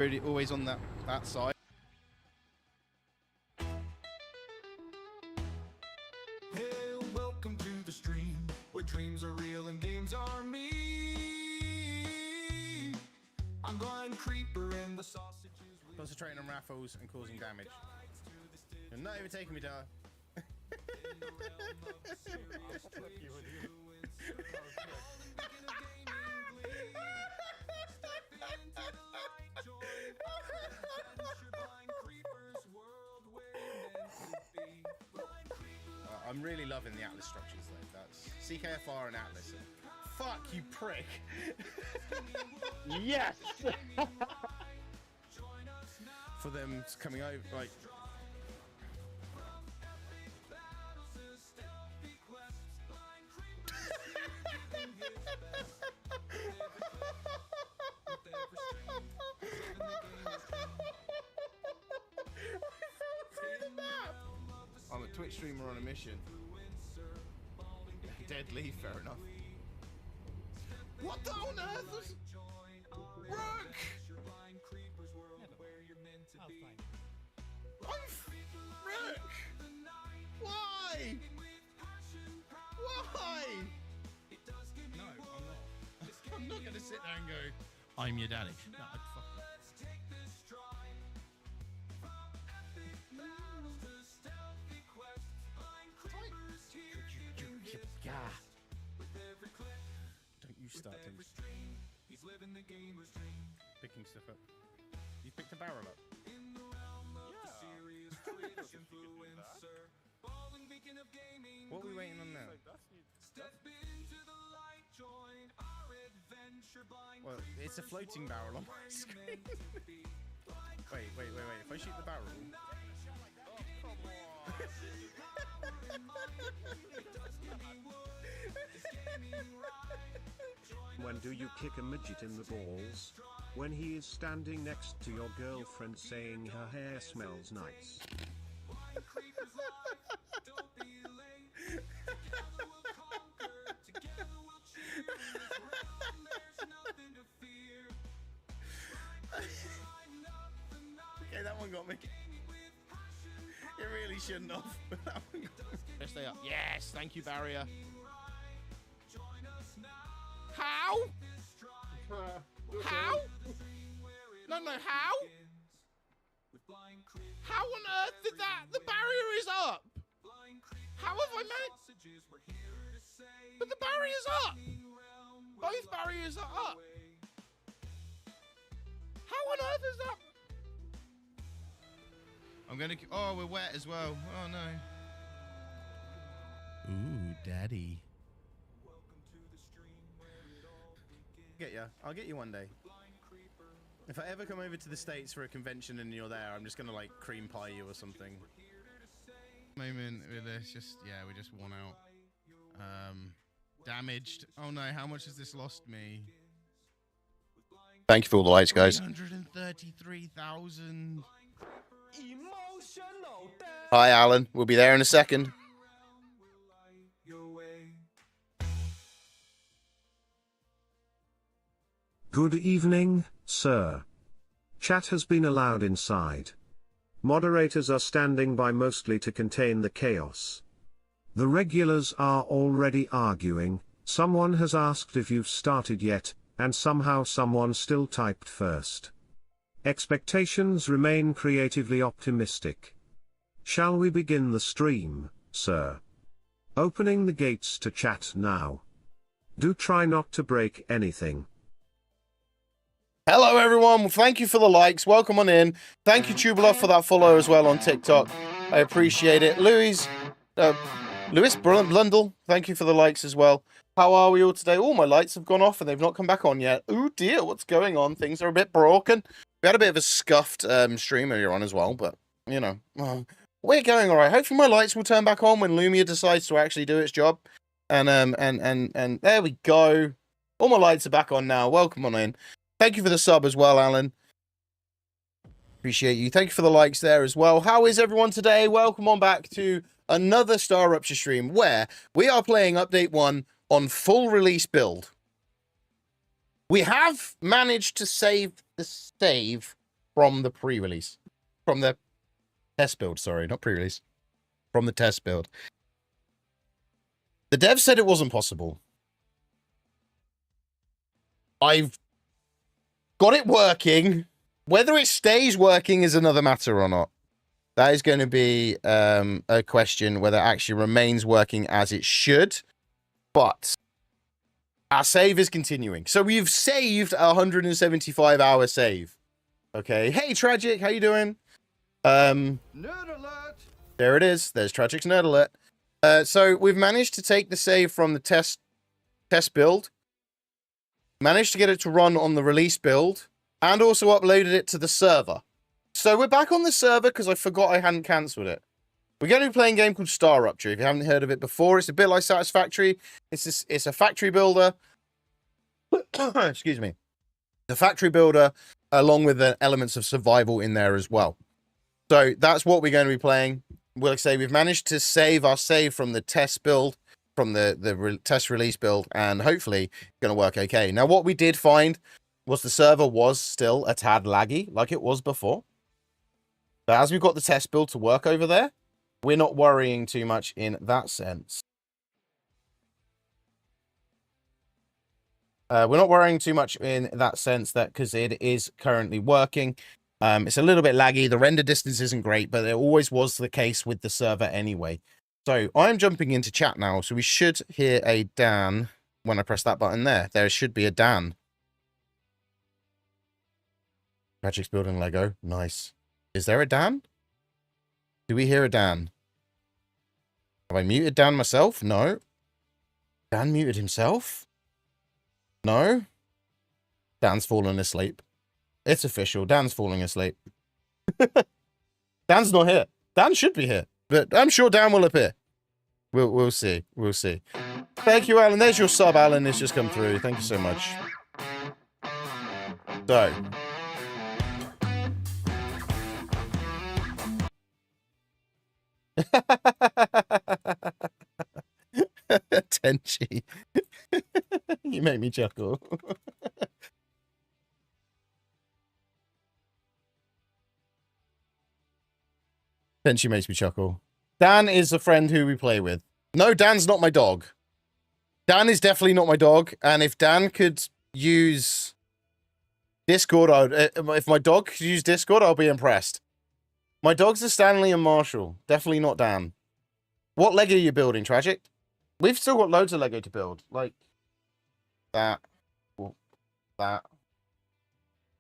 Really always on that side. Hey, welcome to the stream, where dreams are real and games are me. I'm Blind Creeper and the sausages. Concentrating on raffles and causing damage. You're not even taking me down. I'm really loving the Atlas structures though. That's CKFR and Atlas. Fuck you, prick. Yes. For them coming over, like. I'm a Twitch streamer on a mission. Deadly, fair enough. What the on earth was... Rook! Rook! Why? Why? No, I'm not. I'm not gonna sit there and go, I'm your daddy. No, fuck that. Don't you start picking stuff up. You picked a barrel up. What are we waiting on now? Well, it's a floating barrel on my screen. Wait. If I shoot the barrel... When do you kick a midget in the balls? When he is standing next to your girlfriend saying her hair smells nice. Okay, that one got me. It really shouldn't have. That one got me. Let's stay up. Yes, thank you, barrier. How? How? No, how? How on earth did that? The barrier is up. How have I managed? But the barrier's up. Both barriers are up. How on earth is that? I'm gonna. Oh, we're wet as well. Oh no. Ooh, daddy. Get ya. I'll get you one day. If I ever come over to the States for a convention and you're there, I'm just gonna like cream pie you or something. Moment with this, just yeah, we just won out. Damaged. Oh no, how much has this lost me? Thank you for all the lights, guys. 133,000. Hi, Alan. We'll be there in a second. Good evening, sir. Chat has been allowed inside. Moderators are standing by mostly to contain the chaos. The regulars are already arguing, someone has asked if you've started yet, and somehow someone still typed first. Expectations remain creatively optimistic. Shall we begin the stream, sir? Opening the gates to chat now. Do try not to break anything. Hello, everyone. Well, thank you for the likes. Welcome on in. Thank you, Tubular, for that follow as well on TikTok. I appreciate it. Lewis Blundell, thank you for the likes as well. How are we all today? All my lights have gone off and they've not come back on yet. Oh dear, what's going on? Things are a bit broken. We had a bit of a scuffed stream earlier on as well, but, you know, we're going all right. Hopefully my lights will turn back on when Lumia decides to actually do its job. And there we go. All my lights are back on now. Welcome on in. Thank you for the sub as well, Alan. Appreciate you. Thank you for the likes there as well. How is everyone today? Welcome on back to another StarRupture stream where we are playing Update 1 on full release build. We have managed to save the save from the pre-release. From the test build, sorry, not pre-release. From the test build. The devs said it wasn't possible. I've got it working. Whether it stays working is another matter or not. That is going to be a question whether it actually remains working as it should. But our save is continuing. So we've saved a 175-hour save. Okay. Hey, Tragic, how you doing? Nerd alert! There it is. There's Tragic's Nerd Alert. So we've managed to take the save from the test build, managed to get it to run on the release build, and also uploaded it to the server. So we're back on the server because I forgot I hadn't cancelled it. We're going to be playing a game called StarRupture. If you haven't heard of it before, it's a bit like Satisfactory. It's a factory builder. Excuse me. The factory builder, along with the elements of survival in there as well. So that's what we're going to be playing. Like I say, we've managed to save our save from the test build, from the test release build, and hopefully it's going to work okay. Now, what we did find was the server was still a tad laggy, like it was before. But as we've got the test build to work over there, we're not worrying too much in that sense. We're not worrying too much in that sense that because it is currently working. It's a little bit laggy. The render distance isn't great, but it always was the case with the server anyway. So I'm jumping into chat now. So we should hear a Dan when I press that button there. There should be a Dan. Magic's building Lego. Nice. Is there a Dan? Do we hear a Dan? Have I muted Dan myself? No. Dan muted himself? No. Dan's fallen asleep. It's official. Dan's falling asleep. Dan's not here. Dan should be here, but I'm sure Dan will appear. We'll see. We'll see. Thank you, Alan. There's your sub, Alan. It's just come through. Thank you so much. So. Tenchi. You make me chuckle. Tenchi makes me chuckle. Dan is a friend who we play with. No, Dan's not my dog. Dan is definitely not my dog. And if Dan could use Discord, if my dog could use Discord, I'll be impressed. My dogs are Stanley and Marshall. Definitely not Dan. What Lego are you building, Tragic? We've still got loads of Lego to build. Like that. That.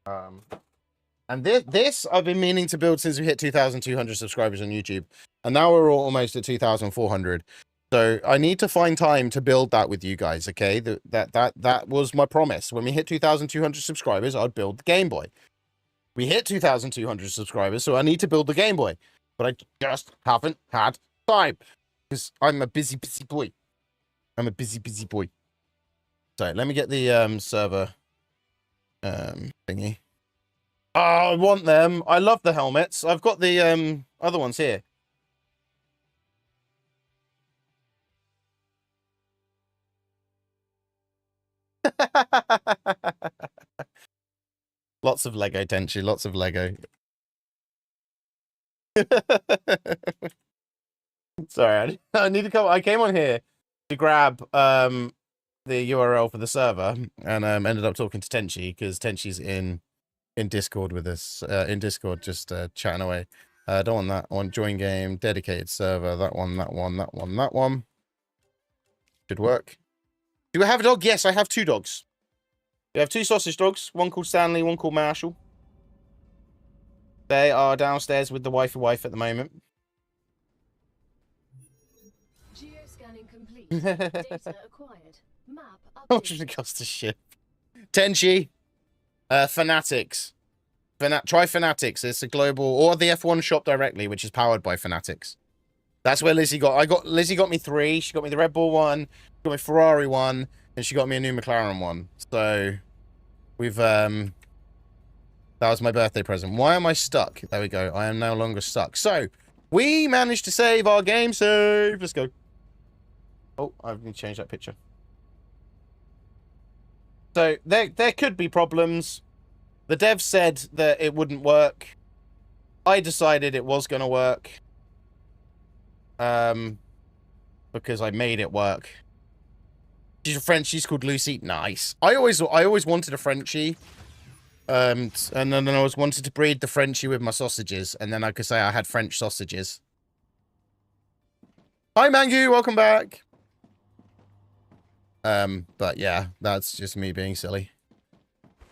And this I've been meaning to build since we hit 2,200 subscribers on YouTube. And now we're almost at 2,400. So I need to find time to build that with you guys, okay? That was my promise. When we hit 2,200 subscribers, I'd build the Game Boy. We hit 2,200 subscribers, so I need to build the Game Boy. But I just haven't had time. Because I'm a busy boy. I'm a busy boy. So let me get the server thingy. Oh, I want them. I love the helmets. I've got the other ones here. Lots of Lego, Tenchi. Lots of Lego. Sorry, I need to come. I came on here to grab the URL for the server, and ended up talking to Tenchi because Tenchi's in Discord with us. In Discord, just chatting away. I don't want that. I want join game, dedicated server. That one. That one. Should work. Do I have a dog? Yes, I have two dogs. We have two sausage dogs. One called Stanley, one called Marshall. They are downstairs with the wifey wife at the moment. Geoscanning complete. Data acquired. Map updated. How much does it cost to ship? Tenchi. Fanatics. Try Fanatics. It's a global, or the F1 shop directly, which is powered by Fanatics. That's where Lizzie got. Lizzie got me 3. She got me the Red Bull one, got me Ferrari one, and she got me a new McLaren one. So we've that was my birthday present. Why am I stuck? There we go. I am no longer stuck. So we managed to save our game save. Let's go. Oh, I need to change that picture. So there could be problems. The dev said that it wouldn't work. I decided it was going to work. Because I made it work. She's a Frenchie. She's called Lucy. Nice. I always wanted a Frenchie. And then I always wanted to breed the Frenchie with my sausages, and then I could say I had French sausages. Hi, Mangu. Welcome back. But yeah, that's just me being silly.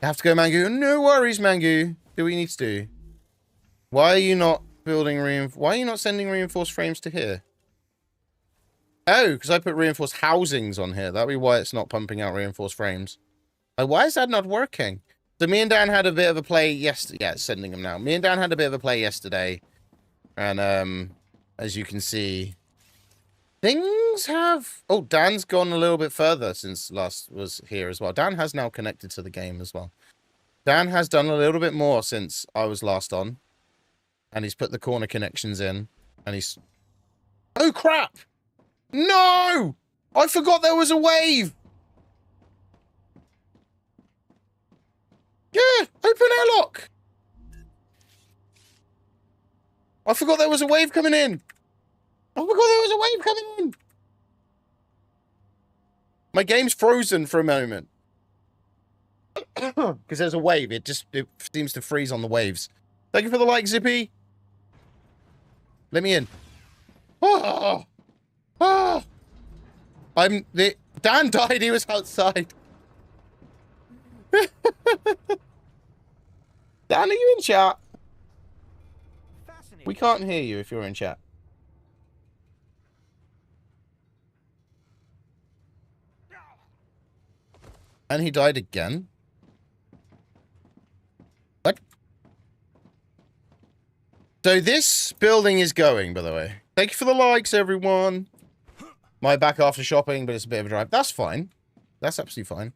You have to go, Mangu. No worries, Mangu. Do what you need to do. Why are you not building Why are you not sending reinforced frames to here? Oh, because I put reinforced housings on here. That'd be why it's not pumping out reinforced frames. Like, why is that not working? So me and Dan had a bit of a play yesterday. Yeah, it's sending them now. Me and Dan had a bit of a play yesterday. And, as you can see, things have... Oh, Dan's gone a little bit further since last was here as well. Dan has now connected to the game as well. Dan has done a little bit more since I was last on. And he's put the corner connections in. And he's... Oh, crap! No! I forgot there was a wave! Yeah! Open airlock! I forgot there was a wave coming in! I forgot there was a wave coming in! My game's frozen for a moment. Because there's a wave. It seems to freeze on the waves. Thank you for the like, Zippy. Let me in. Oh! Oh! Dan died, he was outside. Dan, are you in chat? We can't hear you if you're in chat. And he died again? What? So this building is going, by the way. Thank you for the likes, everyone. My back after shopping, but it's a bit of a drive. That's fine. That's absolutely fine.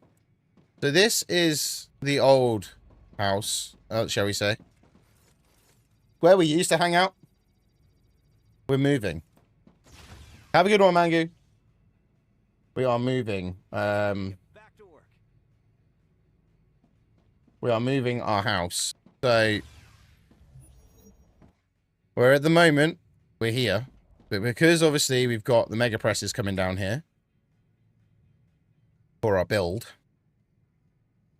So this is the old house, shall we say. Where we used to hang out. We're moving. Have a good one, Mangu. We are moving. Back to work. We are moving our house. So, where at the moment, we're here. But because, obviously, we've got the mega presses coming down here. For our build.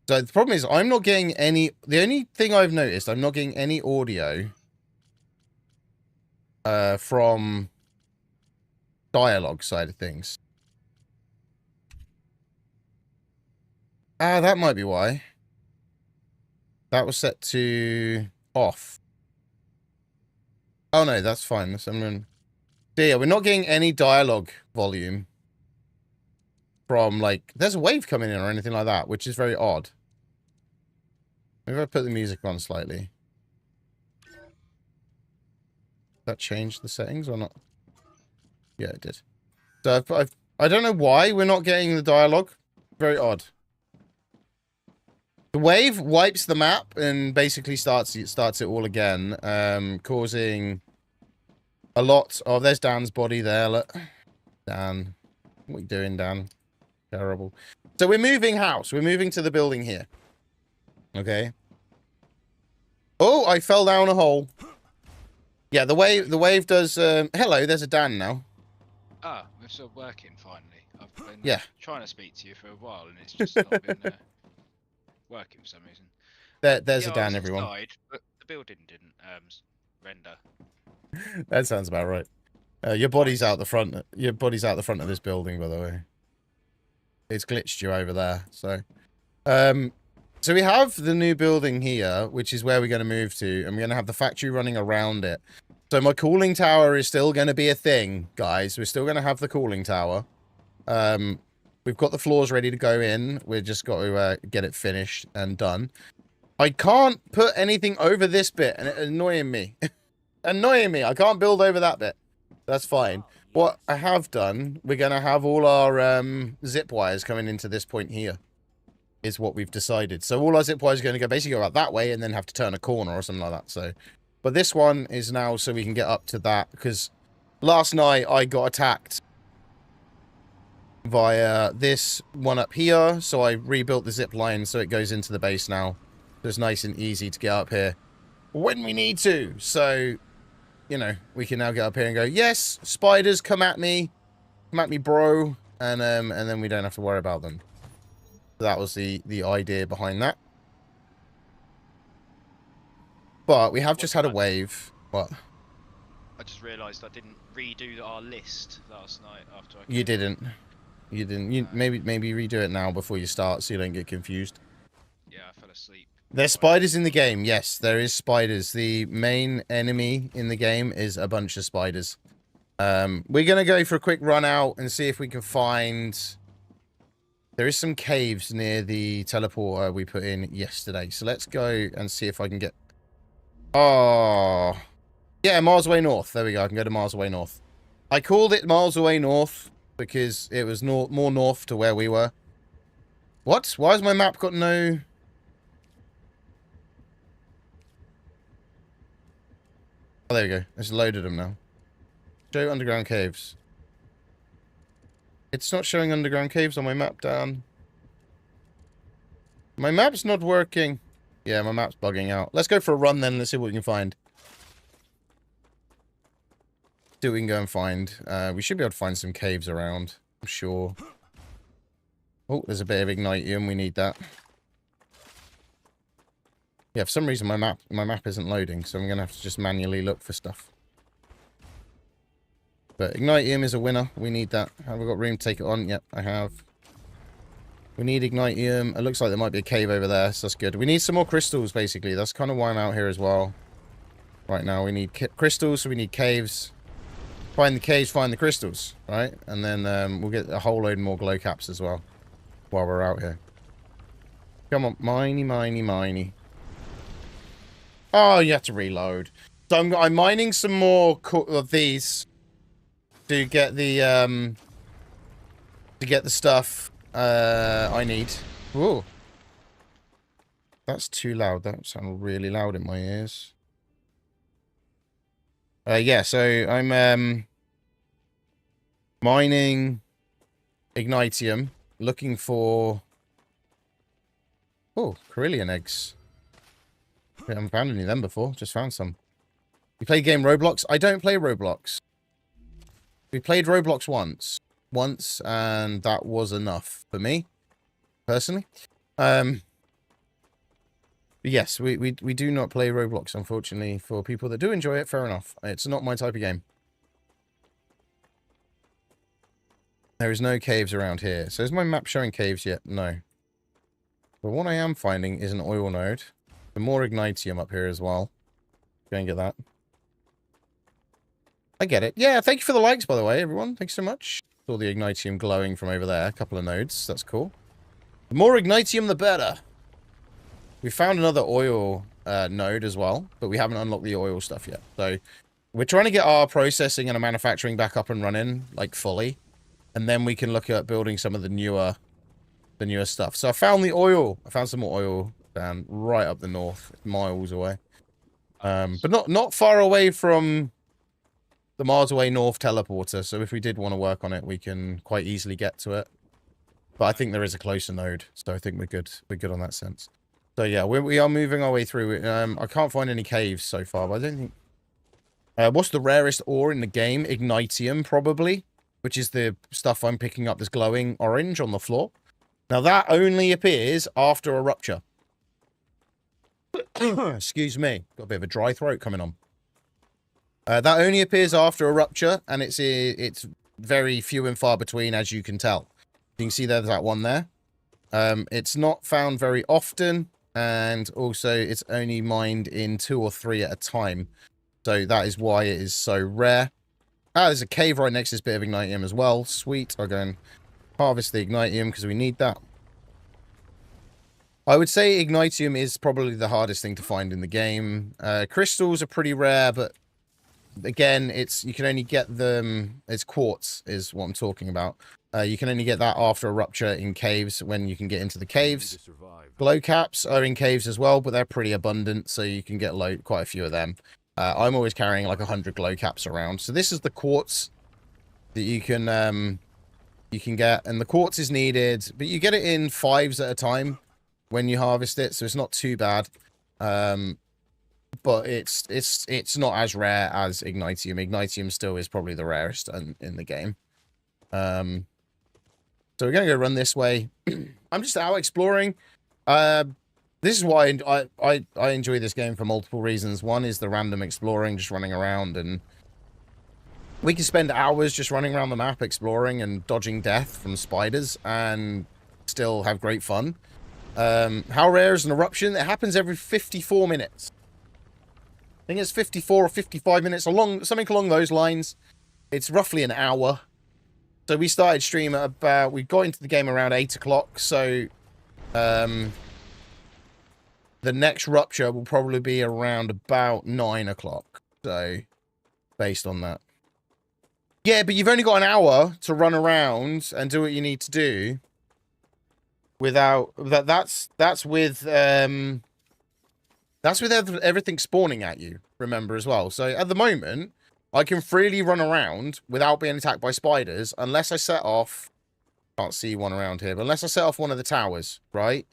So, the problem is, I'm not getting any... The only thing I've noticed, I'm not getting any audio... from... dialogue side of things. Ah, that might be why. That was set to off. Oh no, that's fine. That's, yeah, we're not getting any dialogue volume from, like, there's a wave coming in or anything like that, which is very odd. Maybe I put the music on slightly. That changed the settings or not? Yeah, it did. So I don't know why we're not getting the dialogue. Very odd. The wave wipes the map and basically starts it all again, causing a lot of... There's Dan's body there. Look. Dan. What are you doing, Dan? Terrible. So we're moving house. We're moving to the building here. Okay. Oh, I fell down a hole. Yeah, the wave does... hello, there's a Dan now. Ah, we're still working finally. I've been Yeah. trying to speak to you for a while and it's just not been working for some reason. There's Yeah, a I Dan, was everyone. inside, but the building didn't render. That sounds about right. Your body's out the front. Your body's out the front of this building, by the way. It's glitched you over there. So we have the new building here, which is where we're going to move to, and we're going to have the factory running around it. So my cooling tower is still going to be a thing, guys. We're still going to have the cooling tower. We've got the floors ready to go in. We've just got to get it finished and done. I can't put anything over this bit, and it's annoying me. Annoying me. I can't build over that bit. That's fine. What I have done, we're going to have all our zip wires coming into this point here. Is what we've decided. So all our zip wires are going to basically go out that way and then have to turn a corner or something like that. So, but this one is now so we can get up to that, because last night I got attacked via this one up here. So I rebuilt the zip line so it goes into the base now. So it's nice and easy to get up here when we need to. So, you know, we can now get up here and go, yes, spiders, come at me, bro. And then we don't have to worry about them. That was the idea behind that. But we have just had a wave. What? I just realised I didn't redo our list last night after I... You didn't. You didn't. You maybe redo it now before you start so you don't get confused. Yeah, I fell asleep. There's spiders in the game. Yes, there is spiders. The main enemy in the game is a bunch of spiders. We're going to go for a quick run out and see if we can find... There is some caves near the teleporter we put in yesterday. So let's go and see if I can get... Oh... Yeah, miles away north. There we go. I can go to miles away north. I called it miles away north because it was more north to where we were. What? Why has my map got no... Oh, there we go. It's loaded them now. Show underground caves. It's not showing underground caves on my map, Dan. My map's not working. Yeah, my map's bugging out. Let's go for a run then. Let's see what we can find. See what we can go and find. We should be able to find some caves around, I'm sure. Oh, there's a bit of ignitium. We need that. Yeah, for some reason my map isn't loading, so I'm gonna have to just manually look for stuff. But ignitium is a winner. We need that. Have I got room to take it on? Yep, I have. We need ignitium. It looks like there might be a cave over there, so that's good. We need some more crystals, basically. That's kind of why I'm out here as well. Right now, we need crystals, so we need caves. Find the caves, find the crystals, right? And then we'll get a whole load more glow caps as well while we're out here. Come on, miney. Oh, you have to reload. So I'm mining some more of these to get the stuff I need. Whoa, that's too loud. That sounded really loud in my ears. Yeah, so I'm mining ignitium, looking for Carillion eggs. I haven't found any of them before. Just found some. You play game Roblox? I don't play Roblox. We played Roblox once, and that was enough for me, personally. Yes, we do not play Roblox, unfortunately. For people that do enjoy it, fair enough. It's not my type of game. There is no caves around here. So is my map showing caves yet? No. But what I am finding is an oil node. Some more ignitium up here as well. Go and get that. I get it. Yeah, thank you for the likes, by the way, everyone. Thanks so much. Saw the ignitium glowing from over there. A couple of nodes. That's cool. The more ignitium, the better. We found another oil node as well, but we haven't unlocked the oil stuff yet. So we're trying to get our processing and our manufacturing back up and running, like, fully. And then we can look at building some of the newer stuff. So I found the oil. I found some more oil down right up the north, miles away. But not far away from the miles away north teleporter. So if we did want to work on it, we can quite easily get to it. But I think there is a closer node, so I think we're good. We're good on that sense. So yeah, we are moving our way through. I can't find any caves so far, but I don't think... what's the rarest ore in the game? Ignitium, probably. Which is the stuff I'm picking up, this glowing orange on the floor. Now that only appears after a rupture. Excuse me. Got a bit of a dry throat coming on. That only appears after a rupture, and it's very few and far between, as you can tell. You can see there's that one there. It's not found very often, and also it's only mined in 2 or 3 at a time. So that is why it is so rare. Ah, there's a cave right next to this bit of ignitium as well. Sweet. I'll go and harvest the ignitium because we need that. I would say ignitium is probably the hardest thing to find in the game. Crystals are pretty rare, but again, you can only get them... It's quartz is what I'm talking about. You can only get that after a rupture in caves when you can get into the caves. Glow caps are in caves as well, but they're pretty abundant, so you can get quite a few of them. I'm always carrying like 100 glow caps around. So this is the quartz that you can get, and the quartz is needed, but you get it in 5s at a time, when you harvest it, so it's not too bad. But it's not as rare as Ignitium. Ignitium still is probably the rarest in the game. So we're gonna go run this way. I'm just out exploring. This is why I enjoy this game for multiple reasons. One is the random exploring, just running around, and we can spend hours just running around the map exploring and dodging death from spiders and still have great fun. How rare is an eruption? It happens every 54 minutes. I think it's 54 or 55 minutes, something along those lines. It's roughly an hour. So we started stream at about, we got into the game around 8 o'clock, so the next rupture will probably be around about 9 o'clock. So, based on that. Yeah, but you've only got an hour to run around and do what you need to do. Without that's with everything spawning at you, remember, as well. So at the moment, I can freely run around without being attacked by spiders unless I set off, can't see one around here, but unless I set off one of the towers, right?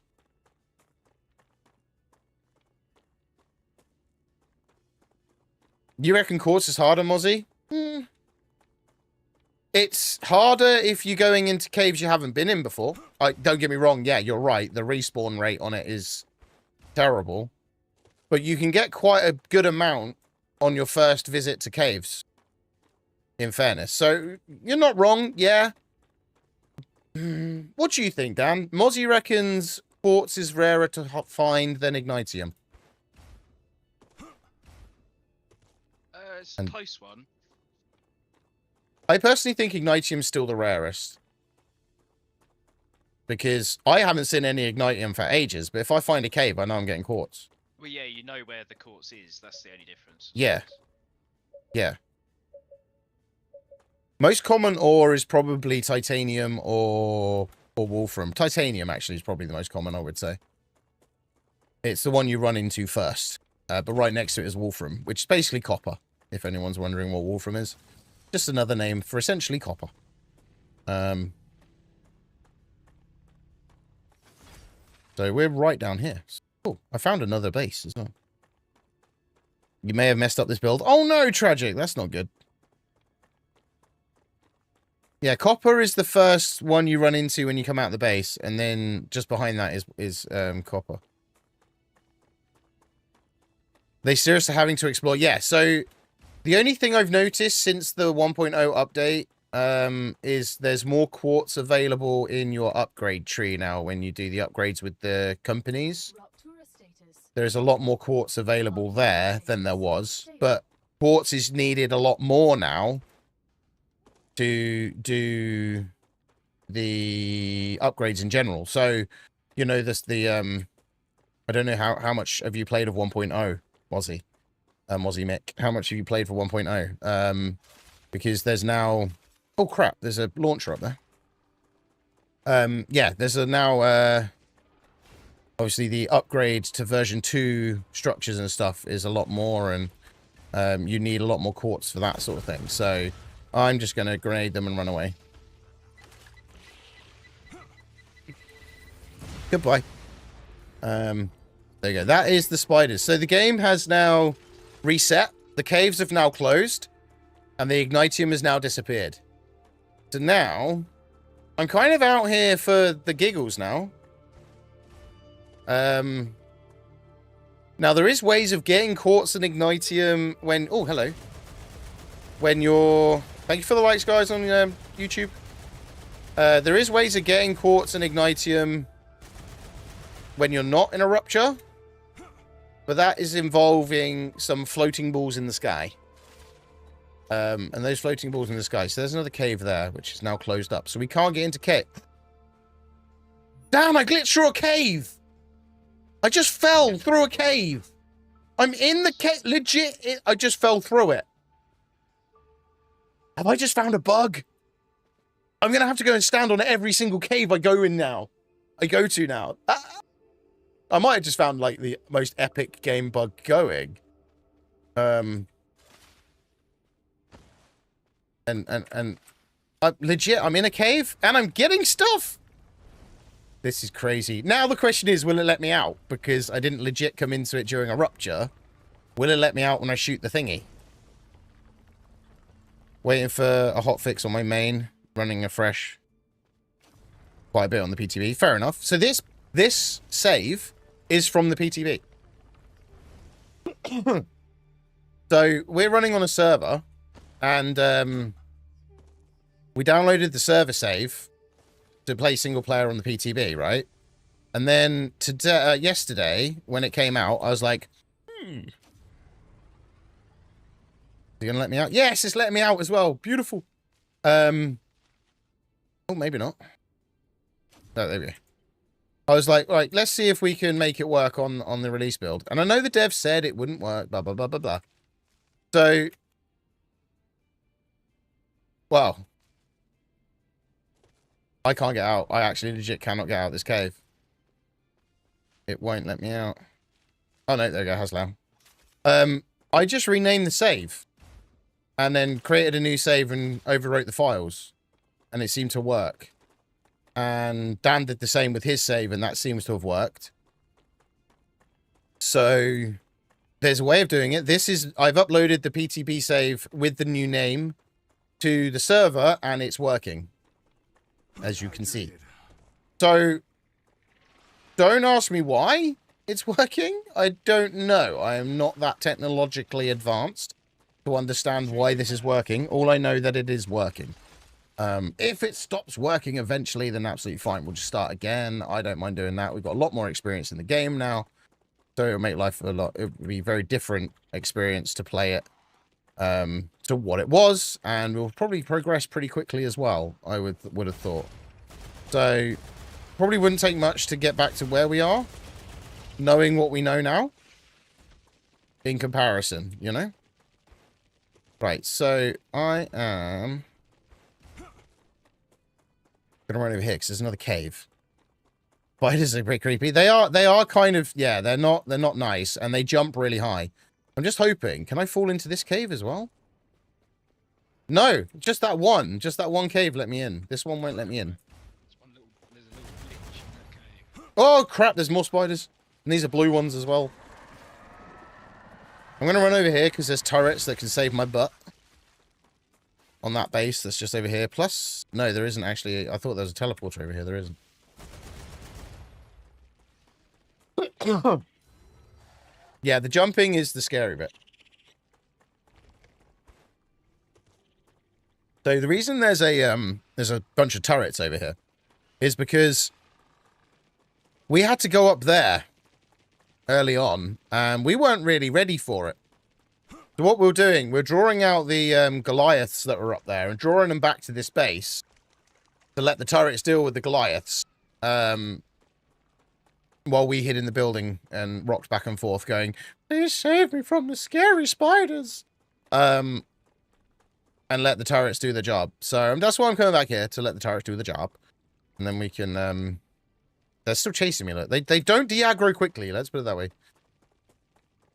You reckon quartz is harder, Mozzie? It's harder if you're going into caves you haven't been in before. Don't get me wrong, yeah, you're right. The respawn rate on it is terrible. But you can get quite a good amount on your first visit to caves, in fairness. So, you're not wrong, yeah. What do you think, Dan? Mozzie reckons quartz is rarer to find than Ignitium. It's a close one. I personally think Ignitium's still the rarest. Because I haven't seen any Ignitium for ages, but if I find a cave, I know I'm getting quartz. Well, yeah, you know where the quartz is. That's the only difference. Yeah. Yeah. Most common ore is probably titanium or wolfram. Titanium, actually, is probably the most common, I would say. It's the one you run into first. But right next to it is wolfram, which is basically copper, if anyone's wondering what wolfram is. Just another name for essentially copper. So we're right down here. Oh, I found another base as well. You may have messed up this build. Oh no, tragic. That's not good. Yeah, copper is the first one you run into when you come out of the base, and then just behind that is copper. They seriously having to explore. Yeah, so the only thing I've noticed since the 1.0 update is there's more quartz available in your upgrade tree now when you do the upgrades with the companies. There's a lot more quartz available there than there was, but quartz is needed a lot more now to do the upgrades in general. So, you know, I don't know how much have you played of 1.0, Mozzie? Mozzie Mick, how much have you played for 1.0? Because there's now, oh crap, there's a launcher up there. Yeah, there's a now, obviously the upgrade to version 2 structures and stuff is a lot more, and you need a lot more quartz for that sort of thing. So I'm just going to grenade them and run away. Goodbye. There you go. That is the spiders. So the game has now reset. The caves have now closed. And the Ignitium has now disappeared. So now, I'm kind of out here for the giggles now. Now, there is ways of getting quartz and Ignitium when... Oh, hello. When you're... Thank you for the likes, guys, on YouTube. There is ways of getting quartz and Ignitium when you're not in a rupture. But that is involving some floating balls in the sky. And those floating balls in the sky. So there's another cave there, which is now closed up. So we can't get into cave. Damn, I glitched through a cave! I just fell through a cave! I'm in the cave. Legit, I just fell through it. Have I just found a bug? I'm going to have to go and stand on every single cave I go in now. I go to now. I might have just found, like, the most epic game bug going. Legit, I'm in a cave, and I'm getting stuff! This is crazy. Now the question is, will it let me out? Because I didn't legit come into it during a rupture. Will it let me out when I shoot the thingy? Waiting for a hotfix on my main. Running afresh. Quite a bit on the PTB. Fair enough. So this save is from the PTB. So we're running on a server. And we downloaded the server save to play single player on the PTB, right? And then today, yesterday, when it came out, I was like, Is it going to let me out? Yes, it's letting me out as well. Beautiful. Oh, maybe not. Oh, there we go. I was like, right, let's see if we can make it work on the release build. And I know the dev said it wouldn't work, blah, blah, blah, blah, blah. So, well, I can't get out. I actually legit cannot get out of this cave. It won't let me out. Oh, no, there we go, Haslam. I just renamed the save. And then created a new save and overwrote the files. And it seemed to work. And Dan did the same with his save, and that seems to have worked. So, there's a way of doing it. I've uploaded the PTB save with the new name to the server, and it's working. As you can see. So, don't ask me why it's working. I don't know. I am not that technologically advanced to understand why this is working. All I know that it is working. If it stops working eventually, then absolutely fine. We'll just start again. I don't mind doing that. We've got a lot more experience in the game now. So it'll make life it would be a very different experience to play it to what it was. And we'll probably progress pretty quickly as well, I would have thought. So probably wouldn't take much to get back to where we are, knowing what we know now in comparison, you know? Right, so I am gonna run over here because there's another cave. Spiders are pretty creepy. They are kind of, yeah, they're not nice, and they jump really high. I'm just hoping, can I fall into this cave as well? No, just that one cave let me in. This one won't let me in. There's a little glitch in that cave. Oh crap, there's more spiders. And these are blue ones as well. I'm gonna run over here because there's turrets that can save my butt. On that base that's just over here. Plus, no, there isn't actually. I thought there was a teleporter over here. There isn't. Yeah, the jumping is the scary bit. So the reason there's a bunch of turrets over here is because we had to go up there early on, and we weren't really ready for it. So what we're doing, we're drawing out the Goliaths that were up there and drawing them back to this base to let the turrets deal with the Goliaths while we hid in the building and rocked back and forth going, please save me from the scary spiders. And let the turrets do the job. So that's why I'm coming back here, to let the turrets do the job. And then we can... they're still chasing me. Look. They don't de-aggro quickly, let's put it that way.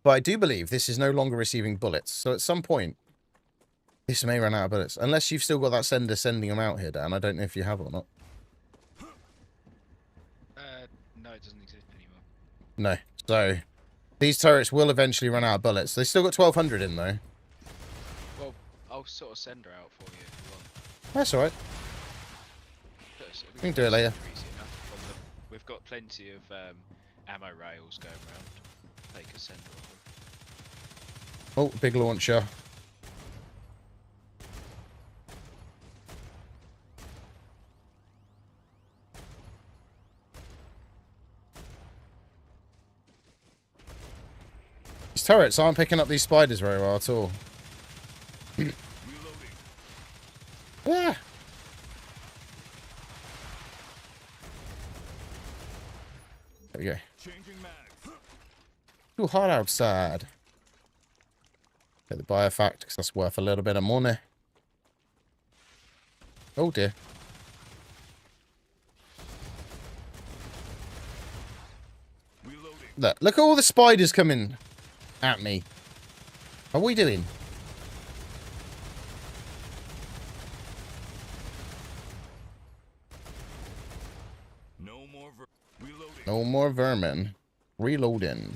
But I do believe this is no longer receiving bullets. So at some point, this may run out of bullets. Unless you've still got that sender sending them out here, Dan. I don't know if you have or not. No, it doesn't exist anymore. No. So, these turrets will eventually run out of bullets. They still got 1,200 in, though. Well, I'll sort of send her out for you if you want. That's alright. We can do it later. Easy enough. We've got plenty of ammo rails going around. Take a sender off. Oh, big launcher. These turrets aren't picking up these spiders very well at all. Yeah. There we go. Too hot outside. Get the biofact because that's worth a little bit of money. Oh dear. Look at all the spiders coming at me. What are we doing? No more No more vermin. Reloading.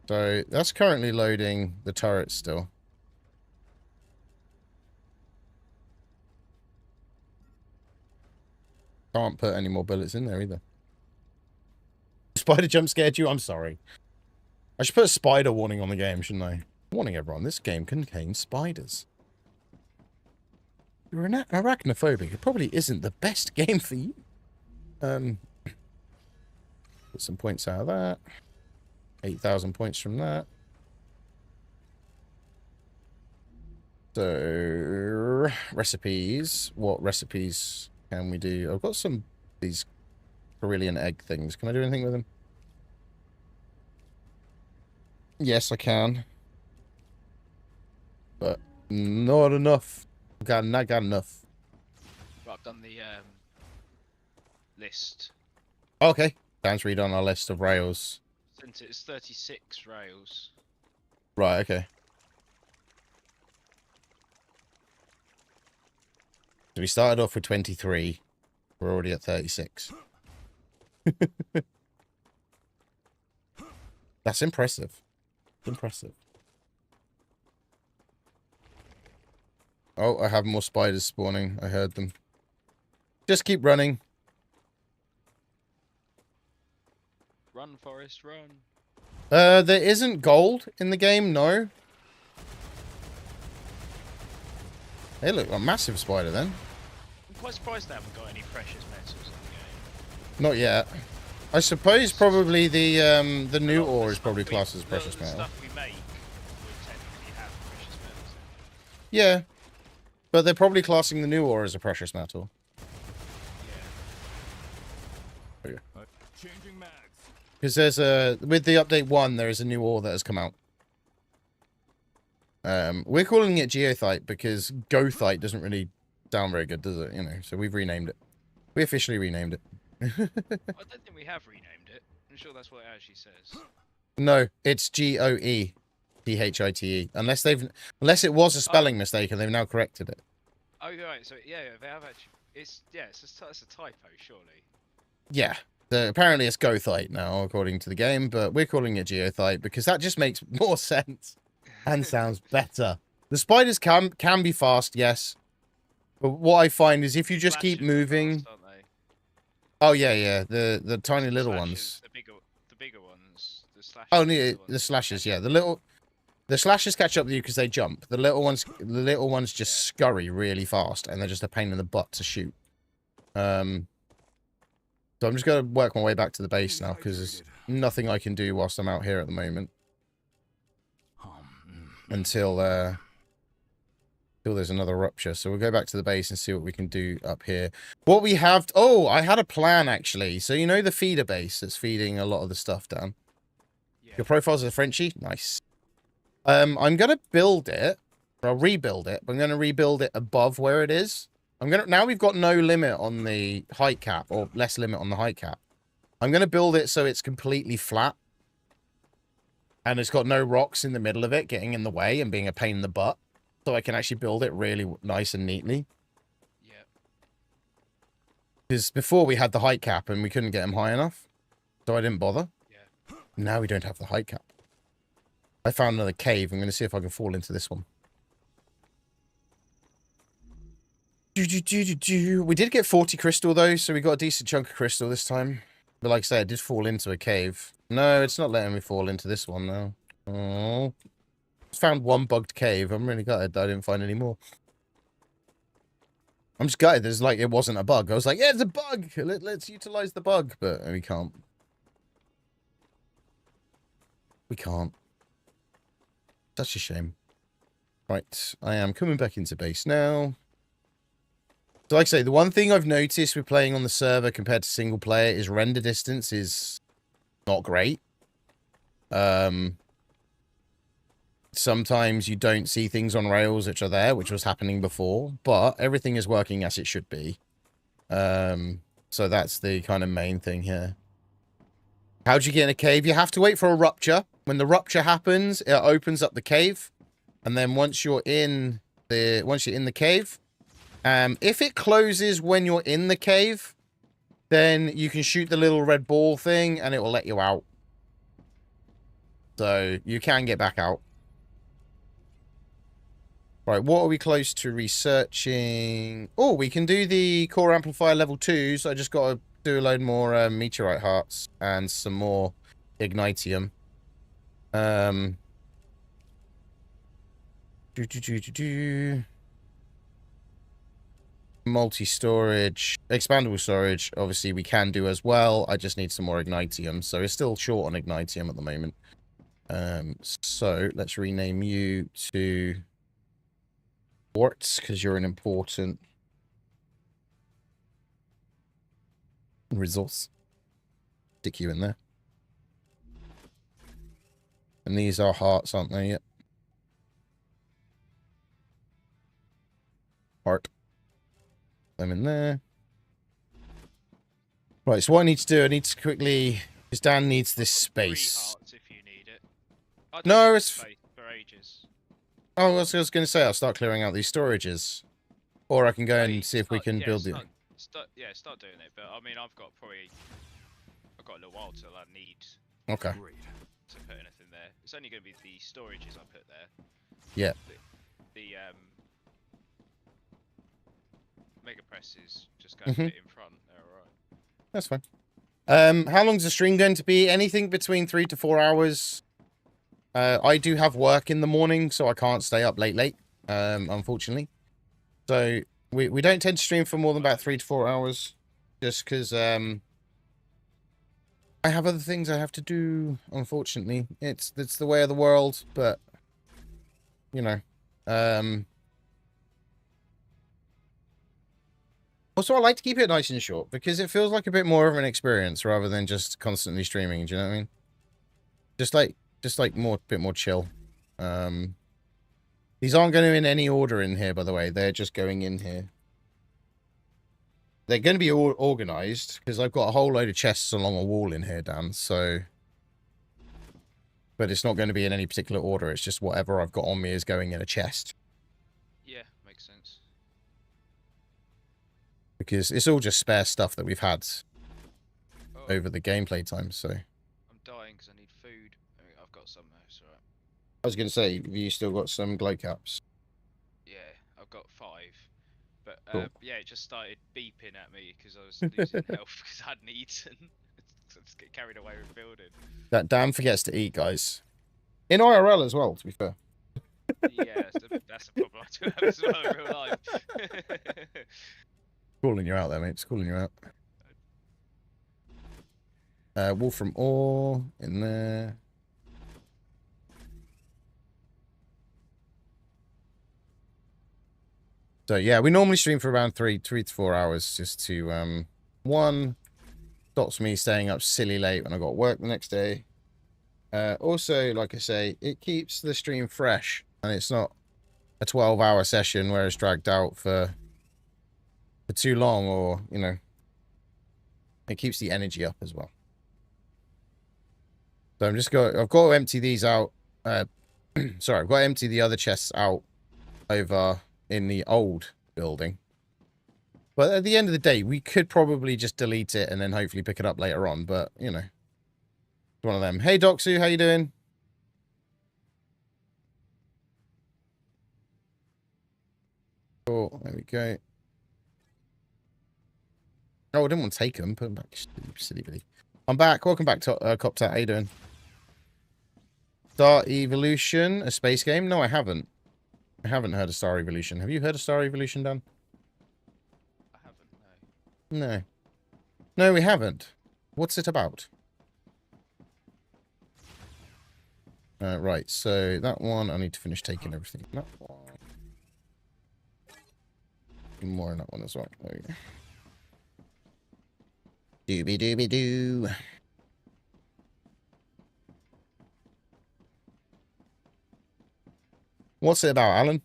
So that's currently loading the turret still. Can't put any more bullets in there either. Spider jump scared you? I'm sorry. I should put a spider warning on the game, shouldn't I? Warning everyone, this game contains spiders. You're arachnophobic. It probably isn't the best game for you. Put some points out of that. 8,000 points from that. So, recipes. What recipes can we do? I've got some these brilliant egg things. Can I do anything with them? Yes, I can. But not enough. Not got enough. Right, I've done the list. Okay. Dan's read on our list of rails. Since it's 36 rails. Right, okay. So we started off with 23. We're already at 36. That's impressive. Impressive. Oh, I have more spiders spawning. I heard them. Just keep running. Run, Forest, run. There isn't gold in the game, no. Hey, look, a massive spider then. I'm quite surprised they haven't got any precious metals in the game. Not yet. I suppose probably the new ore is probably classed as precious the metal. stuff we make would technically have precious metals in it. Yeah. But they're probably classing the new ore as a precious metal. Yeah. Changing mags. Because there's a... With the update 1, there is a new ore that has come out. We're calling it geothite because gothite doesn't really sound very good, does it? You know, so we've renamed it. We officially renamed it. I don't think we have renamed it. I'm sure that's what it actually says. No, it's Goethite. Unless it was a spelling mistake and they've now corrected it. Oh, right. So yeah, they have actually. It's a typo, surely. Yeah. Apparently it's gothite now, according to the game, but we're calling it geothite because that just makes more sense and sounds better. The spiders can be fast, yes. But what I find is if you just keep moving... Fast, aren't they? Oh, yeah. The tiny little ones. The bigger ones. The slashes. Oh, the slashes, yeah. The slashes catch up with you because they jump. The little ones just scurry really fast, and they're just a pain in the butt to shoot. So I'm just going to work my way back to the base now, because there's nothing I can do whilst I'm out here at the moment. Until there's another rupture. So we'll go back to the base and see what we can do up here. What we have... Oh, I had a plan, actually. So you know the feeder base that's feeding a lot of the stuff down? Yeah. Your profile's a Frenchie? Nice. I'm going to build it. I'll rebuild it. But I'm going to rebuild it above where it is. Now we've got no limit on the height cap, or less limit on the height cap. I'm going to build it so it's completely flat. And it's got no rocks in the middle of it getting in the way and being a pain in the butt. So I can actually build it really nice and neatly. Yeah. Because before we had the height cap and we couldn't get them high enough. So I didn't bother. Yeah. Now we don't have the height cap. I found another cave. I'm going to see if I can fall into this one. We did get 40 crystal though, so we got a decent chunk of crystal this time. But like I said, I did fall into a cave. No, it's not letting me fall into this one now. Oh. Just found one bugged cave. I'm really gutted that I didn't find any more. I'm just gutted. There's like, it wasn't a bug. I was like, yeah, it's a bug. Let's utilize the bug. But we can't. We can't. Such a shame. Right, I am coming back into base now. So like I say, the one thing I've noticed with playing on the server compared to single player is render distance is not great. Sometimes you don't see things on rails which are there, which was happening before, but everything is working as it should be. So that's the kind of main thing here. How do you get in a cave? You have to wait for a rupture. When the rupture happens, it opens up the cave, and then once you're in the cave, If it closes when you're in the cave, then you can shoot the little red ball thing and it will let you out. So you can get back out. Right, what are we close to researching? Oh, we can do the core amplifier level 2, so I just got to do a load more meteorite hearts and some more ignitium. Multi-storage, expandable storage, obviously we can do as well. I just need some more ignitium, so we're still short on ignitium at the moment. So let's rename you to Quartz, because you're an important resource. Stick you in there. And these are hearts, aren't they? Yep. Heart. Them in there. Right, so what I need to do, I need to quickly, because Dan needs this space. 3 hearts if you need it. I don't No, need it's... space for ages. Oh, I was going to say, I'll start clearing out these storages. Or I can go and see if we can build it. Start doing it. But, I mean, I've got a little while till I need Okay. to put anything there. It's only going to be the storages I put there. Yeah. The mega presses just going to fit in front. They're alright. That's fine. How long's the stream going to be? Anything between 3 to 4 hours. I do have work in the morning, so I can't stay up late, unfortunately. So we don't tend to stream for more than about 3 to 4 hours, just because I have other things I have to do. Unfortunately, it's the way of the world. But you know, also I like to keep it nice and short because it feels like a bit more of an experience rather than just constantly streaming. Do you know what I mean? Just like bit more chill. These aren't going in any order in here, by the way. They're just going in here. They're going to be all organized because I've got a whole load of chests along a wall in here, Dan. So, but it's not going to be in any particular order. It's just whatever I've got on me is going in a chest. Yeah, makes sense. Because it's all just spare stuff that we've had over the gameplay time. So I'm dying because I need food. I've got some though, it's alright. I was going to say, have you still got some glow caps? Yeah, I've got 5. But Cool. yeah, it just started beeping at me because I was losing health because I hadn't eaten. So I just get carried away with building. That Dan forgets to eat, guys. In IRL as well, to be fair. Yeah, that's the problem I do have as well in real life. Calling you out there, mate. It's calling you out. Wolfram ore in there. So yeah, we normally stream for around 3 to 4 hours just to one, stops me staying up silly late when I got work the next day. Also, like I say, it keeps the stream fresh and it's not a 12-hour session where it's dragged out for too long, or you know, it keeps the energy up as well. So I've got to empty these out. Sorry, I've got to empty the other chests out over in the old building. But at the end of the day, we could probably just delete it and then hopefully pick it up later on. But, you know, it's one of them. Hey, Doxu, how you doing? Oh, there we go. Oh, I didn't want to take them. Put them back. Silly bitty. I'm back. Welcome back to Coptat. How you doing? Star Evolution, a space game? No, I haven't. I haven't heard of Star Evolution. Have you heard of Star Evolution, Dan? I haven't, no. No. No, we haven't. What's it about? Right, so that one, I need to finish taking everything. That one. More in that one as well. There we go. Dooby dooby doo. What's it about, Alan?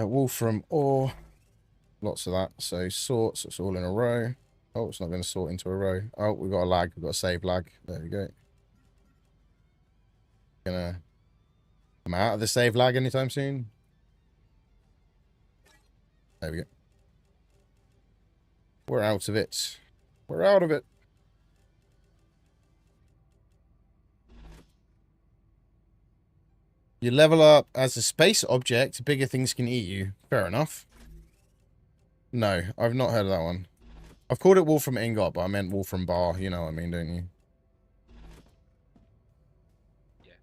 Wolfram ore. Lots of that. So sorts, it's all in a row. Oh, it's not going to sort into a row. Oh, we've got a lag. We've got a save lag. There we go. Gonna come out of the save lag anytime soon. There we go. We're out of it. We're out of it. You level up as a space object, bigger things can eat you. Fair enough. No, I've not heard of that one. I've called it Wolfram Ingot, but I meant Wolfram Bar. You know what I mean, don't you? Yeah.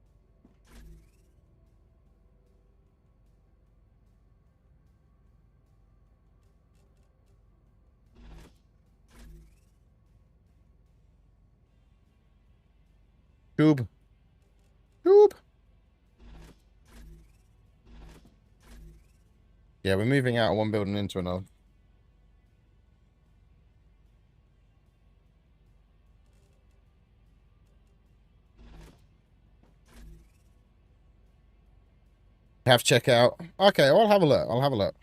Tube. Tube. Yeah, we're moving out of one building into another. Have to check out. Okay, I'll have a look. I'll have a look.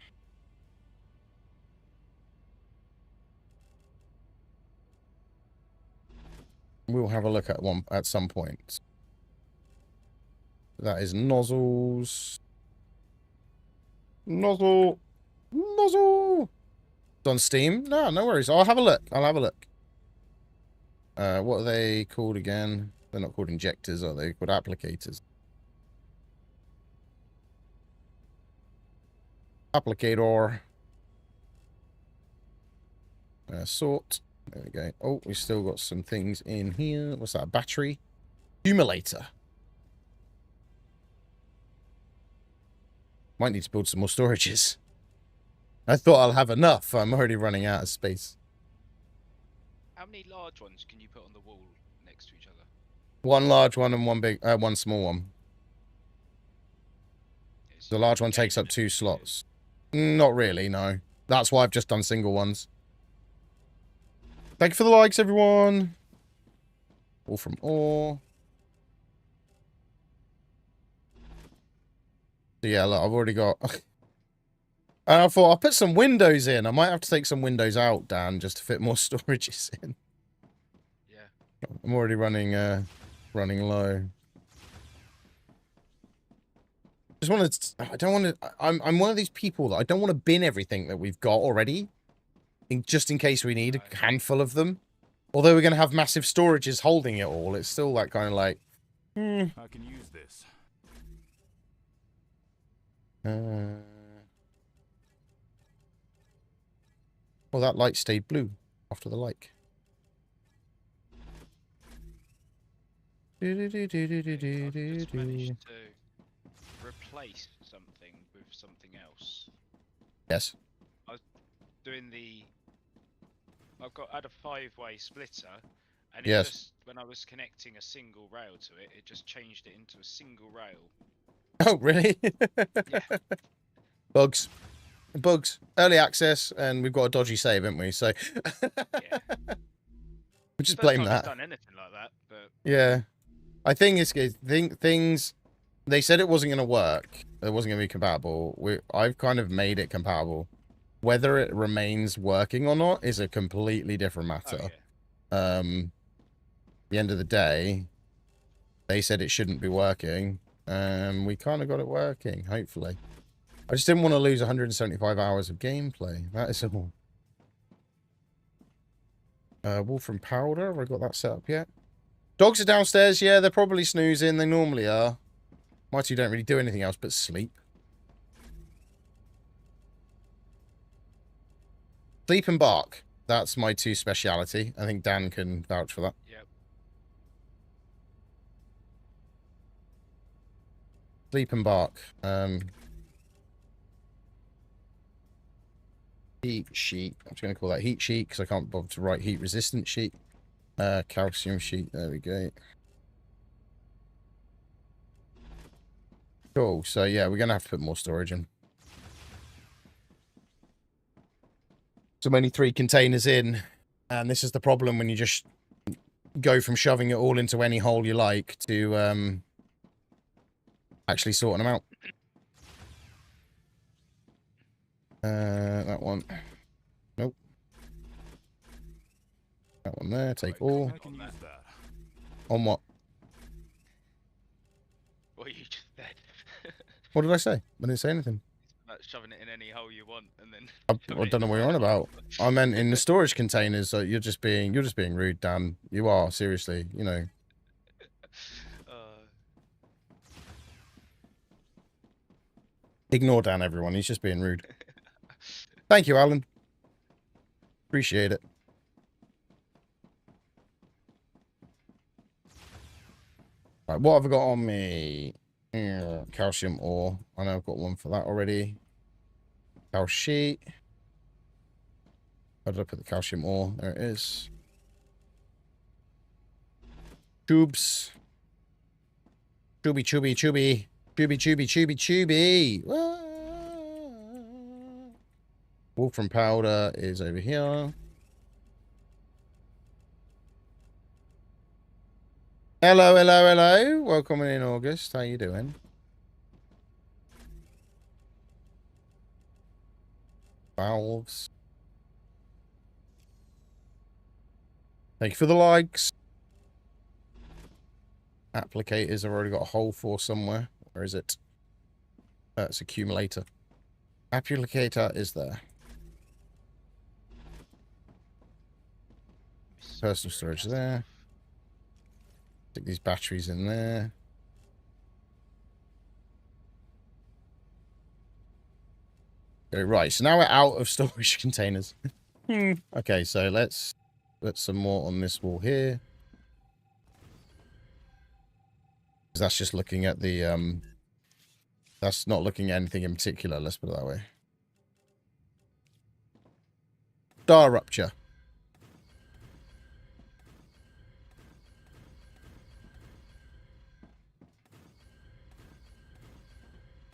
We'll have a look at some point. That is nozzles. Nozzle. Nozzle. It's on Steam? No, no worries. I'll have a look. I'll have a look. What are they called again? They're not called injectors, are they? Called applicators. Applicator. Sort. There we go. Oh, we still got some things in here. What's that? Battery. Accumulator. Might need to build some more storages. I thought I'll have enough. I'm already running out of space. How many large ones can you put on the wall next to each other? One large one and one small one. It's The large one gain takes up in it, 2 yeah. slots. Not really, no. That's why I've just done single ones. Thank you for the likes, everyone. All from ore. So yeah, look, I've already got... And I thought I'll put some windows in. I might have to take some windows out, Dan, just to fit more storages in. Yeah. I'm already running low. Just want to... I don't want to... I'm one of these people that I don't want to bin everything that we've got already. Just in case we need a handful of them. Although we're going to have massive storages holding it all, it's still like kind of like... I can use this. Well, that light stayed blue after the like. I've just managed to replace something with something else. Yes. Doing the... I had a 5-way splitter, and it Yes. just, when I was connecting a single rail to it, it just changed it into a single rail. Oh, really? Yeah. Bugs. Bugs. Early access, and we've got a dodgy save, haven't we? So... Yeah. we just First blame time that. I've done anything like that, but Yeah. I think it's good. Things... They said it wasn't going to work. It wasn't going to be compatible. I've kind of made it compatible. Whether it remains working or not is a completely different matter. oh, yeah. The end of the day, they said it shouldn't be working. We kind of got it working, hopefully. I just didn't want to lose 175 hours of gameplay. That is all. Wolfram Powder, have I got that set up yet? Dogs are downstairs. Yeah, they're probably snoozing. They normally are. My two don't really do anything else but sleep. Sleep and bark. That's my 2 speciality. I think Dan can vouch for that. Yep. Sleep and bark. Heat sheet. I'm just going to call that heat sheet because I can't bother to write heat resistant sheet. Calcium sheet. There we go. Cool. So yeah, we're going to have to put more storage in. So I'm only 3 containers in, and this is the problem when you just go from shoving it all into any hole you like to actually sorting them out. That one. Nope. one there. Take Right, all. comment on that. On what? What you just said. What did I say? I didn't say anything. About shoving it in any hole you want and then. I shoving it don't know in what the you're on right hole. about. I meant in the storage containers. So you're just being rude, Dan. You are, seriously. You know. Ignore Dan, everyone. He's just being rude. Thank you, Alan. Appreciate it. Right, what have I got on me? Calcium ore. I know I've got one for that already. Cal sheet. Where did I put the calcium ore? There it is. Tubes. Chubby, chubby, chubby. Chubby, chubby, chubby, chubby. Wolfram powder is over here. Hello, hello, hello. Welcome in August. How you doing? Valves. Thank you for the likes. Applicators I've already got a hole for somewhere. Where is it? That's accumulator. Applicator is there. Personal storage there. Stick these batteries in there. Okay, right, so now we're out of storage containers. Okay, so let's put some more on this wall here. Because that's just looking at the, that's not looking at anything in particular, let's put it that way. StarRupture.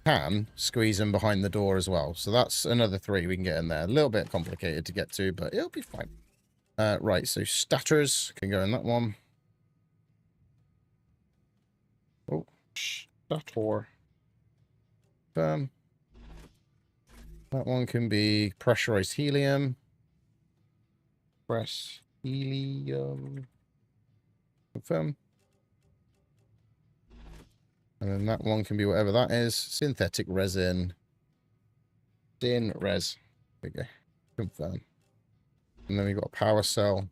Can squeeze in behind the door as well. So that's another 3 we can get in there. A little bit complicated to get to, but it'll be fine. Right, so statters can go in that one. Oh, stator. That one can be pressurized helium. Press helium. Confirm. And then that one can be whatever that is. Synthetic resin. Syn res. There we go. Confirm. And then we've got a power cell.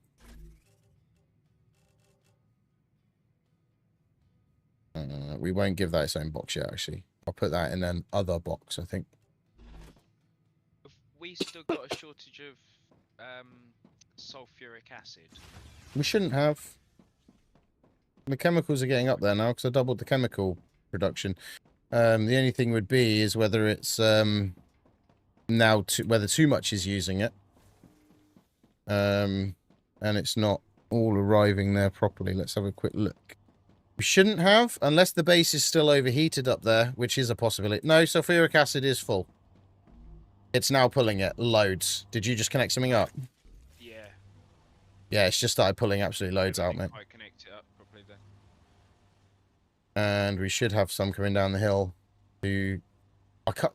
We won't give that its own box yet, actually. I'll put that in an other box, I think. Have we still got a shortage of sulfuric acid? We shouldn't have. The chemicals are getting up there now because I doubled the chemical production. The only thing would be is whether it's now whether too much is using it, and it's not all arriving there properly. Let's have a quick look. We shouldn't have, unless the base is still overheated up there, which is a possibility. No, sulfuric acid is full. It's now pulling it loads. Did you just connect something up? Yeah. Yeah, it's just started pulling absolutely loads out, mate. I connect it up properly then. And we should have some coming down the hill.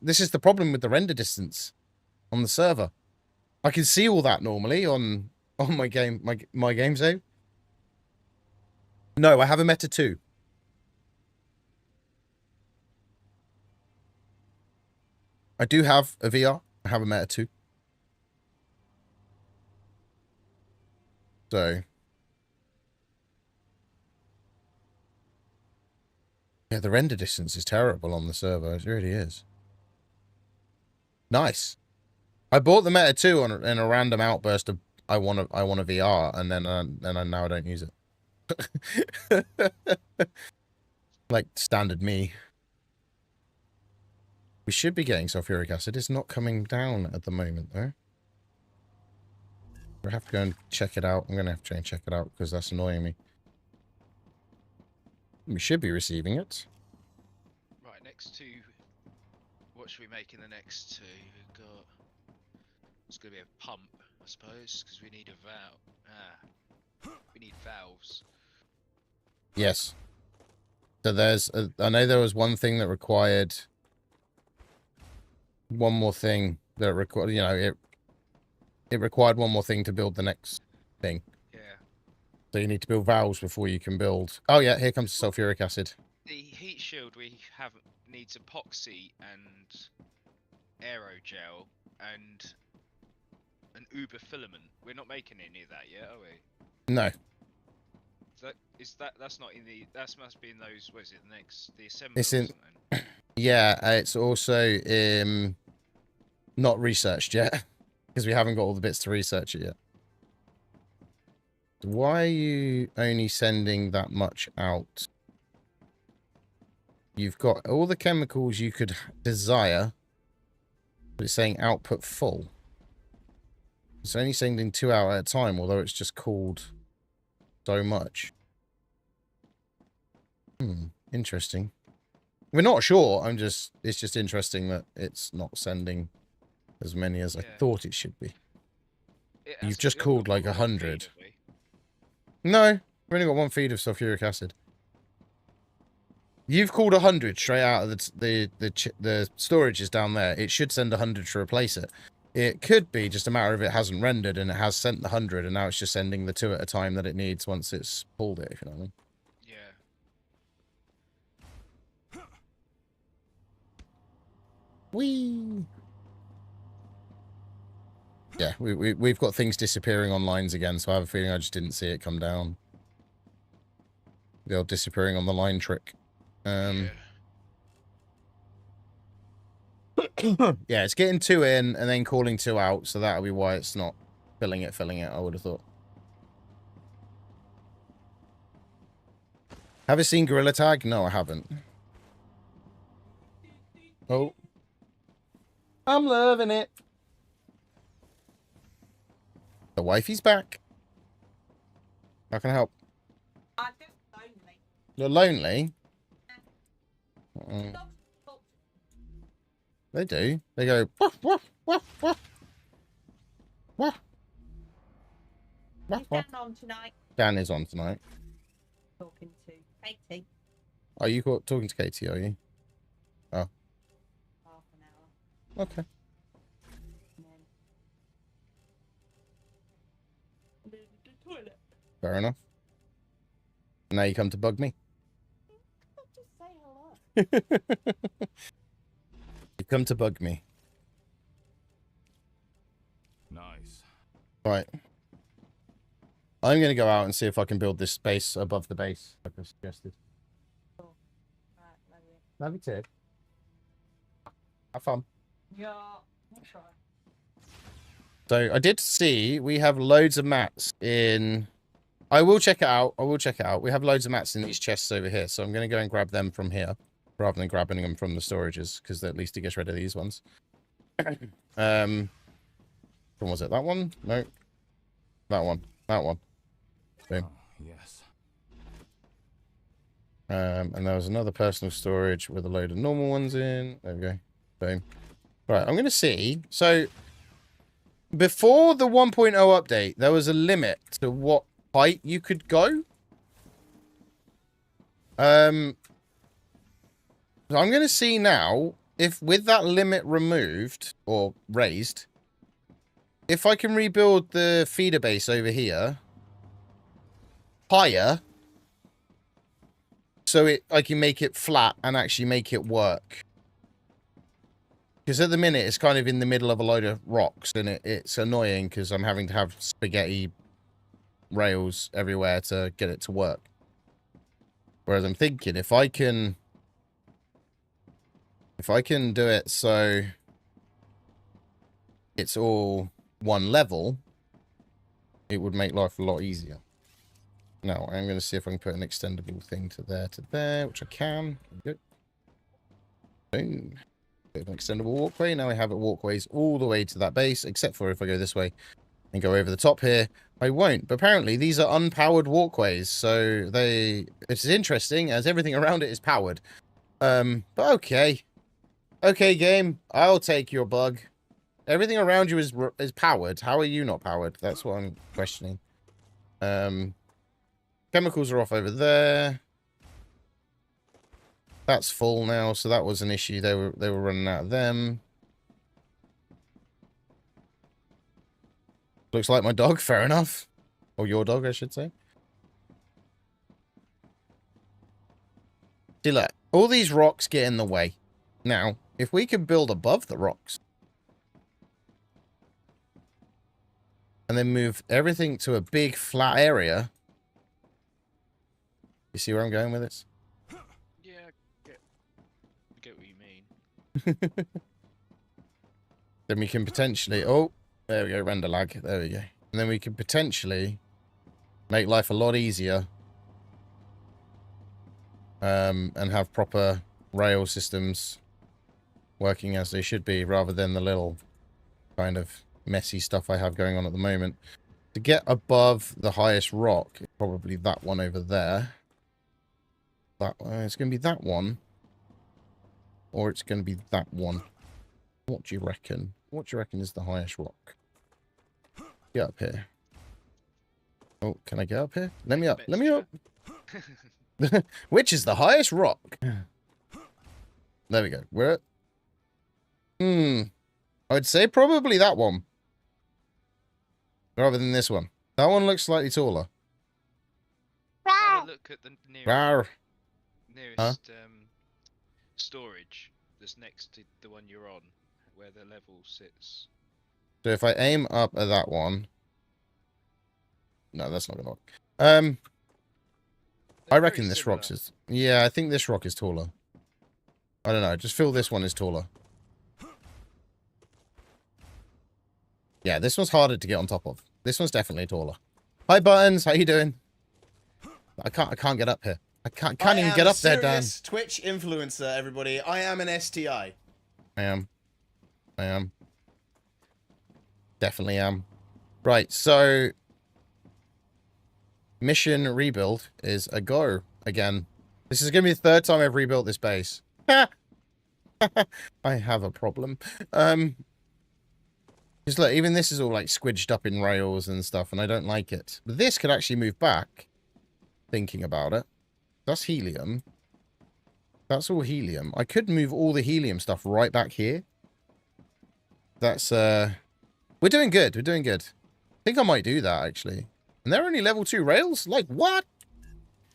This is the problem with the render distance on the server. I can see all that normally on my game save. No, I have a Meta 2. I do have a VR. I have a Meta 2. So yeah, the render distance is terrible on the server. It really is. Nice. I bought the Meta 2 in a random outburst of I want a VR, and then now I don't use it. Like standard me. We should be getting sulfuric acid. It's not coming down at the moment, though. We'll have to go and check it out. I'm going to have to try and check it out because that's annoying me. We should be receiving it. Right, next to... What should we make in the next 2? We've got... It's going to be a pump, I suppose, because we need a valve. We need valves. Yes. So there's... I know there was one thing that required... One more thing that required... You know, it required one more thing to build the next thing. Yeah. So you need to build valves before you can build. Oh yeah, here comes the sulfuric acid. The heat shield we have needs epoxy and aerogel and an uber filament. We're not making any of that yet, are we? No, That's not in the must be in those. What is it? The assembly it's or in. something. Yeah, it's also not researched yet because we haven't got all the bits to research it yet. Why are you only sending that much out? You've got all the chemicals you could desire, but it's saying output full. It's only sending 2 out at a time, although it's just called so much. Interesting. We're not sure. It's just interesting that it's not sending as many as I thought it should be. You've just called like 100. No, we've only got 1 feed of sulfuric acid. You've called 100 straight out of the storage is down there. It should send 100 to replace it. It could be just a matter of it hasn't rendered and it has sent the 100 and now it's just sending the 2 at a time that it needs once it's pulled it, if you know what I mean. Yeah. Whee! Yeah, we've got things disappearing on lines again, so I have a feeling I just didn't see it come down. The old disappearing on the line trick. Yeah, it's getting 2 in and then calling 2 out, so that'll be why it's not filling it, I would have thought. Have you seen Gorilla Tag? No, I haven't. Oh. I'm loving it. The wifey's back. How can I help? I'm just lonely. You're lonely? They do. They go, woof, woof, woof, woof. Woof. Woof, Is woof. Dan on tonight? Dan is on tonight. Talking to Katie. Are you talking to Katie, are you? Oh. Half an hour. Okay. And then I'm in the toilet. Fair enough. Now you come to bug me. Just say hello. You come to bug me. Nice. Right. I'm going to go out and see if I can build this space above the base, like I suggested. Cool. Right, love you. Love you too. Have fun. Yeah, I'll try. So I did see we have loads of mats in... I will check it out. We have loads of mats in these chests over here, so I'm going to go and grab them from here, rather than grabbing them from the storages, because at least it gets rid of these ones. When was it? That one? No. That one. That one. Boom. Oh, yes. And there was another personal storage with a load of normal ones in. There we go. Boom. Right, I'm going to see. So, before the 1.0 update, there was a limit to what height you could go. So I'm going to see now if with that limit removed or raised, if I can rebuild the feeder base over here higher so I can make it flat and actually make it work. Because at the minute it's kind of in the middle of a load of rocks and it's annoying because I'm having to have spaghetti rails everywhere to get it to work. Whereas I'm thinking if I can do it so it's all one level, it would make life a lot easier. Now I'm going to see if I can put an extendable thing to there, which I can. Good. Boom. An extendable walkway. Now I have walkways all the way to that base, except for if I go this way and go over the top here, I won't. But apparently these are unpowered walkways, so it's interesting as everything around it is powered. But okay. Okay, game. I'll take your bug. Everything around you is powered. How are you not powered? That's what I'm questioning. Chemicals are off over there. That's full now, so that was an issue. They were running out of them. Looks like my dog, fair enough. Or your dog, I should say. See, look, all these rocks get in the way. Now, if we could build above the rocks and then move everything to a big flat area. You see where I'm going with this? Yeah, I get what you mean. Then we can potentially... Oh, there we go, render lag. There we go. And then we can potentially make life a lot easier. And have proper rail systems working as they should be, rather than the little kind of messy stuff I have going on at the moment. To get above the highest rock, probably that one over there. That it's going to be that one. Or it's going to be that one. What do you reckon? What do you reckon is the highest rock? Get up here. Oh, can I get up here? Let me up. Let me up. Which is the highest rock? There we go. We're at... I'd say probably that one. Rather than this one. That one looks slightly taller. Have a look at the nearest storage that's next to the one you're on, where the level sits. So if I aim up at that one... No, that's not going to work. I reckon this rock is... Yeah, I think this rock is taller. I don't know. I just feel this one is taller. Yeah, this one's harder to get on top of. This one's definitely taller. Hi, Buttons. How you doing? I can't get up here. I can't even get up there, Dan. Twitch influencer, everybody. I am an STI. I am. Definitely am. Right, so... Mission rebuild is a go again. This is going to be the third time I've rebuilt this base. I have a problem. Just look, even this is all like squidged up in rails and stuff, and I don't like it. But this could actually move back, thinking about it. That's helium. That's all helium. I could move all the helium stuff right back here. That's, we're doing good. We're doing good. I think I might do that, actually. And they're only level 2 rails? Like, what?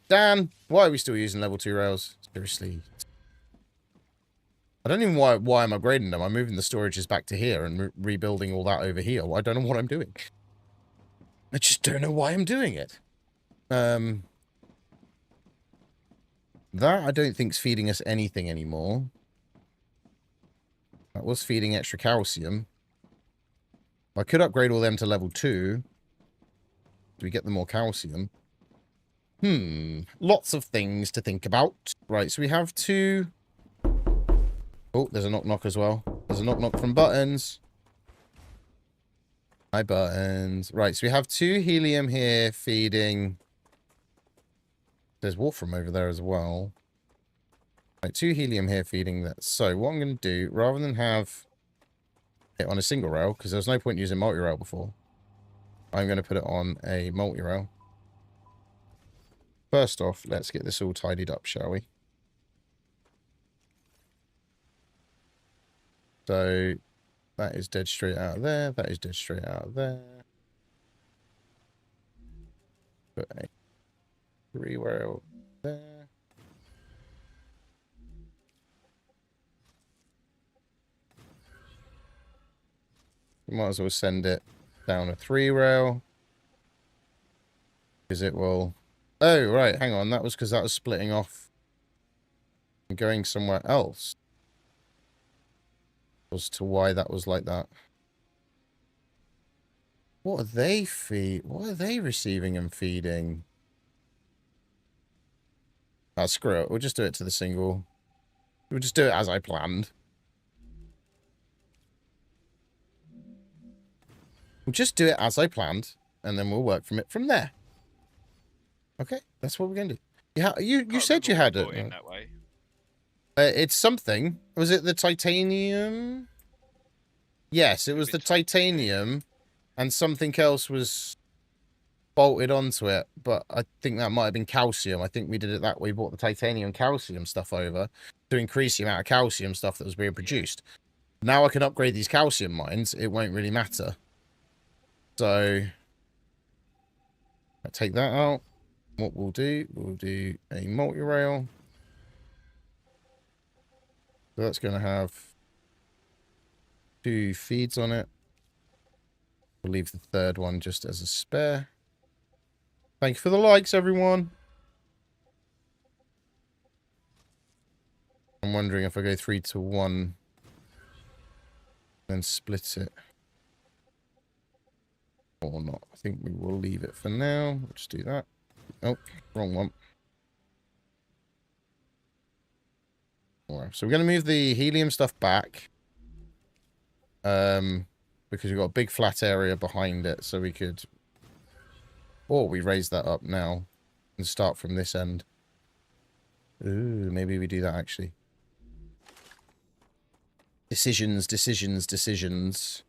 Dan, why are we still using level 2 rails? Seriously. I don't even know why I'm upgrading them. I'm moving the storages back to here and rebuilding all that over here. I don't know what I'm doing. I just don't know why I'm doing it. That I don't think's feeding us anything anymore. That was feeding extra calcium. I could upgrade all them to level 2. Do we get the more calcium? Lots of things to think about. Right, so we have 2... Oh, there's a knock-knock as well. There's a knock-knock from Buttons. Hi, Buttons. Right, so we have 2 helium here feeding... There's Wolfram over there as well. Right, 2 helium here feeding that. So, what I'm going to do, rather than have it on a single rail, because there was no point using multi-rail before, I'm going to put it on a multi-rail. First off, let's get this all tidied up, shall we? So, that is dead straight out of there. That is dead straight out of there. Put a 3-rail there. You might as well send it down a 3-rail. Because it will... Oh, right, hang on. That was because that was splitting off and going somewhere else. As to why that was like that. What are they What are they receiving and feeding? Ah, screw it. We'll just do it to the single. We'll just do it as I planned. We'll just do it as I planned, and then we'll work from it from there. Okay, that's what we're going to do. Yeah, you said you had it. In that way. It's something. Was it the titanium? Yes, it was the titanium, and something else was bolted onto it, but I think that might have been calcium. I think we did it that way. We brought the titanium calcium stuff over to increase the amount of calcium stuff that was being produced. Now I can upgrade these calcium mines. It won't really matter. So, I take that out. What we'll do a multi-rail. So that's going to have 2 feeds on it. We'll leave the third one just as a spare. Thank you for the likes, everyone. I'm wondering if I go 3 to 1, then split it. Or not. I think we will leave it for now. We'll just do that. Oh, wrong one. Alright, so we're going to move the helium stuff back. Because we've got a big flat area behind it, so we could... Or we raise that up now and start from this end. Ooh, maybe we do that, actually. Decisions, decisions, decisions.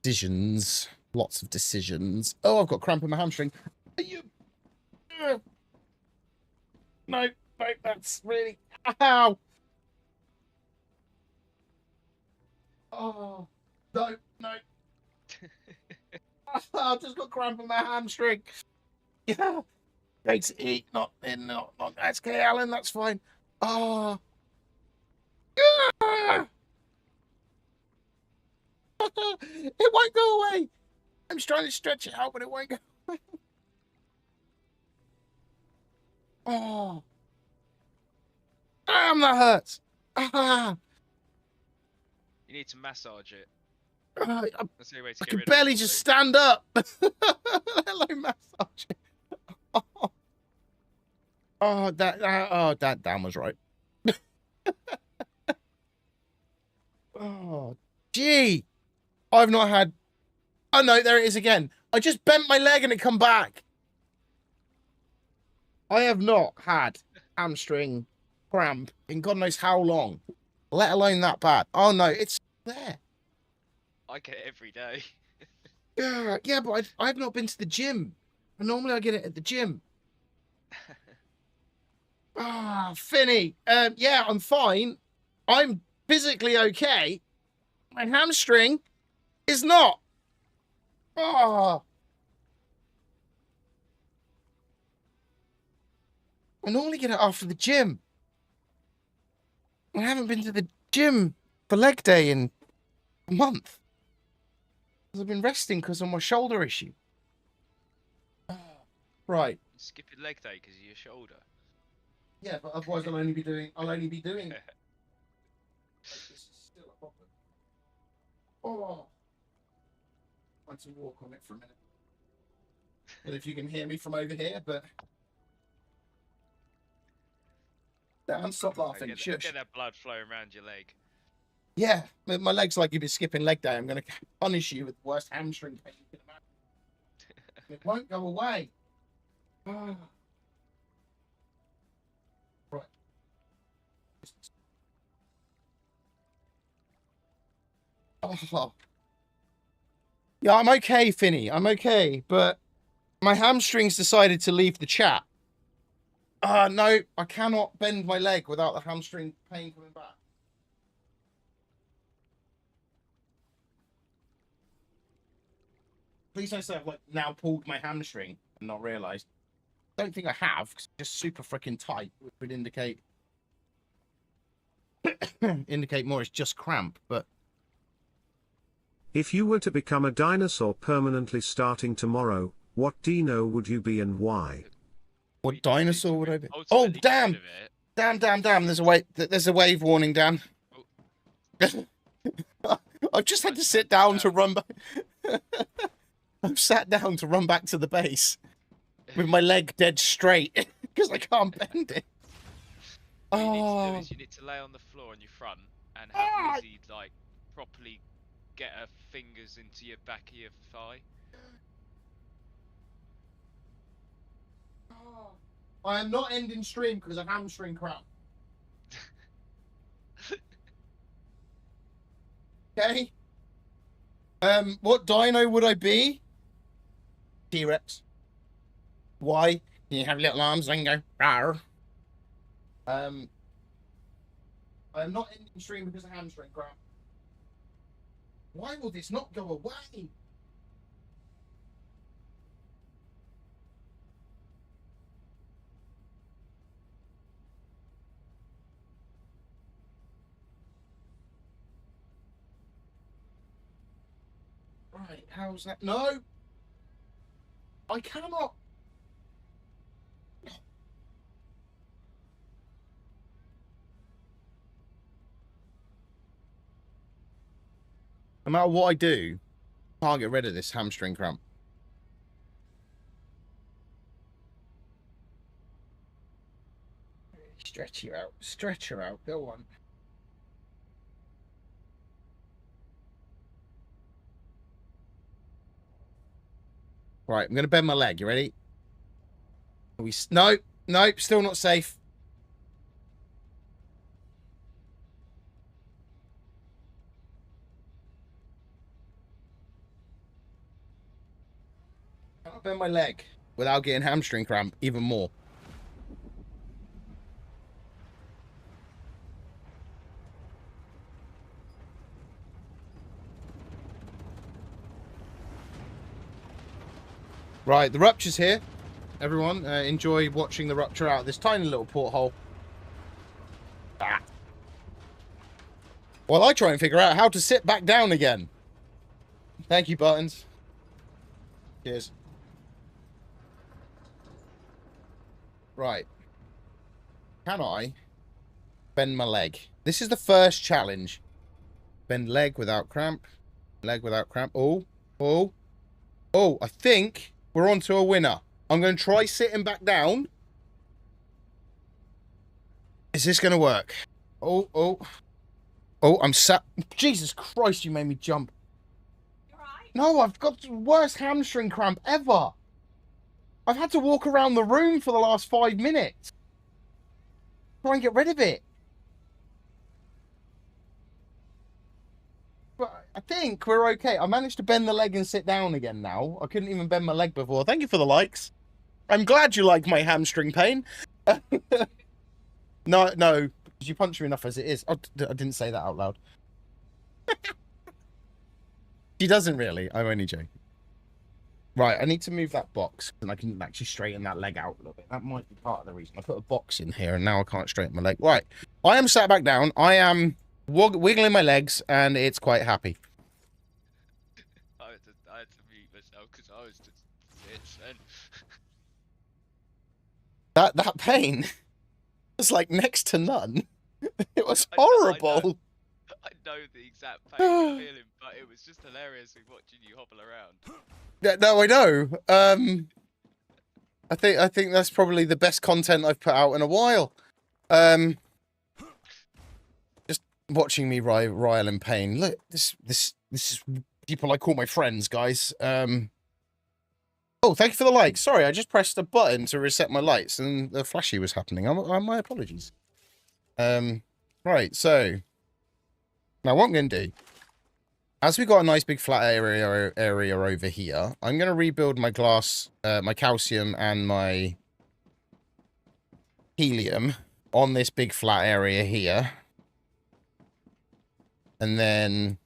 Decisions. Lots of decisions. Oh, I've got cramp in my hamstring. Are you... No, that's really... Ow! Oh, no. I've just got cramp in my hamstring. Yeah. Great to eat, not that's okay, Alan, that's fine. Oh. It won't go away. I'm just trying to stretch it out, but it won't go away. Oh. Damn, that hurts. Ah. You need to massage it. I That's the only way to I get can rid barely of it. just stand up. Hello, massage. Oh, that Dan was right. Oh, gee. I've not had... Oh, no, there it is again. I just bent my leg and it come back. I have not had hamstring cramp in God knows how long, let alone that bad. Oh, no, it's there. I get it every day. Yeah, but I've not been to the gym. Normally I get it at the gym. Ah, Finny. Yeah, I'm fine. I'm physically okay. My hamstring is not. Oh. I normally get it after the gym. I haven't been to the gym for leg day in a month. I've been resting because of my shoulder issue. Right. Skip your leg day because of your shoulder. Yeah, but otherwise I'll only be doing. This is still a problem. Oh. I had to walk on it for a minute. And if you can hear me from over here, but Dan, stop laughing. Shush. Get that blood flowing around your leg. Yeah, my leg's like you've been skipping leg day. I'm going to punish you with the worst hamstring pain you can imagine. It won't go away. Oh. Right. Oh. Yeah, I'm okay, Finny. I'm okay, but my hamstrings decided to leave the chat. No, I cannot bend my leg without the hamstring pain coming back. Please don't say I've like now pulled my hamstring and not realised. Don't think I have, because it's just super freaking tight, which would indicate more it's just cramp, but If you were to become a dinosaur permanently starting tomorrow, what dino would you be and why? what dinosaur would I be? Oh, Ultimately, get damn! rid of it. Damn! There's a wave warning, Dan. I've just had to sit down to run back. I've sat down to run back to the base with my leg dead straight because I can't bend it. What you need to do Oh, is you need to lay on the floor on your front and have Lizzie like properly get her fingers into your back of your thigh. I am not ending stream because of hamstring cramp. Okay. What dino would I be? T-Rex. Why? You have little arms and go. Rawr. I am not ending stream because of hamstring cramp. Why will this not go away? Right, how's that? No! I cannot! No matter what I do, I can't get rid of this hamstring cramp. Stretch you out. Stretch her out. Go on. Right, I'm going to bend my leg. You ready? No, no, still not safe. I'll bend my leg without getting hamstring cramp even more. Right, the rupture's here. Everyone, enjoy watching the rupture out of this tiny little porthole. Ah. While I try and figure out how to sit back down again. Thank you, Buttons. Cheers. Right. Can I bend my leg? This is the first challenge. Bend leg without cramp. Leg without cramp. Oh, oh, oh, I think we're on to a winner. I'm going to try sitting back down. Is this going to work? Oh, oh. Oh, I'm sat. Jesus Christ, you made me jump. You alright? No, I've got the worst hamstring cramp ever. I've had to walk around the room for the last 5 minutes. Try and get rid of it. But I think we're okay. I managed to bend the leg and sit down again now. I couldn't even bend my leg before. Thank you for the likes. I'm glad you like my hamstring pain. No, no. You punch me enough as it is. Oh, I didn't say that out loud. She doesn't really. I'm only joking. Right, I need to move that box, and I can actually straighten that leg out a little bit. That might be part of the reason. I put a box in here, and now I can't straighten my leg. Right, I am sat back down. I am wiggling my legs, and it's quite happy. I had to mute myself because I was just sitting. That pain was like next to none. It was horrible. I know the exact pain you're feeling, but it was just hilarious watching you hobble around. Yeah, no, I know. I think that's probably the best content I've put out in a while. Just watching me writhe in pain. Look, this is people I call my friends, guys. Oh, thank you for the like. Sorry, I just pressed a button to reset my lights, and the flashy was happening. My apologies. Right, so now what I'm going to do, as we got a nice big flat area over here, I'm going to rebuild my glass, my calcium and my helium on this big flat area here. And then,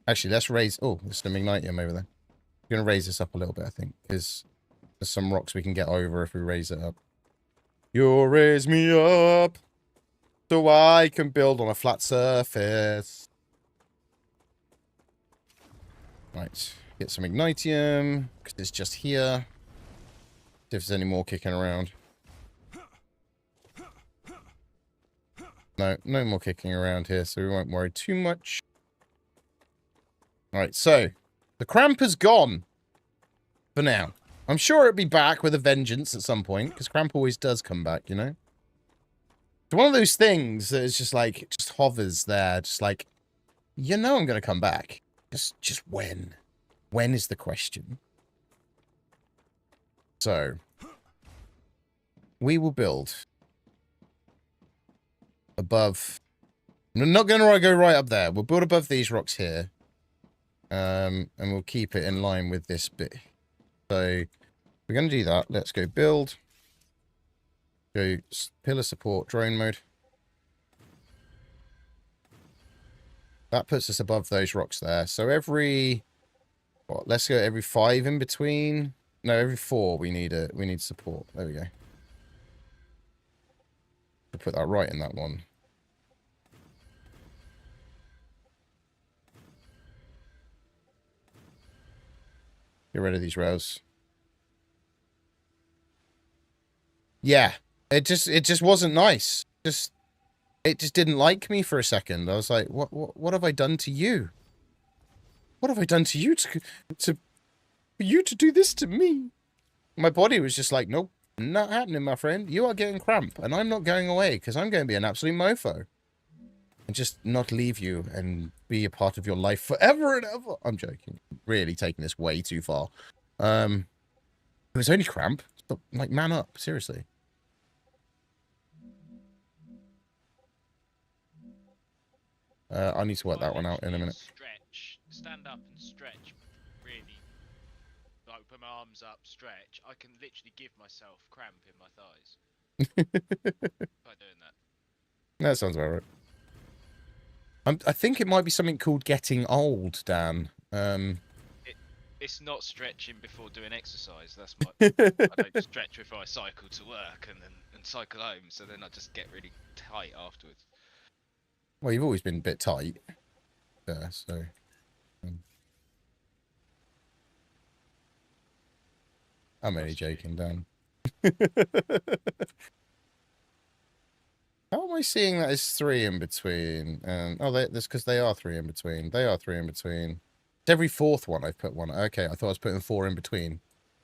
actually, let's raise, oh, there's some ignitium over there. I'm going to raise this up a little bit, I think, because there's some rocks we can get over if we raise it up. You raise me up so I can build on a flat surface. Right, get some ignitium, because it's just here. See if there's any more kicking around. No, no more kicking around here, so we won't worry too much. Alright, so, the cramp is gone. For now. I'm sure it'll be back with a vengeance at some point, because cramp always does come back, you know? It's one of those things that is just like, just hovers there, just like, you know I'm going to come back. Just when? When is the question? So, we will build above. I'm not going to go right up there. We'll build above these rocks here. And we'll keep it in line with this bit. So, we're going to do that. Let's go build. Go pillar support, drone mode. That puts us above those rocks there. So every, what, let's go every 5 in between. No, every 4 we need support. There we go. We'll put that right in that one. Get rid of these rails. Yeah. It just wasn't nice. It just didn't like me for a second. I was like, what have I done to you? What have I done to you for you to do this to me? My body was just like, nope, not happening, my friend. You are getting cramp, and I'm not going away because I'm going to be an absolute mofo. And just not leave you and be a part of your life forever and ever. I'm joking. Really taking this way too far. It was only cramp. But, like, man up. Seriously. I need to work that one out in a minute. Stretch. Stand up and stretch. Really. Like, put my arms up, stretch. I can literally give myself cramp in my thighs. By doing that. That sounds about right. I think it might be something called getting old, Dan. It's not stretching before doing exercise. That's my. I don't stretch before I cycle to work and cycle home. So then I just get really tight afterwards. Well, you've always been a bit tight. Yeah, so. I'm only joking, Dan. How am I seeing that as 3 in between? Oh, that's because they are 3 in between. They are 3 in between. It's every 4th one I've put one. Okay, I thought I was putting 4 in between.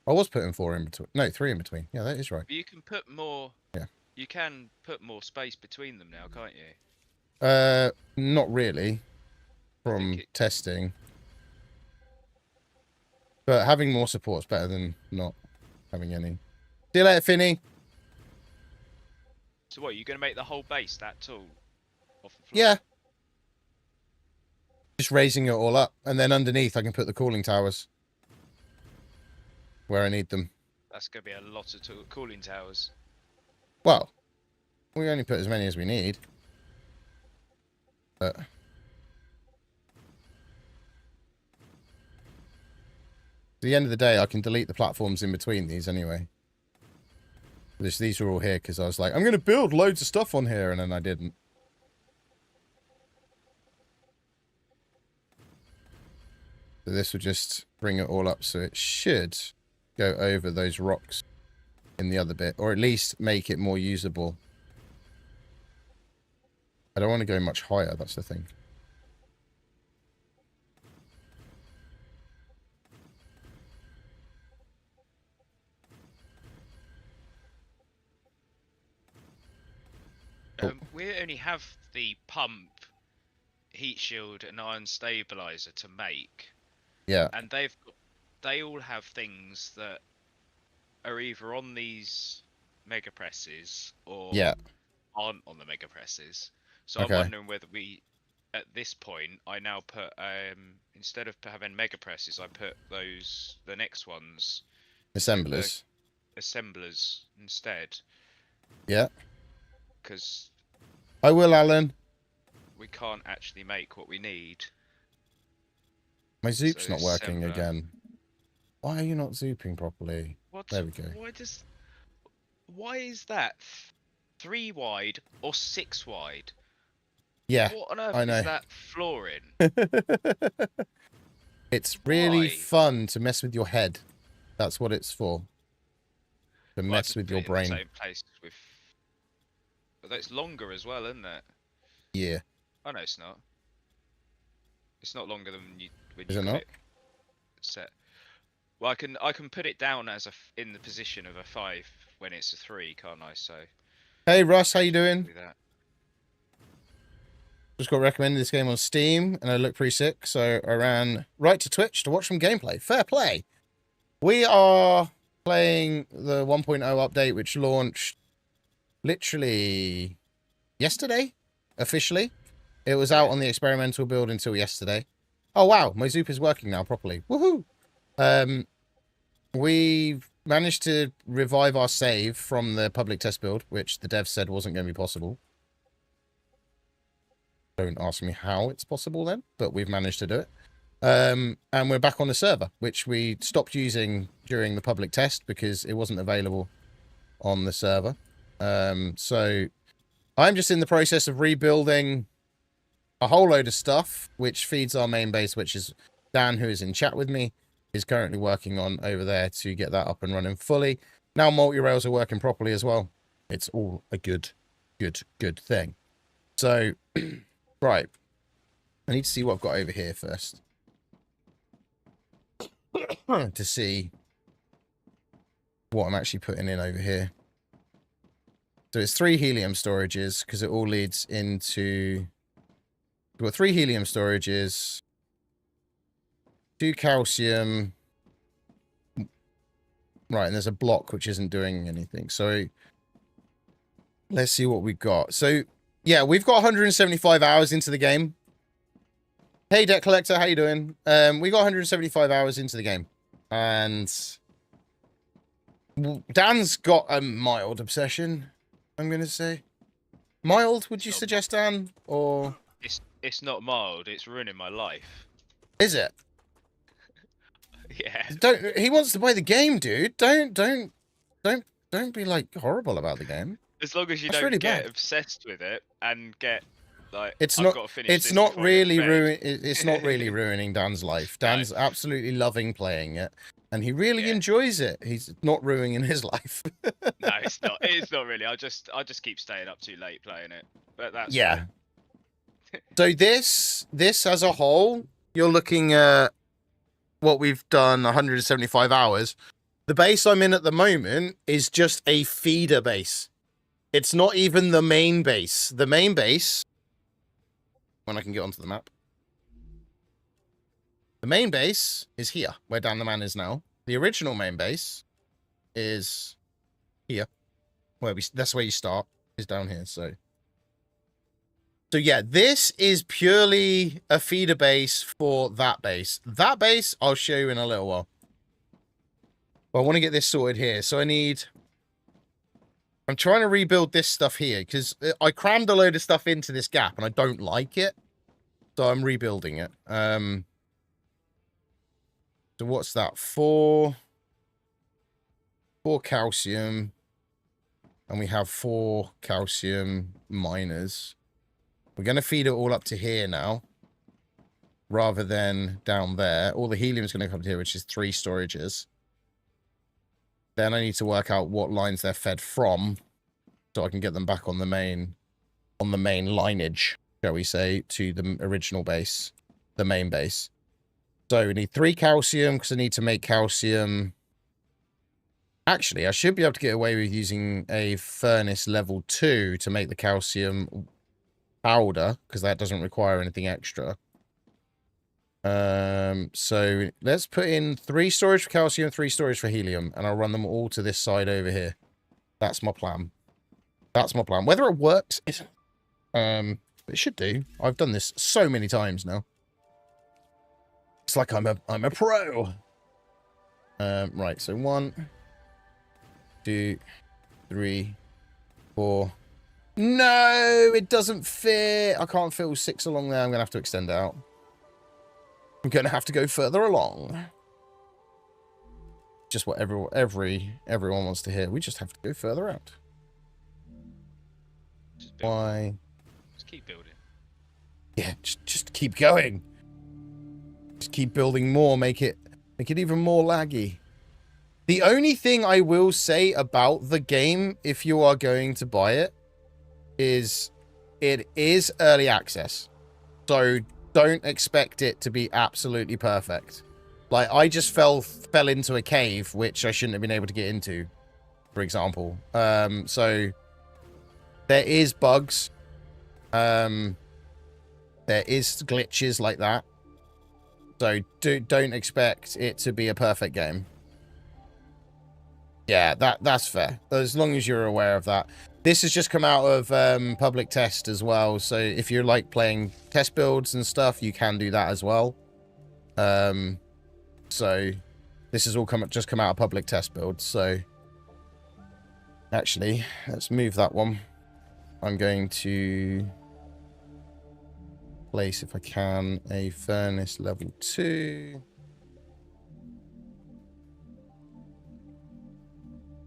I was putting 4 in between. No, 3 in between. Yeah, that is right. But you can put more. Yeah. You can put more space between them now, can't you? Not really. From testing. But having more support is better than not having any. See you later, Finny. So what, are you going to make the whole base that tall? Off the floor? Yeah. Just raising it all up. And then underneath I can put the cooling towers. Where I need them. That's going to be a lot of cooling towers. Well, we only put as many as we need. But... at the end of the day, I can delete the platforms in between these anyway. These were all here because I was like, I'm going to build loads of stuff on here, and then I didn't. So this will just bring it all up, so it should go over those rocks in the other bit, or at least make it more usable. I don't want to go much higher, that's the thing. We only have the pump, heat shield, and iron stabilizer to make. Yeah. And they all have things that are either on these mega presses or aren't on the mega presses. So I'm wondering whether we, at this point, I now put instead of having mega presses, I put the next ones, assemblers instead. Yeah. Because I will, Alan. We can't actually make what we need. My zoop's not working again. Why are you not zooping properly? There we go. Why is that 3 wide or 6 wide? Yeah, what on earth I know. is that flooring? It's really fun to mess with your head. That's what it's for. To mess with your brain. Same place with... But it's longer as well, isn't it? Yeah. Oh no, it's not. It's not longer than when Is you it not? Set. Well, I can put it down as in the position of a 5 when it's a 3, can't I? So. Hey Russ, how you doing? Do that. Just got recommended this game on Steam, and I looked pretty sick, so I ran right to Twitch to watch some gameplay. Fair play. We are playing the 1.0 update, which launched literally yesterday, officially. It was out on the experimental build until yesterday. Oh wow, my Zoop is working now properly. Woohoo! We've managed to revive our save from the public test build, which the devs said wasn't going to be possible. Don't ask me how it's possible then, but we've managed to do it. And we're back on the server, which we stopped using during the public test because it wasn't available on the server. So I'm just in the process of rebuilding a whole load of stuff, which feeds our main base, which is Dan, who is in chat with me. is currently working on over there to get that up and running fully. Now multi-rails are working properly as well. It's all a good thing. So, right. I need to see what I've got over here first. To see what I'm actually putting in over here. So it's 3 helium storages, because it all leads into... We've got 3 helium storages, 2 calcium. Right, and there's a block which isn't doing anything. So let's see what we've got. So, yeah, we've got 175 hours into the game. Hey, Debt Collector, how you doing? We got 175 hours into the game. And Dan's got a mild obsession, I'm going to say. Mild, would you suggest, Dan? Or... It's not mild, it's ruining my life. Is it? Yeah. He wants to play the game, dude. Don't be like horrible about the game. As long as you don't really get bad. obsessed with it and get like It's I've not got to finish it's this not before I go to really bed. it's not really ruining Dan's life. Dan's absolutely loving playing it, and he really Yeah. enjoys it. He's not ruining his life. No, it's not. It's not really. I just keep staying up too late playing it. But that's Yeah. fine. So this as a whole, you're looking at what we've done 175 hours. The base I'm in at the moment is just a feeder base. It's not even the main base. The main base, when I can get onto the map, the main base is here, where Dan the Man is now. The original main base is here, that's where you start, is down here. So yeah, this is purely a feeder base for that base. That base, I'll show you in a little while. But I want to get this sorted here. So I'm trying to rebuild this stuff here, because I crammed a load of stuff into this gap, and I don't like it. So I'm rebuilding it. So what's that? 4 calcium. And we have 4 calcium miners. We're going to feed it all up to here now, rather than down there. All the helium is going to come to here, which is 3 storages. Then I need to work out what lines they're fed from, so I can get them back on the main lineage, shall we say, to the original base, the main base. So we need 3 calcium, because I need to make calcium. Actually, I should be able to get away with using a furnace level 2 to make the calcium powder, because that doesn't require anything extra. So let's put in 3 storage for calcium, 3 storage for helium, and I'll run them all to this side over here. That's my plan. That's my plan. Whether it works, it should do. I've done this so many times now. It's like I'm a pro. Right, so 1, 2, 3, 4. No, it doesn't fit. I can't fit all 6 along there. I'm gonna have to extend it out. I'm gonna have to go further along. Just what everyone wants to hear. We just have to go further out. Why? Just keep building. Yeah, just keep going. Just keep building more. Make it even more laggy. The only thing I will say about the game, if you are going to buy it, is it is early access. So don't expect it to be absolutely perfect. Like, I just fell into a cave, which I shouldn't have been able to get into, for example. So there is bugs. There is glitches like that. So don't expect it to be a perfect game. Yeah, that's fair. As long as you're aware of that. This has just come out of public test as well. So if you're like playing test builds and stuff, you can do that as well. So this has all just come out of public test builds. So actually, let's move that one. I'm going to place, if I can, a furnace level 2.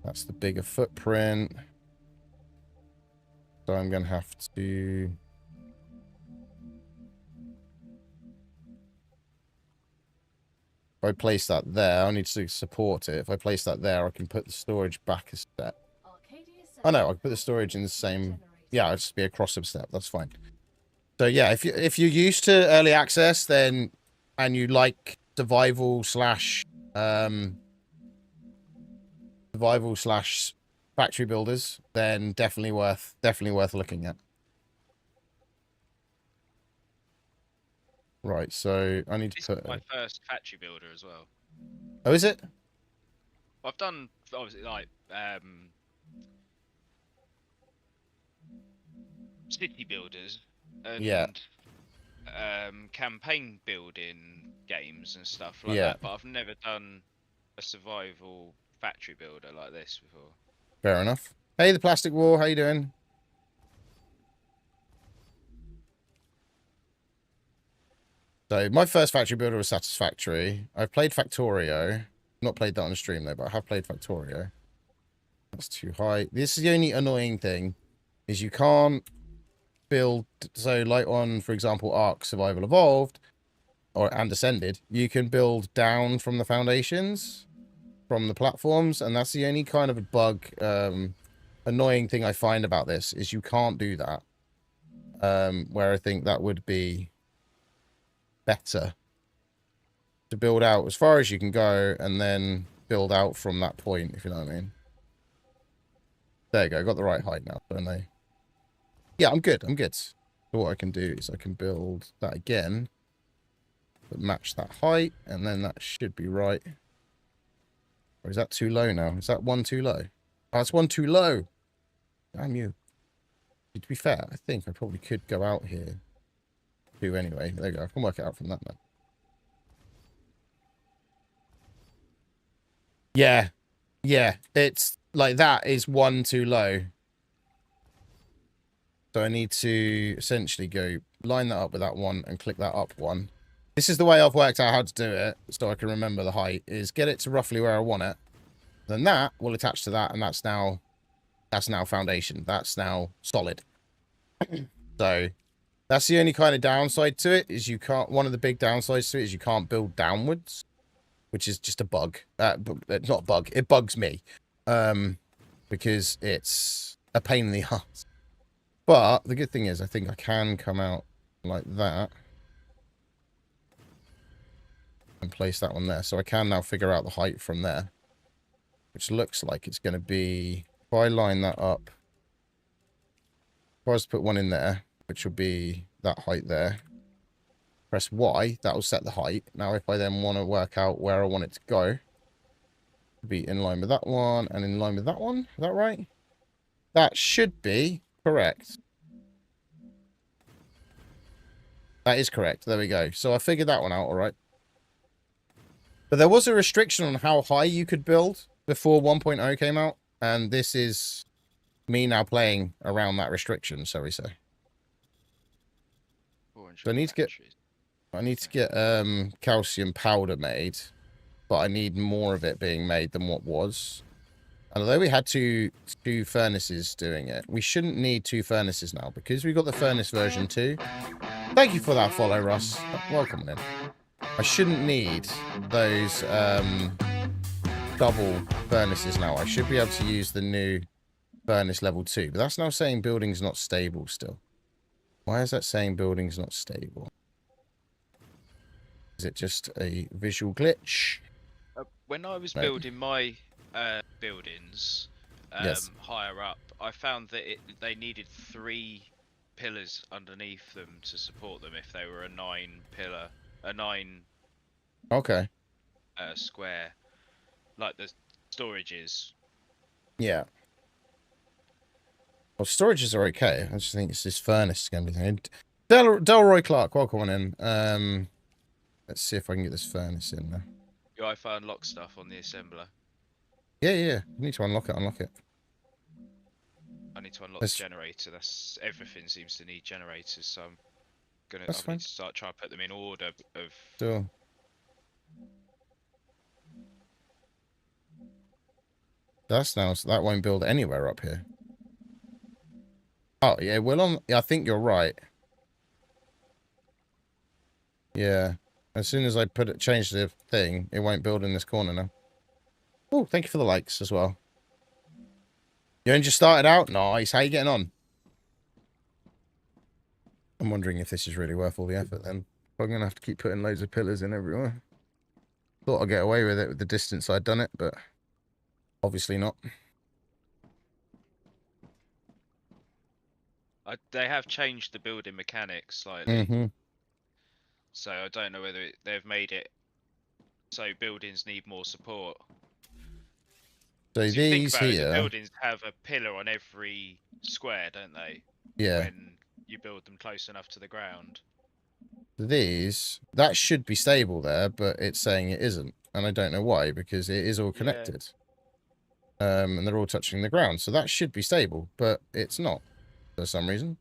That's the bigger footprint. So I'm going to have to... If I place that there, I need to support it. If I place that there, I can put the storage back a step. Oh no, I can put the storage in the same. Yeah, it'll just be across a step. That's fine. So yeah, if you're used to early access, then and you like survival slash factory builders, then definitely worth looking at. Right, so I need to This put is my first factory builder as well. Oh, is it? I've done obviously like city builders and Yeah. Campaign building games and stuff like Yeah. that, but I've never done a survival factory builder like this before. Fair enough. Hey, the Plastic War, how you doing? So my first factory builder was Satisfactory. I've played Factorio. Not played that on the stream though, but I have played Factorio. That's too high. This is the only annoying thing, is you can't build. So like on, for example, Ark Survival Evolved and Ascended, you can build down from the foundations, from the platforms, and that's the only kind of a bug, annoying thing I find about this, is you can't do that. Where I think that would be better to build out as far as you can go and then build out from that point, if you know what I mean. There you go, got the right height now, don't I? Yeah, I'm good. So what I can do is I can build that again, but match that height, and then that should be right. Or is that too low now? Is that one too low? Oh, it's one too low. Damn you. To be fair, I think I probably could go out here. Do anyway. There you go. I can work it out from that now. Yeah. Yeah. It's like that is one too low. So I need to essentially go line that up with that one and click that up one. This is the way I've worked out how to do it, so I can remember the height, is get it to roughly where I want it. Then that will attach to that, and that's now foundation. That's now solid. So that's the only kind of downside to it, is you can't, one of the big downsides to it is you can't build downwards, which is just a bug. It's not a bug, it bugs me. Because it's a pain in the ass. But the good thing is I think I can come out like that and place that one there. So I can now figure out the height from there, which looks like it's going to be, if I line that up, if I was to put one in there, which will be that height there, press Y, that will set the height. Now if I then want to work out where I want it to go, be in line with that one and in line with that one. Is that right? That should be correct. That is correct. There we go. So I figured that one out, all right. But there was a restriction on how high you could build before 1.0 came out, and this is me now playing around that restriction, so we say. So I need to get calcium powder made, but I need more of it being made than what was. And although we had two furnaces doing it, we shouldn't need 2 furnaces now, because we got the furnace version 2. Thank you for that follow, Russ. Welcome in. I shouldn't need those double furnaces now. I should be able to use the new furnace level 2. But that's now saying building's not stable still. Why is that saying building's not stable? Is it just a visual glitch? When I was building my buildings higher up, I found that they needed 3 pillars underneath them to support them if they were a 9 Okay. Square, like the storages. Yeah. Well, storages are okay. I just think it's this furnace is going to be thing. Delroy Clark, welcome on in. Let's see if I can get this furnace in there. Do I unlock stuff on the assembler? Yeah. You need to unlock it. I need to unlock the generator. That's everything seems to need generators, so I'm gonna need to start trying to put them in order of. Sure. That's now, so that won't build anywhere up here. Oh yeah, well I think you're right. Yeah. As soon as I change the thing, it won't build in this corner now. Oh, thank you for the likes as well. You only just started out? Nice. How you getting on? I'm wondering if this is really worth all the effort then. I'm going to have to keep putting loads of pillars in everywhere. Thought I'd get away with it with the distance I'd done it, but obviously not. They have changed the building mechanics slightly. Mm-hmm. So I don't know whether they've made it so buildings need more support. So If you think these about it, here... the buildings have a pillar on every square, don't they? Yeah. When you build them close enough to the ground. These, that should be stable there, but it's saying it isn't. And I don't know why, because it is all connected. Yeah. And they're all touching the ground. So that should be stable, but it's not for some reason.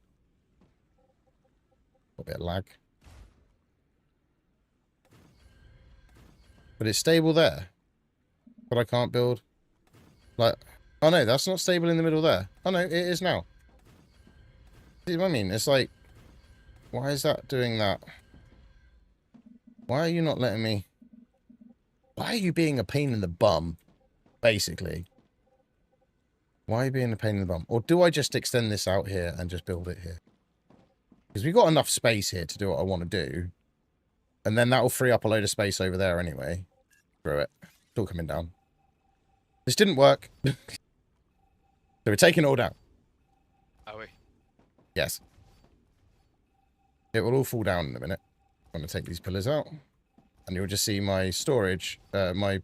A bit of lag. But it's stable there. But I can't build. Like, oh no, that's not stable in the middle there. Oh no, it is now. See what I mean? It's like, why is that doing that? Why are you not letting me... Why are you being a pain in the bum, basically? Why are you being a pain in the bum? Or do I just extend this out here and just build it here? Because we've got enough space here to do what I want to do. And then that will free up a load of space over there anyway. Screw it. It's all coming down. This didn't work. So we're taking it all down. Are we? Yes. It will all fall down in a minute. I'm going to take these pillars out. And you'll just see my storage, my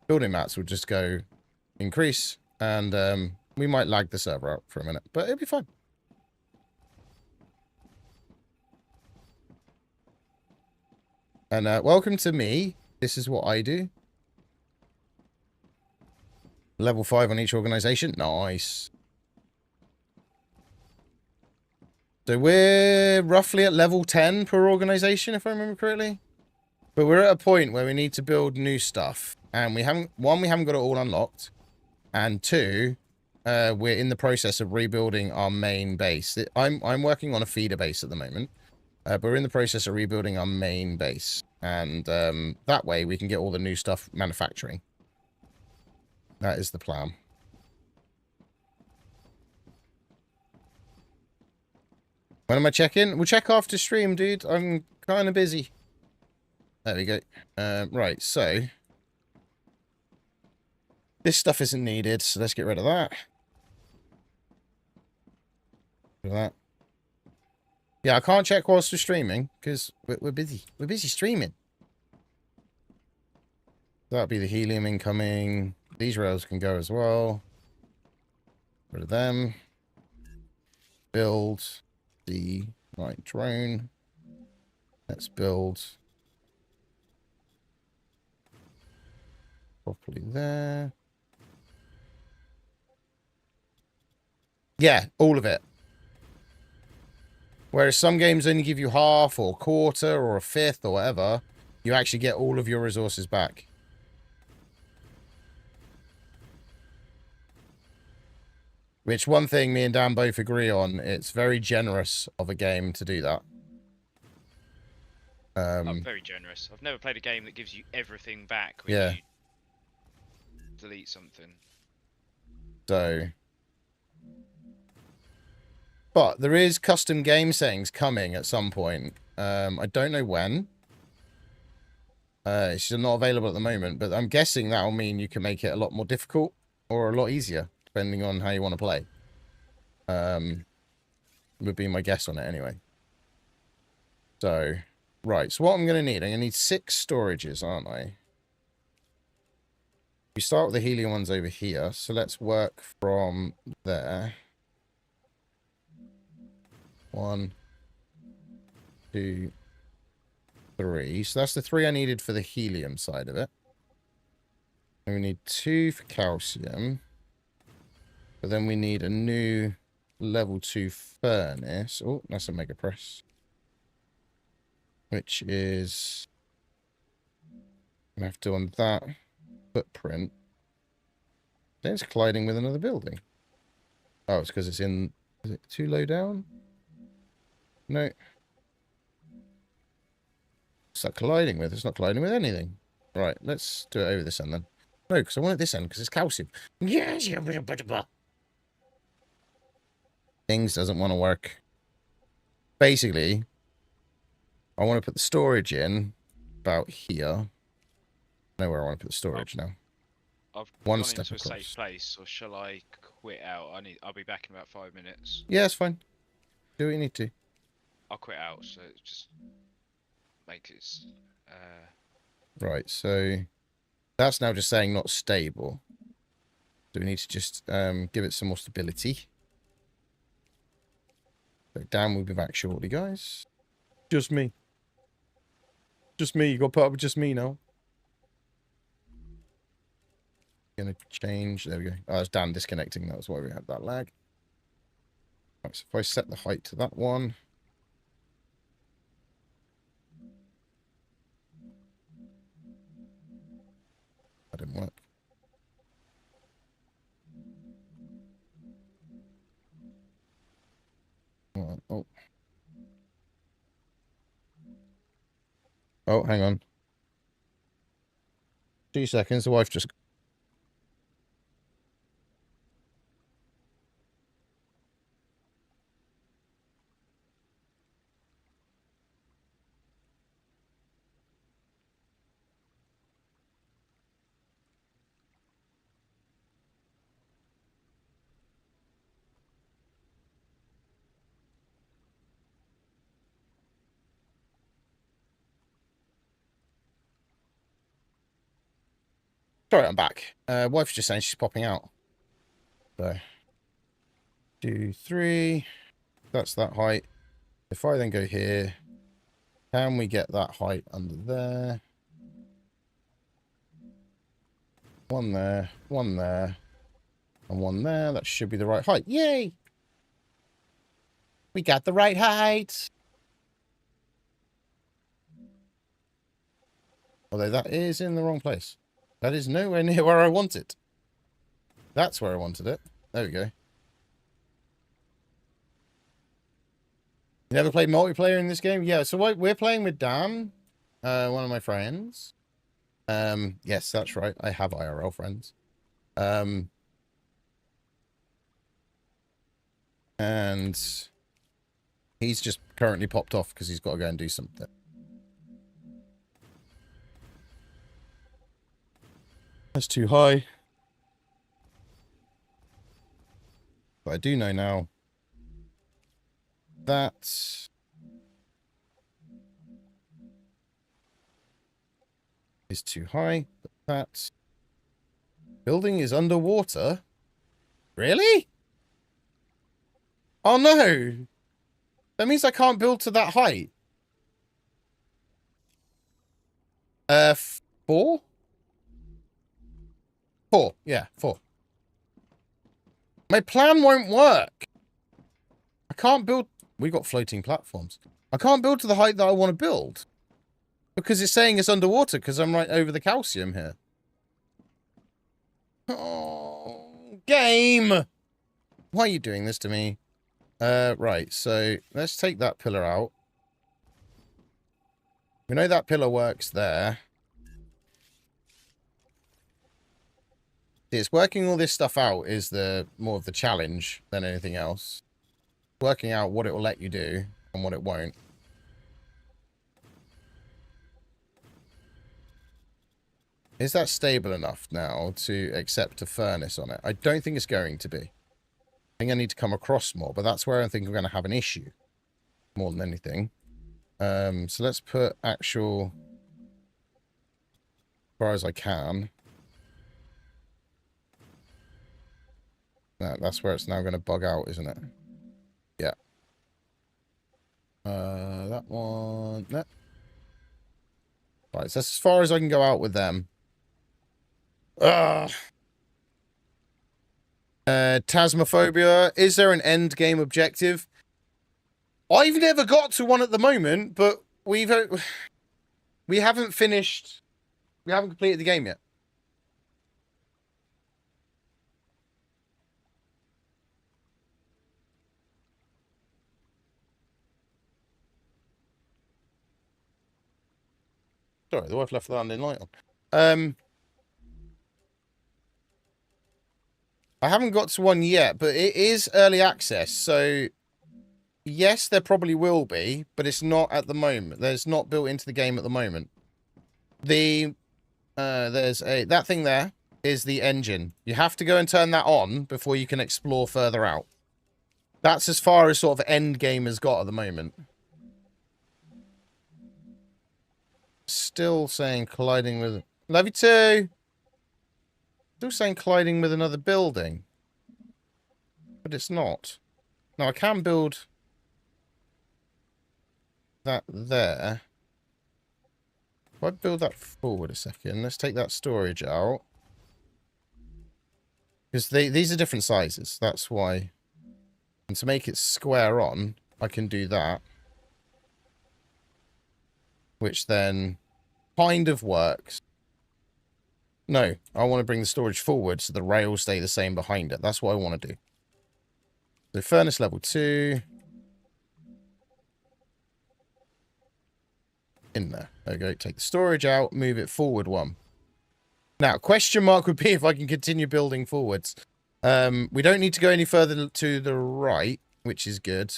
building mats will just go increase. And we might lag the server out for a minute. But it'll be fine. And welcome to me. This is what I do. Level 5 on each organization. Nice. So we're roughly at level 10 per organization, if I remember correctly. But we're at a point where we need to build new stuff. And we haven't got it all unlocked. And 2, we're in the process of rebuilding our main base. I'm working on a feeder base at the moment. But we're in the process of rebuilding our main base. And that way we can get all the new stuff manufacturing. That is the plan. When am I checking? We'll check after stream, dude. I'm kind of busy. There we go. Right, so. This stuff isn't needed, so let's get rid of that. Rid of that. Yeah, I can't check whilst we're streaming, because we're busy. We're busy streaming. That'll be the helium incoming. These rails can go as well. Rid of them. Build the right drone. Let's build properly there. Yeah, all of it. Whereas some games only give you half or quarter or a fifth or whatever, you actually get all of your resources back. Which one thing me and Dan both agree on, it's very generous of a game to do that. I'm very generous. I've never played a game that gives you everything back when you delete something. So... But there is custom game settings coming at some point. I don't know when. It's still not available at the moment, but I'm guessing that'll mean you can make it a lot more difficult or a lot easier, depending on how you want to play. Would be my guess on it anyway. So, right. So what I'm going to need, I'm going to need 6 storages, aren't I? We start with the helium ones over here. So let's work from there. 1, 2, 3. So that's the 3 I needed for the helium side of it. And we need 2 for calcium. But then we need a new level 2 furnace. Oh, that's a mega press. Which is... I'm going to have to on that footprint. Then it's colliding with another building. Oh, it's because it's in... Is it too low down? No. that colliding with? It's not colliding with anything. Right, let's do it over this end then. No, because I want it this end because it's calcium. Yes, things doesn't want to work. Basically, I want to put the storage in about here. I know where I want to put the storage now. I've One gone step into a across. safe place, or shall I quit out? I'll be back in about 5 minutes. Yeah, it's fine. Do what you need to. I'll quit out, so it just makes it. Right, so that's now just saying not stable. So we need to just give it some more stability. So Dan will be back shortly, guys. Just me. Just me. You got to put up with just me now. Gonna change. There we go. Oh, it's Dan disconnecting. That was why we had that lag. Right, so if I set the height to that one. That didn't work. Oh. Oh, hang on. 2 seconds. The wife just... Sorry, I'm back. Wife's just saying she's popping out. So, 2, 3. That's that height. If I then go here, can we get that height under there? One there, and one there. That should be the right height. Yay! We got the right height. Although that is in the wrong place. That is nowhere near where I want it. That's where I wanted it. There we go. You never played multiplayer in this game? Yeah, so we're playing with Dan, one of my friends. Yes, that's right. I have IRL friends. And he's just currently popped off because he's got to go and do something. That's too high. But I do know now that is too high. But that building is underwater. Really? Oh no! That means I can't build to that height. 4? 4, yeah, 4. My plan won't work. I can't build... We've got floating platforms. I can't build to the height that I want to build. Because it's saying it's underwater because I'm right over the calcium here. Oh, game! Why are you doing this to me? Right, so let's take that pillar out. We know that pillar works there. It's working all this stuff out is the more of the challenge than anything else. Working out what it will let you do and what it won't. Is that stable enough now to accept a furnace on it? I don't think it's going to be. I think I need to come across more, but that's where I think I'm going to have an issue more than anything. So let's put actual as far as I can. That's where it's now going to bug out, isn't it? Yeah. That one. No. Right, so that's as far as I can go out with them. Tasmophobia. Is there an end game objective? I've never got to one at the moment, but we haven't finished. We haven't completed the game yet. Sorry, the wife left the landing light on. I haven't got to one yet, but it is early access, so yes, there probably will be, but it's not at the moment. There's not built into the game at the moment. There's that thing there is the engine. You have to go and turn that on before you can explore further out. That's as far as sort of end game has got at the moment. Still saying colliding with... Love you too! Still saying colliding with another building. But it's not. Now, I can build that there. If I build that forward a second, let's take that storage out. Because these are different sizes, that's why. And to make it square on, I can do that. Which then kind of works. No, I want to bring the storage forward so the rails stay the same behind it. That's what I want to do. So furnace level 2. In there. There we go. Take the storage out, move it forward 1. Now, question mark would be if I can continue building forwards. We don't need to go any further to the right, which is good.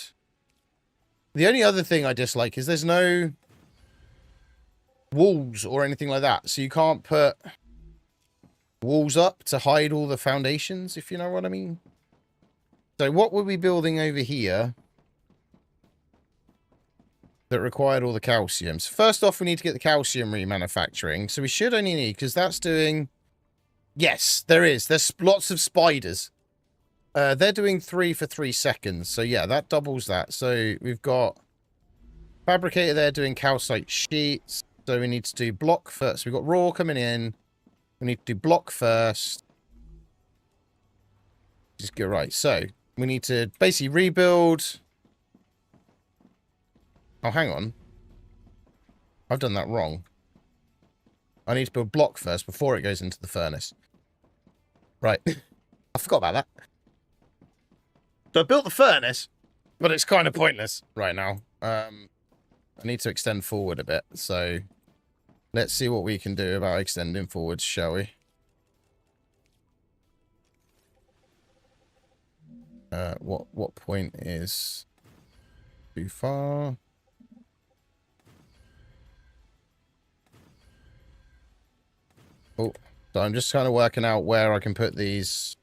The only other thing I dislike is there's no walls or anything like that. So you can't put walls up to hide all the foundations, if you know what I mean. So what were we building over here that required all the calcium? So first off, we need to get the calcium remanufacturing. So we should only need, because that's doing... Yes, there is. There's lots of spiders. They're doing 3 for 3 seconds. So yeah, that doubles that. So we've got fabricator there doing calcite sheets. So we need to do block first. So we've got raw coming in. We need to do block first. Just go right. So we need to basically rebuild. Oh, hang on. I've done that wrong. I need to build block first before it goes into the furnace. Right. I forgot about that. So I built the furnace, but it's kind of pointless right now. I need to extend forward a bit. So let's see what we can do about extending forwards, shall we? What point is too far? Oh, so I'm just kind of working out where I can put these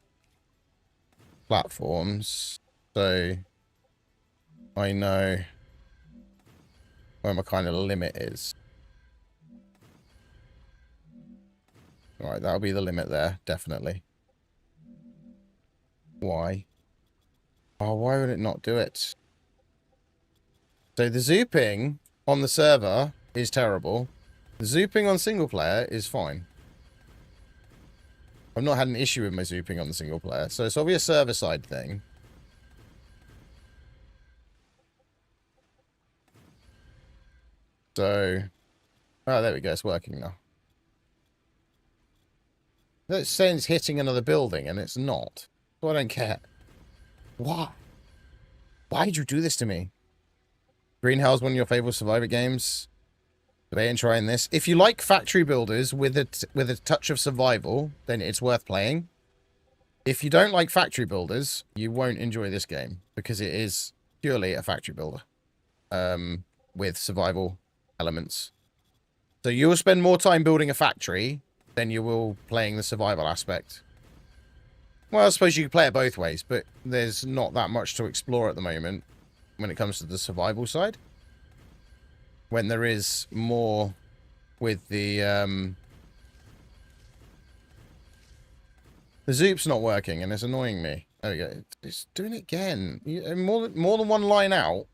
platforms. So I know where my kind of limit is. Right, that'll be the limit there, definitely. Why? Oh, why would it not do it? So the zooping on the server is terrible. The zooping on single player is fine. I've not had an issue with my zooping on the single player, so it's obviously a server-side thing. So... Oh, there we go, it's working now. It's saying it's hitting another building, and it's not. So I don't care. Why? Why did you do this to me? Green Hell's one of your favorite Survivor games. Debate and trying this. If you like factory builders with a touch of survival, then it's worth playing. If you don't like factory builders, you won't enjoy this game because it is purely a factory builder with survival elements. So you will spend more time building a factory than you will playing the survival aspect. Well, I suppose you could play it both ways, but there's not that much to explore at the moment when it comes to the survival side. When there is more with the zoop's not working and it's annoying me. There we go. It's doing it again. More than one line out.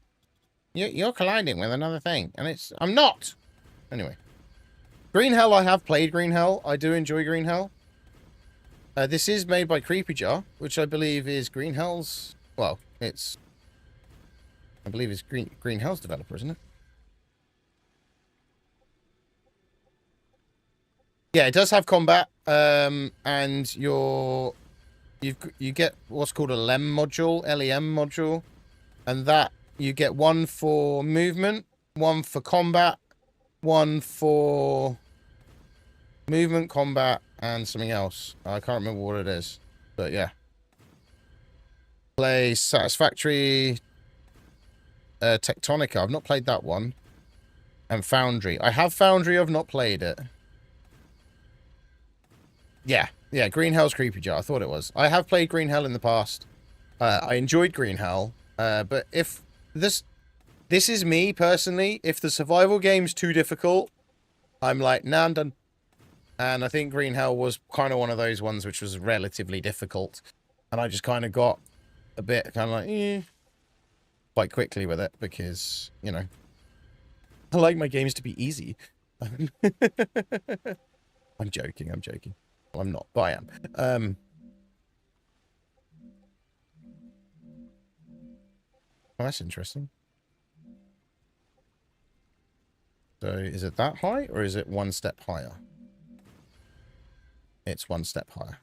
You're colliding with another thing, and it's I'm not. Anyway, Green Hell. I have played Green Hell. I do enjoy Green Hell. This is made by Creepy Jar, which I believe is Green Hell's. Well, I believe it's Green Hell's developer, isn't it? Yeah, it does have combat, and you get what's called a LEM module, LEM module, and that you get one for movement, one for combat, one for movement, combat, and something else. I can't remember what it is, but yeah. Play Satisfactory, Tectonica. I've not played that one. And Foundry. I have Foundry. I've not played it. Yeah. Yeah, Green Hell's Creepy Jar. I thought it was. I have played Green Hell in the past. I enjoyed Green Hell. But if this is me, personally. If the survival game's too difficult, I'm like, nah, I'm done. And I think Green Hell was kind of one of those ones which was relatively difficult. And I just kind of got a bit kind of like, quite quickly with it. Because, you know, I like my games to be easy. I'm joking, I'm joking. Well, I'm not, but I am. Oh, that's interesting. So, is it that high, or is it one step higher? It's one step higher.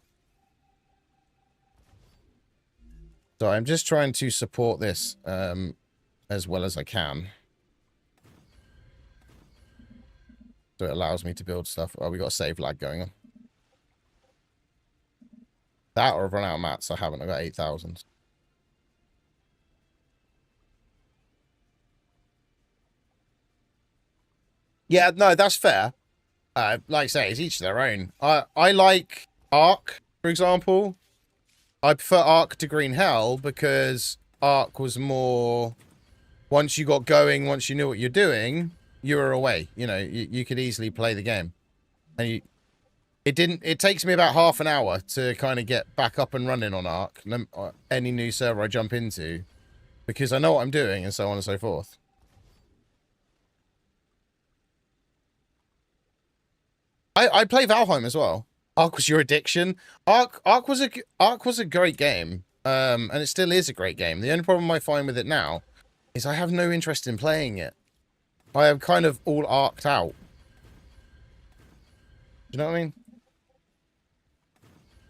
So, I'm just trying to support this as well as I can. So, it allows me to build stuff. Oh, we got a save lag going on. That, or I've run out of mats. I haven't. I got 8,000. Yeah, no, that's fair. Like I say, it's each their own. I like Ark, for example. I prefer Ark to Green Hell because Ark was more... Once you got going, once you knew what you're doing, you were away. You know, you could easily play the game. And it takes me about half an hour to kind of get back up and running on Ark. Any new server I jump into. Because I know what I'm doing and so on and so forth. I play Valheim as well. Ark was your addiction. Ark was a great game. And it still is a great game. The only problem I find with it now is I have no interest in playing it. I am kind of all arked out. Do you know what I mean?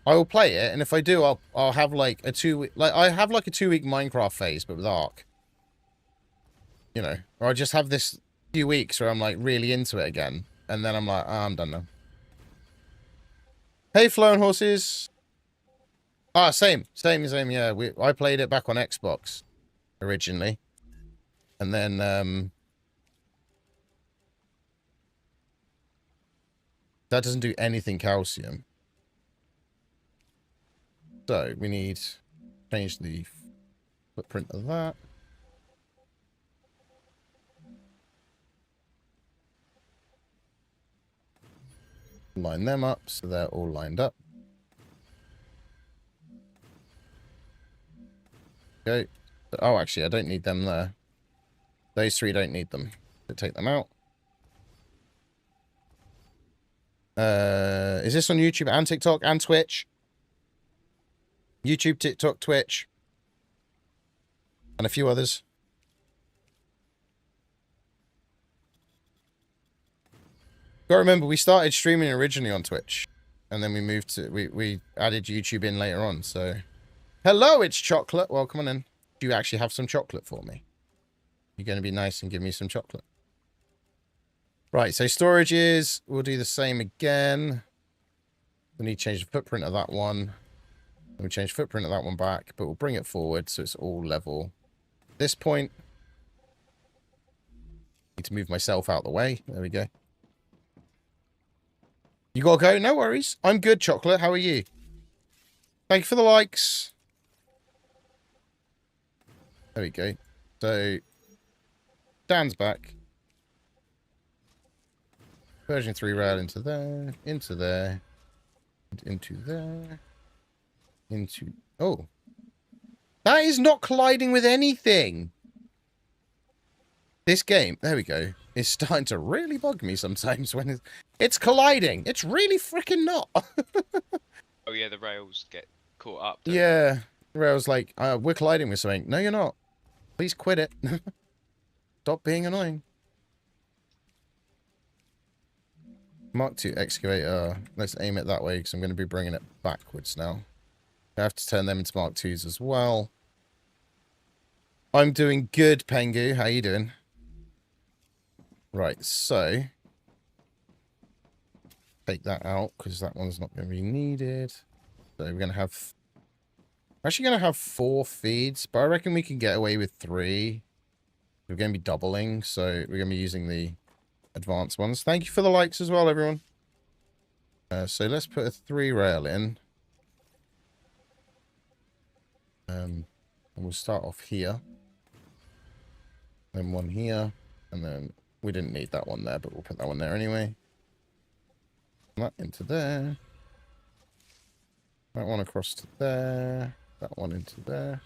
I will play it, and if I do, I'll have like a 2-week, I have like a 2-week Minecraft phase, but with Ark. You know, or I just have this few weeks where I'm like really into it again, and then I'm like, oh, I'm done now. Hey, Flowing Horses. Ah, same, yeah. I played it back on Xbox originally, and then that doesn't do anything calcium. So we need to change the footprint of that. Line them up so they're all lined up. Okay. Oh, actually, I don't need them there. Those three don't need them. So take them out. Is this on YouTube and TikTok and Twitch? YouTube, TikTok, Twitch. And a few others. Gotta remember, we started streaming originally on Twitch. And then we moved to... We added YouTube in later on, so... Hello, it's Chocolate. Welcome on in. Do you actually have some chocolate for me? You're going to be nice and give me some chocolate. Right, so storages. We'll do the same again. We need to change the footprint of that one. We'll change the footprint of that one back, but we'll bring it forward so it's all level. At this point, need to move myself out of the way. There we go. You gotta go? No worries. I'm good, Chocolate. How are you? Thank you for the likes. There we go. So, Dan's back. Version 3 rail into there, into there, into there, into... Oh. That is not colliding with anything. This game, there we go, is starting to really bug me sometimes when it's colliding. It's really freaking not. Oh yeah, the rails get caught up. Yeah. The rails like, we're colliding with something. No, you're not. Please quit it. Stop being annoying. Mark II excavator. Let's aim it that way because I'm going to be bringing it backwards now. I have to turn them into Mark IIs as well. I'm doing good, Pengu. How you doing? Right, so take that out because that one's not going to be needed. So we're going to have... We're actually going to have 4 feeds, but I reckon we can get away with 3. We're going to be doubling, so we're going to be using the advanced ones. Thank you for the likes as well, everyone. So let's put a 3 rail in. And we'll start off here. Then 1 here. And then we didn't need that one there, but we'll put that one there anyway. That into there. That one across to there. That one into there.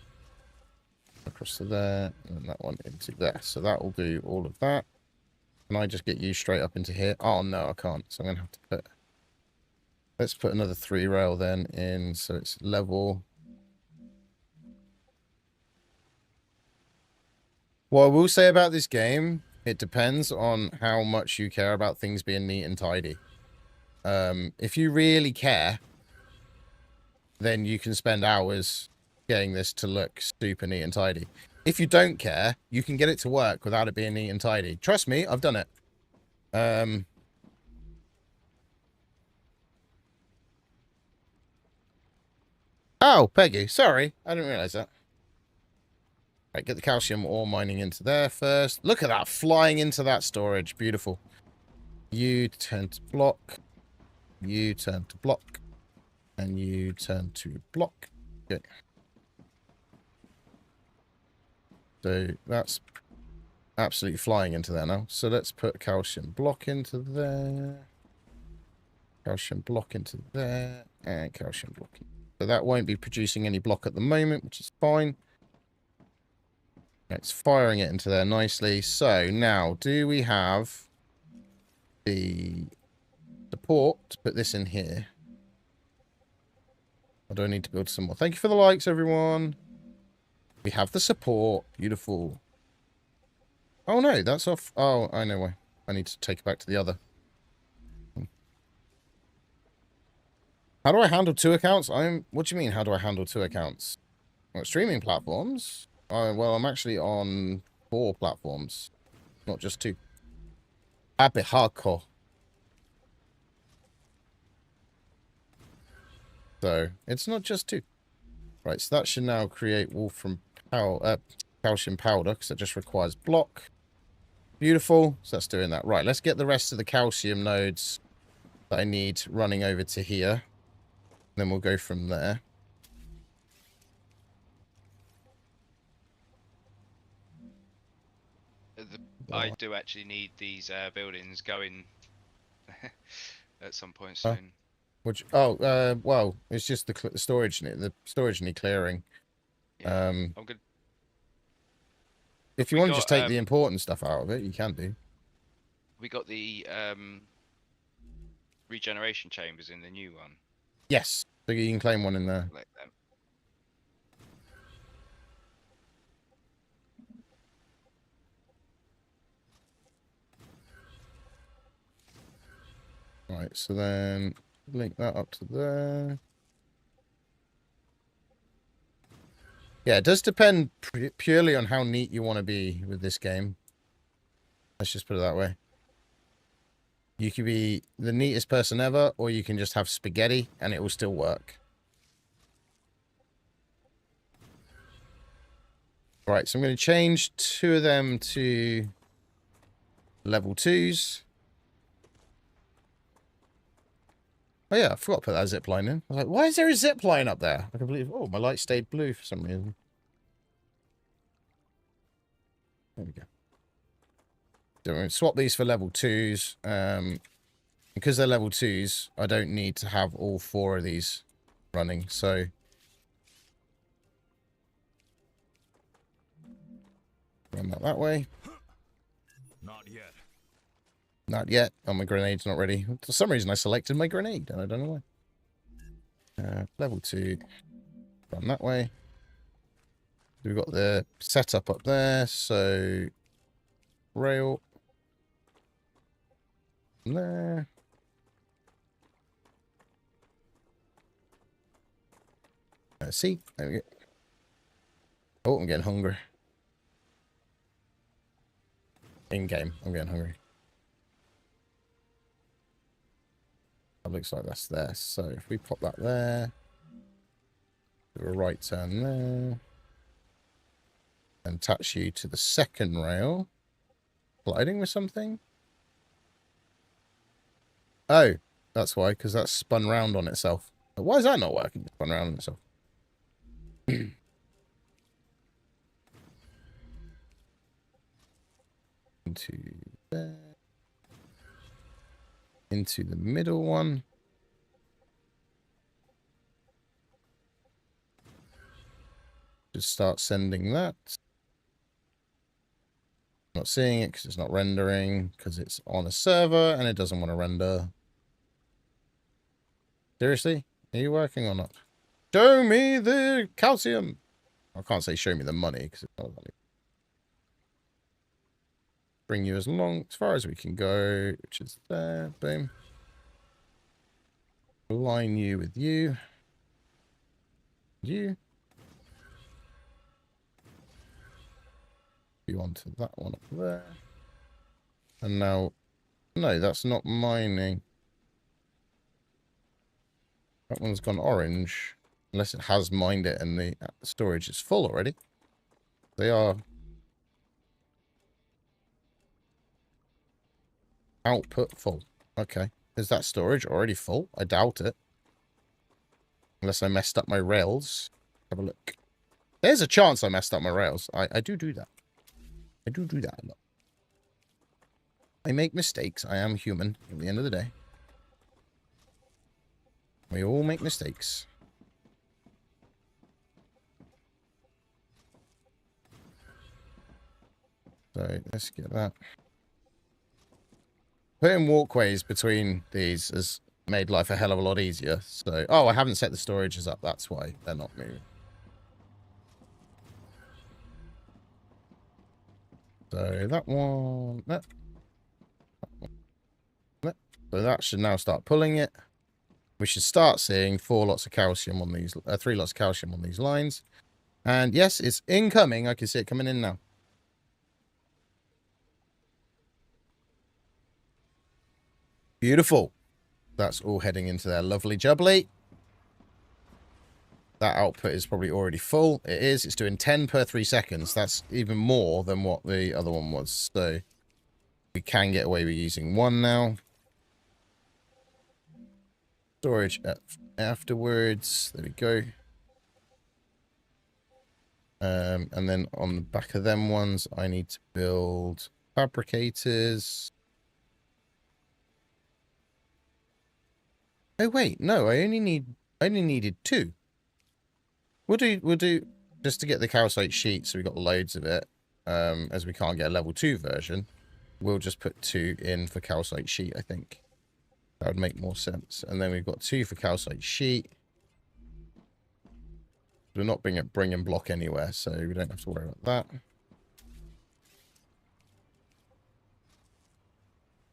Across to there. And that one into there. So that will do all of that. Can I just get you straight up into here? Oh, no, I can't. So I'm going to have to put... Let's put another 3 rail then in. So it's level... What I will say about this game, it depends on how much you care about things being neat and tidy. If you really care, then you can spend hours getting this to look super neat and tidy. If you don't care, you can get it to work without it being neat and tidy. Trust me, I've done it. Oh, Peggy, sorry. I didn't realize that. Right, get the calcium ore mining into there first. Look at that, flying into that storage. Beautiful. You turn to block. You turn to block. And you turn to block. Okay. So that's absolutely flying into there now. So let's put calcium block into there. Calcium block into there. And calcium block in. So that won't be producing any block at the moment, which is fine. It's firing it into there nicely. So now, do we have the support to put this in here? Or do I need to build some more? Thank you for the likes, everyone. We have the support. Beautiful. Oh, no, that's off. Oh, I know why. I need to take it back to the other. How do I handle 2 accounts? What do you mean, how do I handle 2 accounts? Well, streaming platforms? Well, I'm actually on 4 platforms, not just 2. A bit hardcore. So, it's not just 2. Right, so that should now create wolfram calcium powder, because it just requires block. Beautiful. So that's doing that. Right, let's get the rest of the calcium nodes that I need running over to here. Then we'll go from there. I do actually need these buildings going at some point soon. Which? Well, it's just the storage. The storage need clearing. Yeah, I'm good. If you want to just take the important stuff out of it, you can do. We got the regeneration chambers in the new one. Yes, so you can claim one in there. Like them. Right, so then link that up to there. Yeah, it does depend purely on how neat you want to be with this game. Let's just put it that way. You could be the neatest person ever, or you can just have spaghetti and it will still work. Right, so I'm going to change 2 of them to level 2s. Oh yeah, I forgot to put that zip line in. I was like, why is there a zip line up there? I can believe. Oh, my light stayed blue for some reason. There we go. So we're going to swap these for level 2s. Because they're level 2s, I don't need to have all 4 of these running. So run that way. Not yet. Not yet. Oh, my grenade's not ready. For some reason, I selected my grenade, and I don't know why. Level 2. Run that way. We've got the setup up there, so... Rail. There. See? There we go. Oh, I'm getting hungry. In-game, I'm getting hungry. That looks like that's there. So if we pop that there, do a right turn there, and attach you to the second rail, gliding with something. Oh, that's why, because that's spun round on itself. But why is that not working? It's spun round on itself. Into there. Into the middle one. Just start sending that. Not seeing it because it's not rendering, because it's on a server and it doesn't want to render. Seriously? Are you working or not? Show me the calcium! I can't say show me the money because it's not money. Bring you as far as we can go, which is there. Boom. Align you with you. You. You onto that one up there. And now, no, that's not mining. That one's gone orange. Unless it has mined it and the storage is full already. They are output full. Okay. Is that storage already full? I doubt it. Unless I messed up my rails. Have a look. There's a chance I messed up my rails. I do that. I do that a lot. I make mistakes. I am human at the end of the day. We all make mistakes. So let's get that. Putting walkways between these has made life a hell of a lot easier. So, oh, I haven't set the storages up. That's why they're not moving. So that one, that one, that. So that should now start pulling it. We should start seeing 4 lots of calcium on these, 3 lots of calcium on these lines. And yes, it's incoming. I can see it coming in now. Beautiful. That's all heading into there. Lovely jubbly. That output is probably already full. It is. It's doing 10 per 3 seconds. That's even more than what the other one was. So we can get away with using 1 now. Storage afterwards. There we go. And then on the back of them ones, I need to build fabricators. Oh wait, no, I only needed 2. We'll do just to get the calcite sheet, so we got loads of it. As we can't get a level 2 version, we'll just put 2 in for calcite sheet, I think. That would make more sense. And then we've got 2 for calcite sheet. We're not bringing block anywhere, so we don't have to worry about that.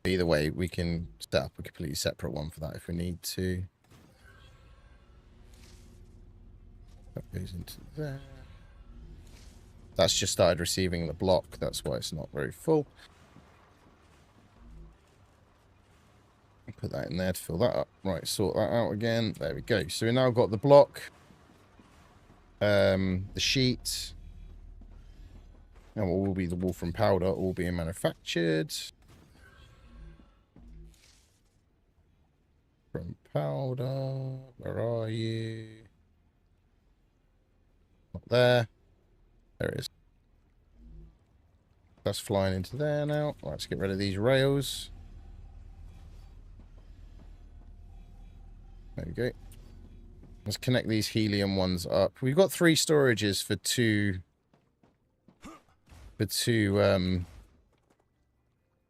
Either way, we can set up a completely separate one for that if we need to. That goes into there. That's just started receiving the block. That's why it's not very full. Put that in there to fill that up. Right, sort that out again. There we go. So we now got the block. The sheet. And what will be the wolfram powder all being manufactured. From powder. Where are you? Not there. There it is. That's flying into there now. Let's get rid of these rails. There we go. Let's connect these helium ones up. We've got 3 storages for two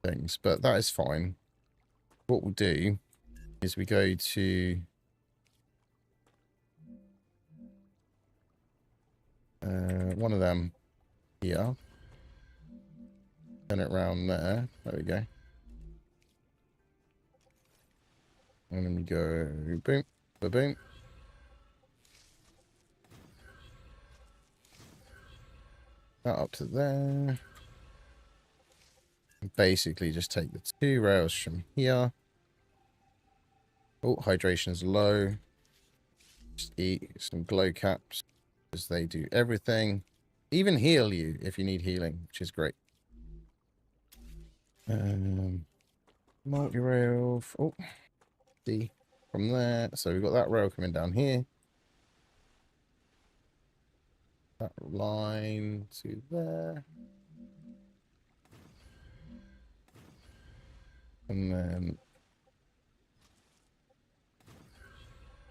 things, but that is fine. What we'll do is we go to one of them here. Turn it around there. There we go. And then we go boom, ba-boom. That up to there. And basically just take the 2 rails from here. Oh, hydration's low. Just eat some glow caps, because they do everything. Even heal you if you need healing, which is great. Multi-rail. Oh, D from there. So we've got that rail coming down here. That line to there. And then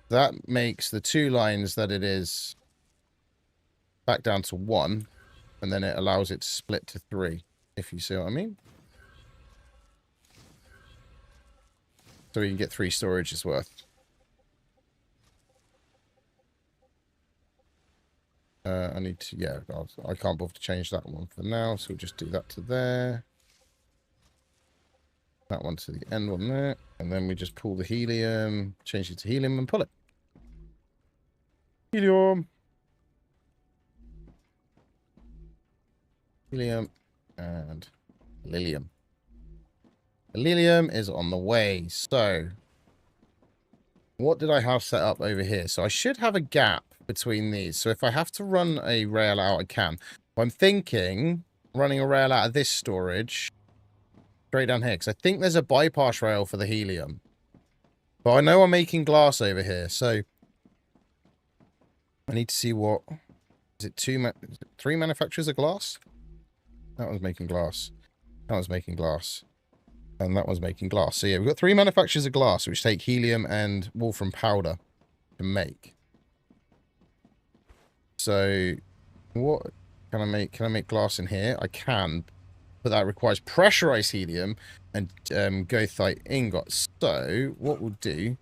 that makes the 2 lines that it is back down to 1. And then it allows it to split to 3, if you see what I mean. So we can get 3 storages worth. I need to, yeah, I can't bother to change that one for now. So we'll just do that to there. That one to the end one there. And then we just pull the helium, change it to helium and pull it. Helium. Helium and lilium. The lilium is on the way. So what did I have set up over here? So I should have a gap between these. So if I have to run a rail out, I can. I'm thinking running a rail out of this storage straight down here, because I think there's a bypass rail for the helium. But I know I'm making glass over here, so I need to see what... Is it 3 manufacturers of glass? That one's making glass. That one's making glass. And that one's making glass. So yeah, we've got 3 manufacturers of glass, which take helium and wolfram powder to make. So what can I make? Can I make glass in here? I can, but that requires pressurized helium and goethite ingots. So what we'll do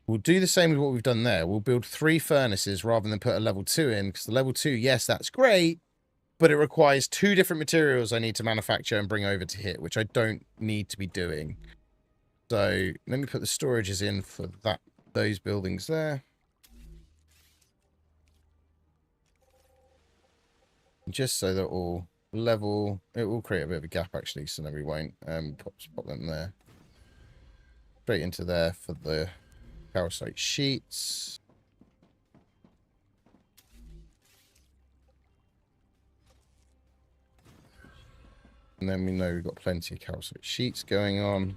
the same as what we've done there. We'll build 3 furnaces rather than put a level 2 in, because the level 2, yes, that's great, but it requires 2 different materials I need to manufacture and bring over to here, which I don't need to be doing. So let me put the storages in for those buildings there. Just so they're all level. It will create a bit of a gap, actually, so no, we won't. Pop them there. Straight into there for the calcite sheets. And then we know we've got plenty of calcite sheets going on.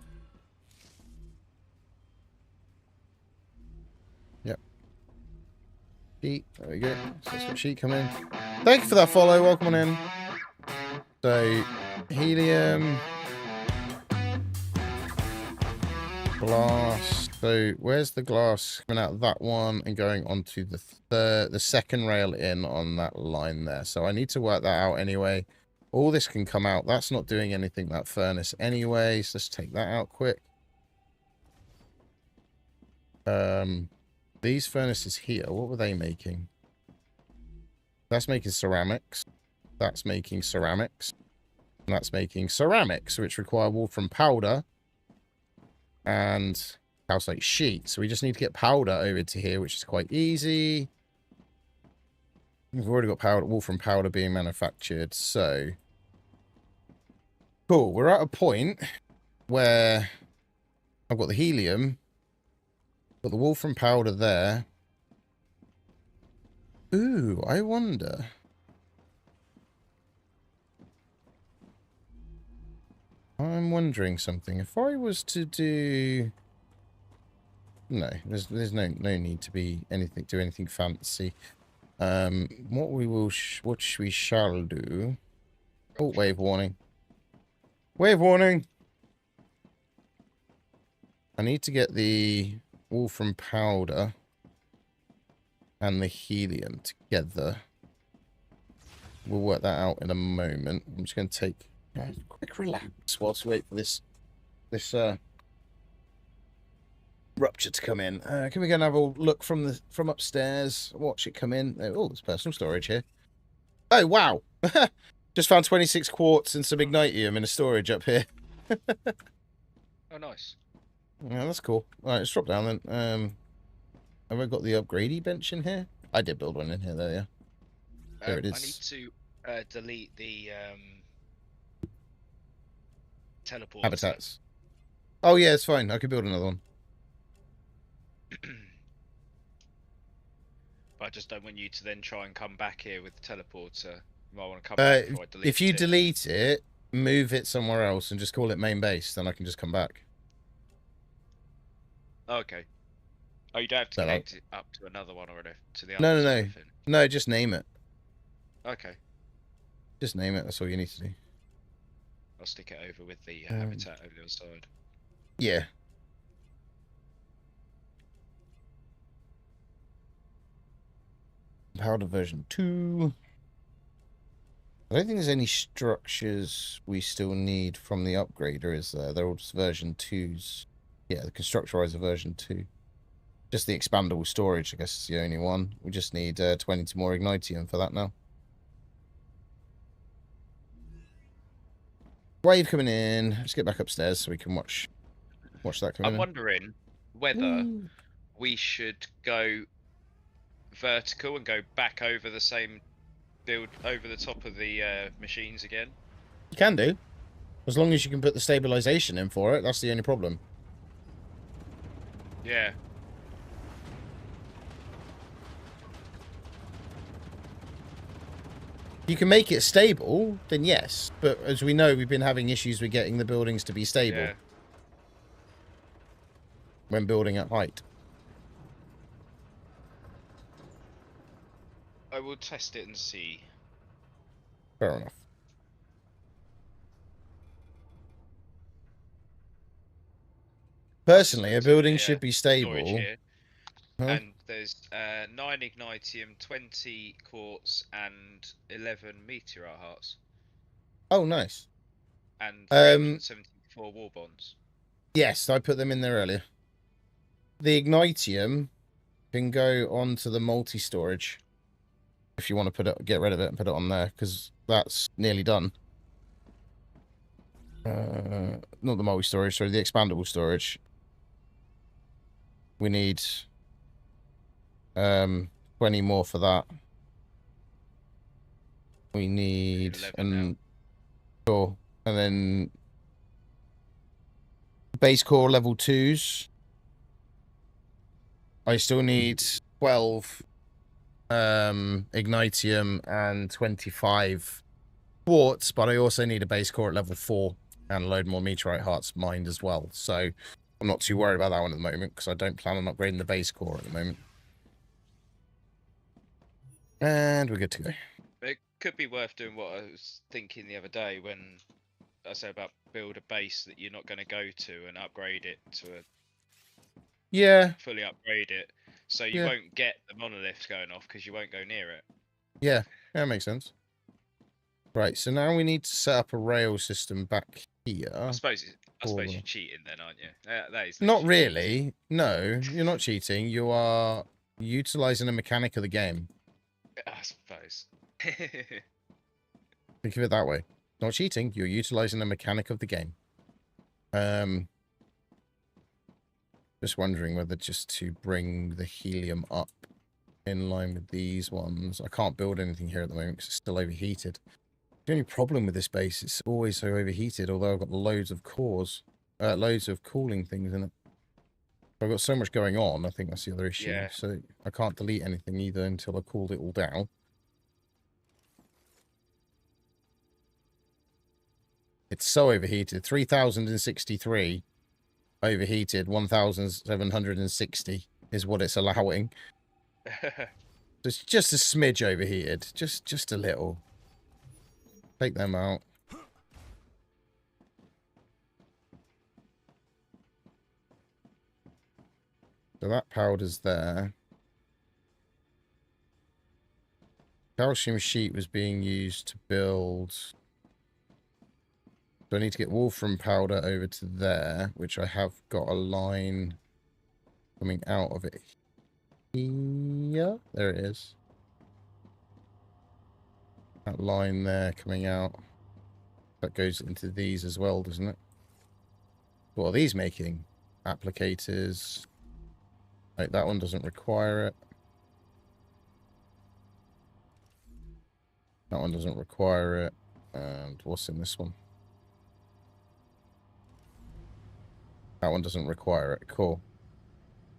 Yep. Sheet. There we go. So let's get sheet come in. Thank you for that follow. Welcome on in. So, helium. Glass. So, where's the glass coming out of that one and going onto the second rail in on that line there? So, I need to work that out anyway. All this can come out. That's not doing anything, that furnace anyway. So, let's take that out quick. These furnaces here, what were they making? That's making ceramics. That's making ceramics. And that's making ceramics, which require wolfram powder and calcite sheet. So we just need to get powder over to here, which is quite easy. We've already got powder, wolfram powder being manufactured. So cool. We're at a point where I've got the helium, got the wolfram powder there. Ooh, I wonder. I'm wondering something. If I was to do... No, there's no need to be anything, do anything fancy. What we shall do... Oh, wave warning. Wave warning! I need to get the wolfram powder and the helium together. We'll work that out in a moment. I'm just going to take a quick relax whilst we wait for this rupture to come in. Can we go and have a look from upstairs? Watch it come in. Oh, there's personal storage here. Oh, wow. Just found 26 quartz and some ignitium in a storage up here. Oh, nice. Yeah, that's cool. All right, let's drop down then. Have I got the upgradey bench in here? I did build one in here, there, yeah. There it is. I need to delete the teleport Habitats. Oh, yeah, it's fine. I could build another one. But I just don't want you to then try and come back here with the teleporter. You might want to come back before I delete If you it. delete it, move it somewhere else and just call it main base, then I can just come back. Okay. Oh, you don't have to No, connect it up to another one or to the No, others no, or no. anything. No, just name it. Okay. Just name it. That's all you need to do. I'll stick it over with the habitat over the other side. Yeah. Powder version 2. I don't think there's any structures we still need from the upgrader, is there? They're all just version 2s. Yeah, the constructorizer version 2. Just the expandable storage, I guess, is the only one. We just need 20 more ignitium for that now. Wave coming in. Let's get back upstairs so we can watch that coming I'm in. wondering whether we should go vertical and go back over the same build over the top of the machines again. You can do. As long as you can put the stabilization in for it, that's the only problem. Yeah. You can make it stable, then yes. But as we know, we've been having issues with getting the buildings to be stable when building at height. I will test it and see. Fair enough. Personally, a building should be stable. Huh? And there's 9 ignitium, 20 quartz, and 11 meteorite hearts. Oh, nice. And 374 war bonds. Yes, I put them in there earlier. The ignitium can go onto the multi-storage if you want to get rid of it and put it on there, because that's nearly done. Not the multi-storage, sorry, the expandable storage. We need 20 more for that. We need cool. And then base core level 2s. I still need 12 ignitium and 25 quartz, but I also need a base core at level 4 and a load more meteorite hearts mined as well. So I'm not too worried about that one at the moment because I don't plan on upgrading the base core at the moment. And we're good to go. It could be worth doing what I was thinking the other day when I said about build a base that you're not going to go to and upgrade it to a fully upgrade it, so you won't get the monoliths going off because you won't go near it. Yeah, that makes sense. Right, so now we need to set up a rail system back here. I suppose you're cheating then, aren't you? That is not really. No, you're not cheating. You are utilizing a mechanic of the game. I suppose. Think of it that way. Not cheating. You're utilizing a mechanic of the game. Just wondering whether just to bring the helium up in line with these ones. I can't build anything here at the moment because it's still overheated. The only problem with this base, it's always so overheated, although I've got loads of cores, loads of cooling things in it. I've got so much going on, I think that's the other issue. Yeah. So I can't delete anything either until I cooled it all down. It's so overheated. 3063 overheated. 1760 is what it's allowing. It's just a smidge overheated. Just a little. Take them out. So that powder's there. Calcium sheet was being used to build. So I need to get wolfram powder over to there, which I have got a line coming out of it. Yeah, there it is. That line there coming out. That goes into these as well, doesn't it? What are these making? Applicators. Right, that one doesn't require it. That one doesn't require it. And what's in this one? That one doesn't require it. Cool.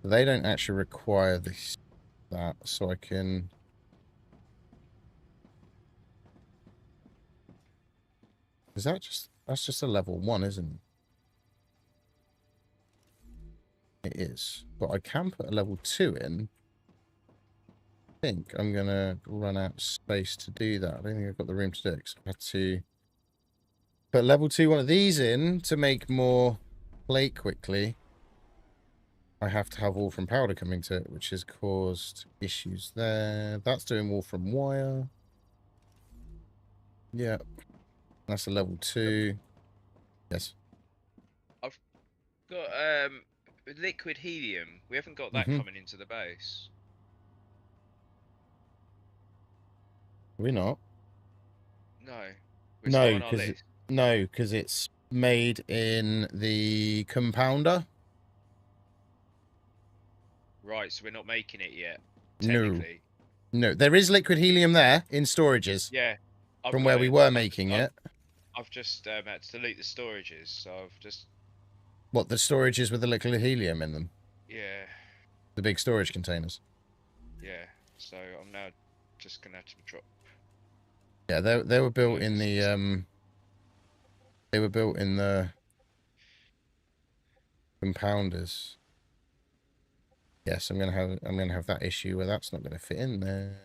They don't actually require that, so I can... Is that just... That's just a level 1, isn't it? It is. But I can put a level 2 in. I think I'm going to run out of space to do that. I don't think I've got the room to do it, because I had to put level 2 one of these in to make more plate quickly. I have to have Wolfram powder coming to it, which has caused issues there. That's doing Wolfram wire. Yeah. That's a level 2. Yes. I've got liquid helium. We haven't got that coming into the base. We're not. No. It's not No, on our because list. it's made in the compounder. Right, so we're not making it yet. No. Technically. No, there is liquid helium there in storages. Yeah. I've From got where we it. were making it. I've just had to delete the storages, so I've just... What, the storages with the liquid helium in them? Yeah. The big storage containers? Yeah. So I'm now just going to have to drop... Yeah, they were built in the, They were built in the compounders. Yes, I'm gonna have that issue where that's not gonna fit in there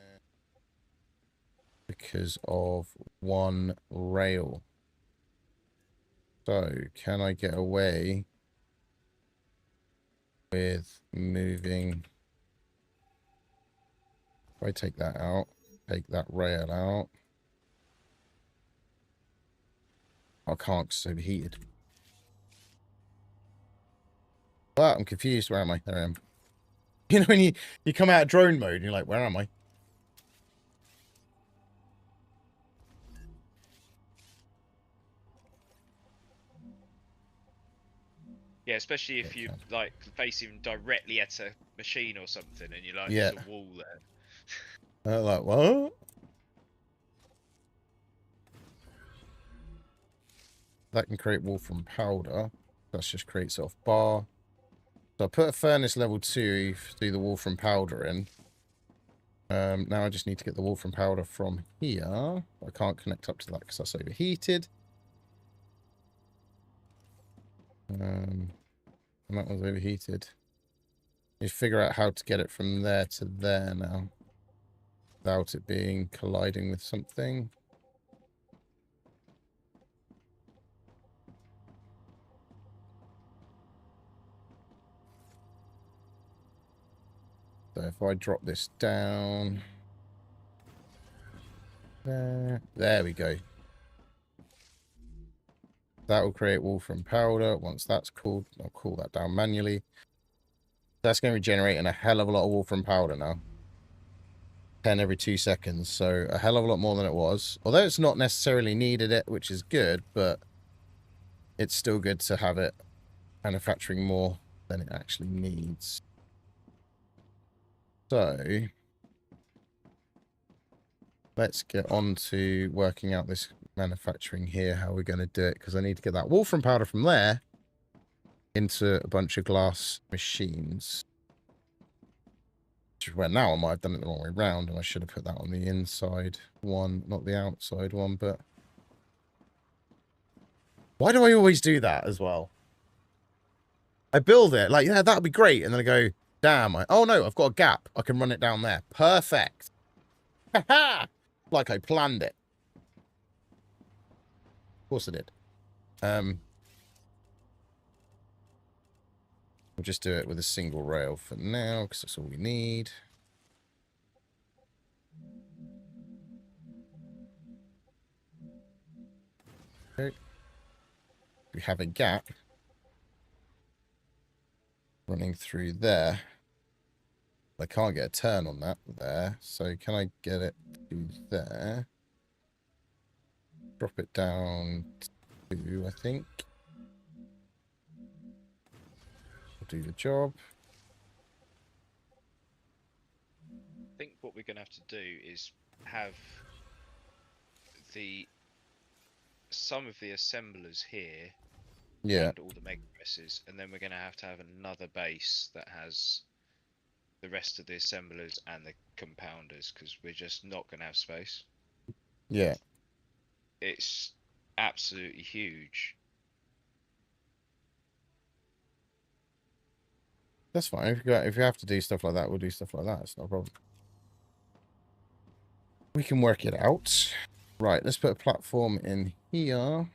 because of one rail. So can I get away with moving? If I take that out, take that rail out. I can't because it's overheated. But I'm confused. Where am I? There I am. You know when you come out of drone mode and you're like, where am I? Yeah, especially if you like facing directly at a machine or something and you're like, Yeah. there's a wall there. Like, what? That can create Wolfram powder. That's just creates off bar. So I put a furnace level 2 to do the Wolfram powder in. Now I just need to get the Wolfram powder from here. I can't connect up to that because that's overheated. And that was overheated. You figure out how to get it from there to there now. Without it being colliding with something. So if I drop this down. There we go. That will create Wolfram powder. Once that's cooled, I'll cool that down manually. That's going to be generating a hell of a lot of Wolfram powder now. 10 every 2 seconds. So a hell of a lot more than it was. Although it's not necessarily needed it, which is good, but it's still good to have it manufacturing more than it actually needs. So let's get on to working out this manufacturing here, how we're going to do it, because I need to get that Wolfram powder from there into a bunch of glass machines. Which is where now I might have done it the wrong way round, and I should have put that on the inside one, not the outside one, but... Why do I always do that as well? I build it, like, yeah, that would be great, and then I go, damn, oh no, I've got a gap. I can run it down there. Perfect. Ha-ha! Like I planned it. Of course I did. We'll just do it with a single rail for now, because that's all we need. Okay. We have a gap running through there. I can't get a turn on that there, so can I get it to there? Drop it down to, I think. Do the job. I think what we're going to have to do is have some of the assemblers here, yeah, and all the mega presses, and then we're going to have another base that has the rest of the assemblers and the compounders because we're just not going to have space. Yeah. It's absolutely huge. That's fine. If you have to do stuff like that, we'll do stuff like that. It's no problem. We can work it out. Right, let's put a platform in here.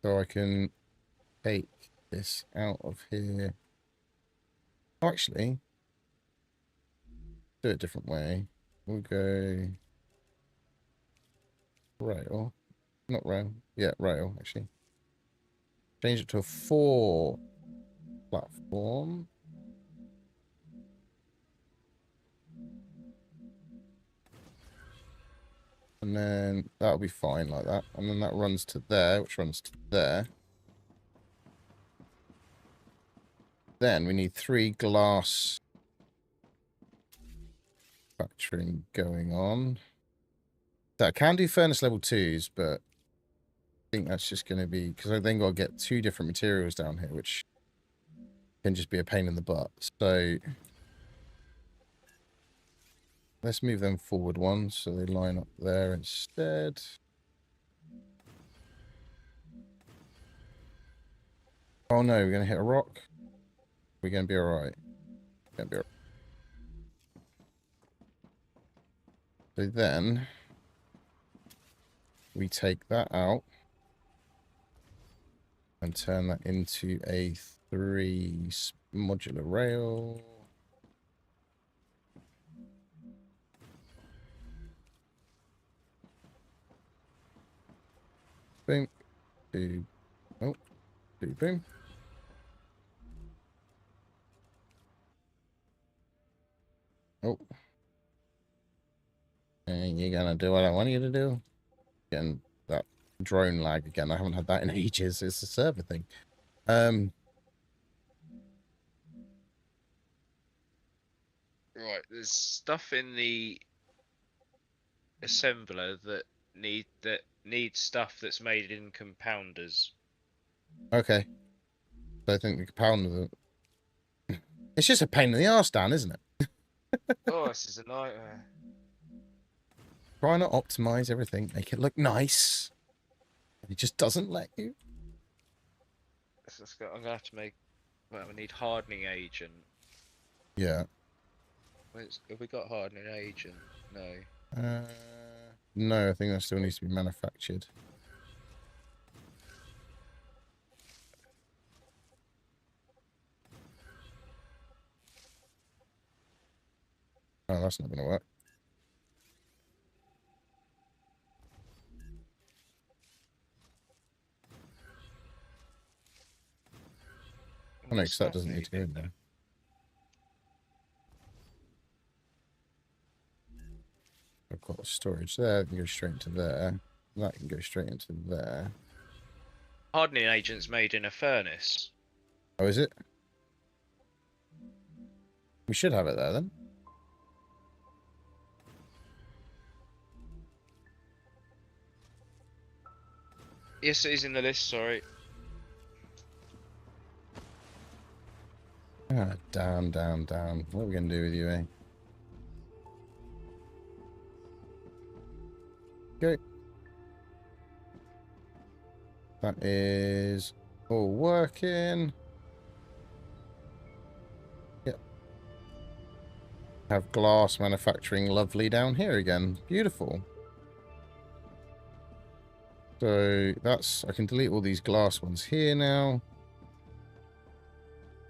So I can take this out of here. Oh, actually, do it a different way. We'll go rail. Not rail. Yeah, rail, actually. Change it to a 4 platform. And then that'll be fine like that. And then that runs to there, which runs to there. Then we need 3 glass manufacturing going on. So I can do furnace level 2s, but I think that's just going to be... Because I then got to get 2 different materials down here, which can just be a pain in the butt. So let's move them forward 1 so they line up there instead. Oh no, we're going to hit a rock. We're going to be alright. Going to be alright. So then we take that out and turn that into a 3 modular rail. Boom. Boom. Oh. Boom. Boom. Oh. And you're gonna do what I want you to do? Again, that drone lag again. I haven't had that in ages. It's a server thing. Right, there's stuff in the assembler that needs stuff that's made in compounders. Okay. So I think the compounder... It's just a pain in the arse, Dan, isn't it? Oh, this is a nightmare. Trying to optimize everything, make it look nice. And it just doesn't let you. I'm gonna have to make. Well, we need hardening agent. Yeah. Have we got hardening agent? No. No, I think that still needs to be manufactured. Oh, that's not going to work. Oh, no, because that doesn't need to go in there. I've got storage there. It can go straight into there. That can go straight into there. Hardening agent's made in a furnace. Oh, is it? We should have it there then. Yes, it is in the list, sorry. Ah, down, down, down. What are we going to do with you, eh? Okay. That is all working. Yep. Have glass manufacturing lovely down here again. Beautiful. So that's... I can delete all these glass ones here now.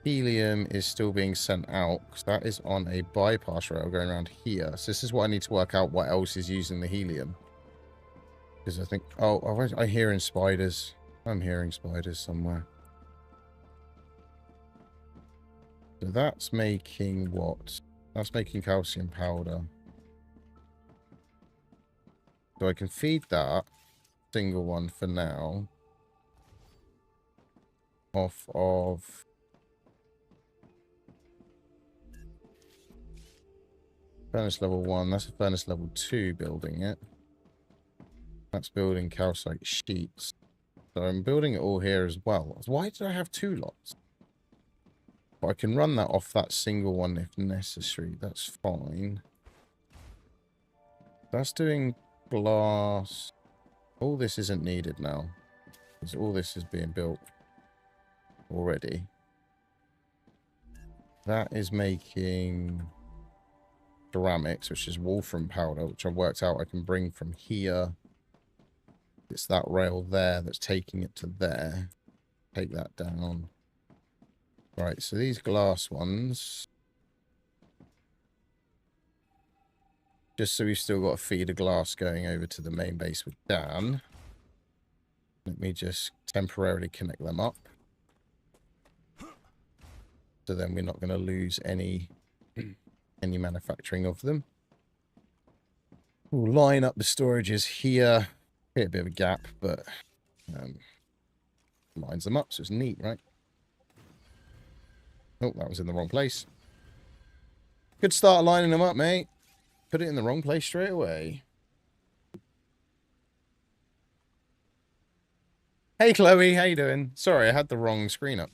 Helium is still being sent out because that is on a bypass rail going around here. So this is what I need to work out what else is using the helium. Because I think... Oh, I'm hearing spiders. I'm hearing spiders somewhere. So that's making what? That's making calcium powder. So I can feed that single one for now. Off of... Furnace level 1. That's a furnace level 2 building it. That's building calcite sheets. So I'm building it all here as well. Why did I have 2 lots? But I can run that off that single one if necessary. That's fine. That's doing glass. All this isn't needed now, because all this is being built already. That is making ceramics, which is wolfram powder, which I've worked out I can bring from here. It's that rail there that's taking it to there. Take that down. Right, so these glass ones, just so we've still got a feed of glass going over to the main base with Dan. Let me just temporarily connect them up. So then we're not going to lose any manufacturing of them. We'll line up the storages here. Hit a bit of a gap, but lines them up, so it's neat, right? Oh, that was in the wrong place. Good start lining them up, mate. Put it in the wrong place straight away. Hey, Chloe, how you doing? Sorry, I had the wrong screen up.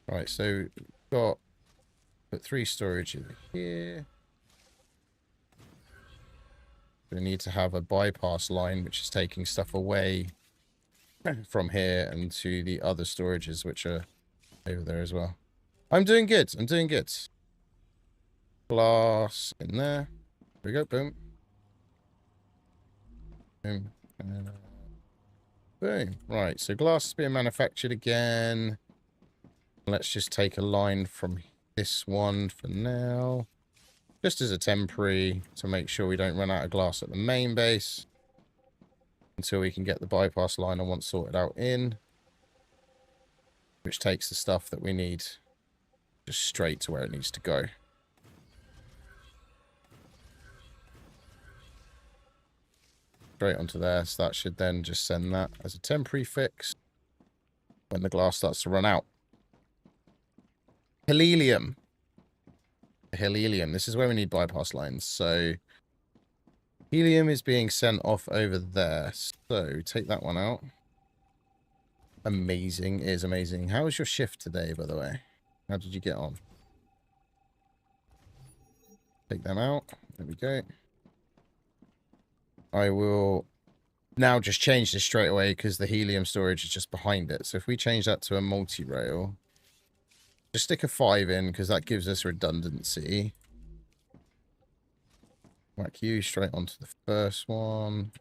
Right, so got put 3 storage in here. We need to have a bypass line, which is taking stuff away from here and to the other storages, which are over there as well. I'm doing good. I'm doing good. Glass in there. There we go. Boom. Boom. Boom. Right, so glass is being manufactured again. Let's just take a line from this one for now. Just as a temporary to make sure we don't run out of glass at the main base. Until we can get the bypass line I want sorted out in. Which takes the stuff that we need just straight to where it needs to go. Straight onto there. So that should then just send that as a temporary fix when the glass starts to run out. Helium. Helium. This is where we need bypass lines. So helium is being sent off over there. So take that one out. Amazing. It is amazing. How was your shift today, by the way? How did you get on? Take them out. There we go. I will now just change this straight away because the helium storage is just behind it. So if we change that to a multi-rail, just stick a 5 in because that gives us redundancy. Whack you straight onto the first one.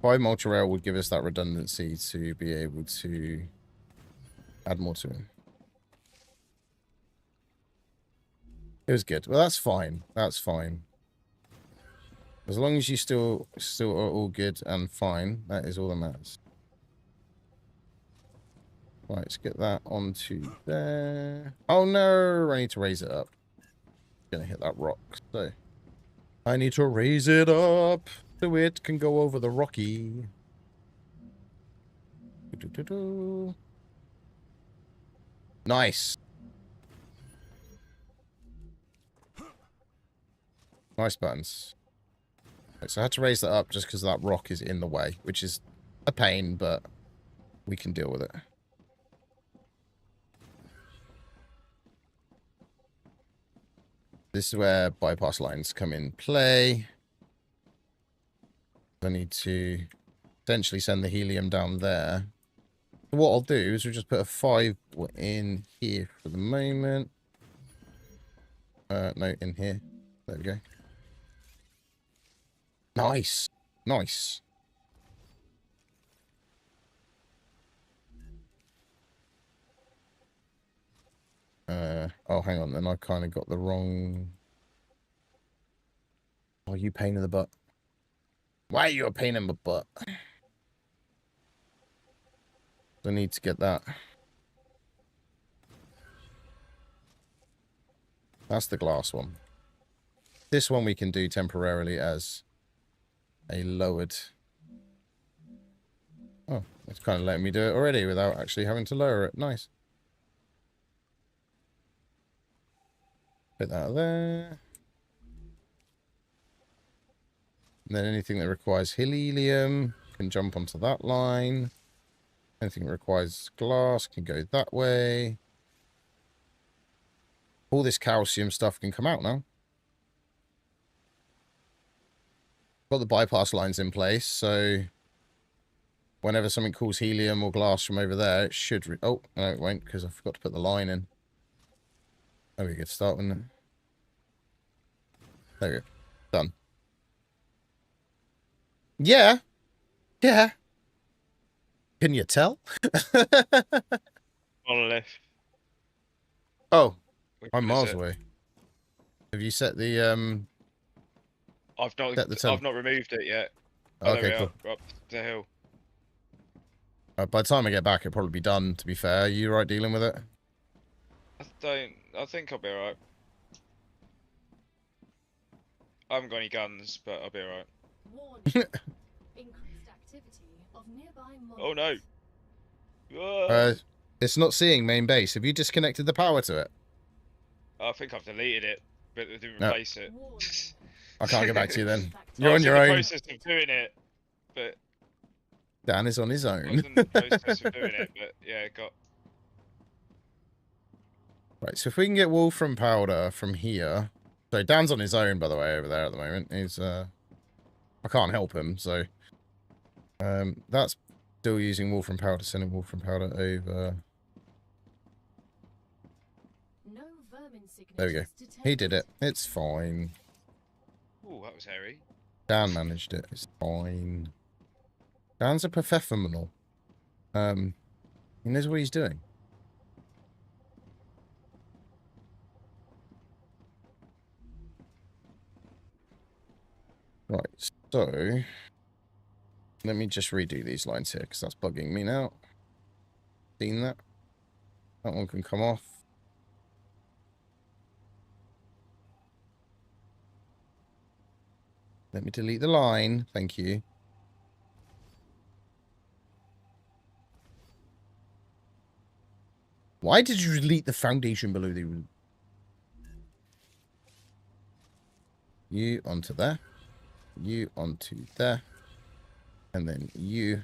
Five multi-rail would give us that redundancy to be able to add more to him. It was good. Well, that's fine. That's fine. As long as you still are all good and fine, that is all that matters. Right, let's get that onto there. Oh no, I need to raise it up. Gonna hit that rock. So I need to raise it up so it can go over the rocky. Nice. Nice buttons. Right, so I had to raise that up just because that rock is in the way, which is a pain, but we can deal with it. This is where bypass lines come in play. I need to potentially send the helium down there. What I'll do is we'll just put a 5 in here for the moment. No, in here. There we go. Nice. Nice. Oh, hang on, then I kind of got the wrong... Oh, you pain in the butt. Why are you a pain in the butt? I need to get that. That's the glass one. This one we can do temporarily as a lowered... Oh, it's kind of letting me do it already without actually having to lower it. Nice. Put that there. And then anything that requires helium can jump onto that line. Anything that requires glass can go that way. All this calcium stuff can come out now. Got the bypass lines in place, so whenever something calls helium or glass from over there, it should... oh, no, it won't, because I forgot to put the line in. There we go, start with it. There we go. Done. Yeah. Yeah. Can you tell? Monolith. Oh, Which I'm is miles it? away. Have you set the I've not removed it yet. Oh, okay, there we cool. are. Up the hill. By the time I get back, it'll probably be done, to be fair. Are you right dealing with it? I think I'll be alright. I haven't got any guns, but I'll be alright. Increased activity of nearby Oh no. Uh, it's not seeing main base. Have you disconnected the power to it? I think I've deleted it, but I didn't No. replace it. I can't get back to you then. I You're was on your in own. the process of doing it, but Dan is on his I was own. in the process of doing it, but yeah, it got... Right, so if we can get Wolfram powder from here. So Dan's on his own, by the way, over there at the moment. He's I can't help him, so that's still using Wolfram powder, sending Wolfram powder over. No vermin There we go. signatures He did it. detected. It's fine. Ooh, that was hairy. Dan managed it. It's fine. Dan's a professional. He knows what he's doing. Right, so let me just redo these lines here because that's bugging me now. Seen that? That one can come off. Let me delete the line. Thank you. Why did you delete the foundation below the... You onto there. You onto there. And then you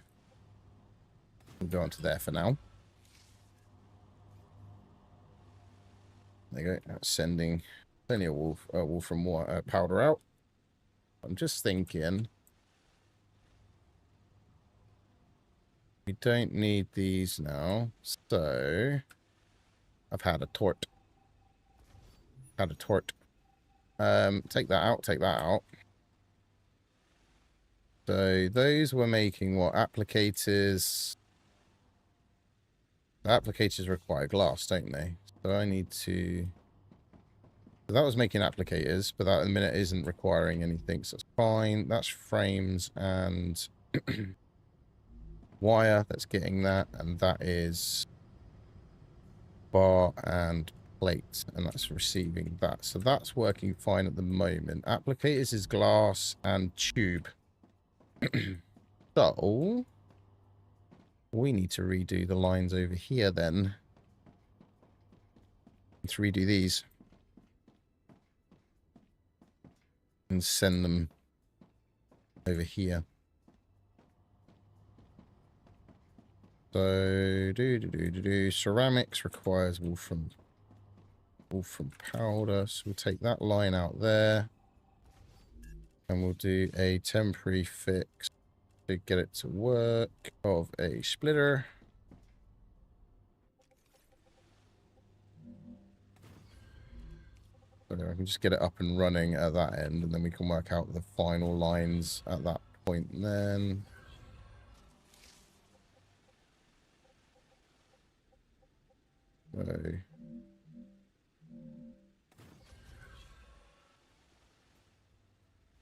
will go onto there for now. There you go. That's sending plenty of Wolfram powder out. I'm just thinking... we don't need these now. So... I've had a tort. Had a tort. Take that out, take that out. So those were making what? Applicators. The applicators require glass, don't they? So I need to... so that was making applicators, but that at the minute isn't requiring anything, so it's fine. That's frames and wire. That's getting that, and that is bar and plate, and that's receiving that. So that's working fine at the moment. Applicators is glass and tube. So we need to redo the lines over here then. Let's redo these and send them over here. So ceramics requires wolfram powder, so we'll take that line out there. And we'll do a temporary fix to get it to work of a splitter. So I can just get it up and running at that end, and then we can work out the final lines at that point then. So...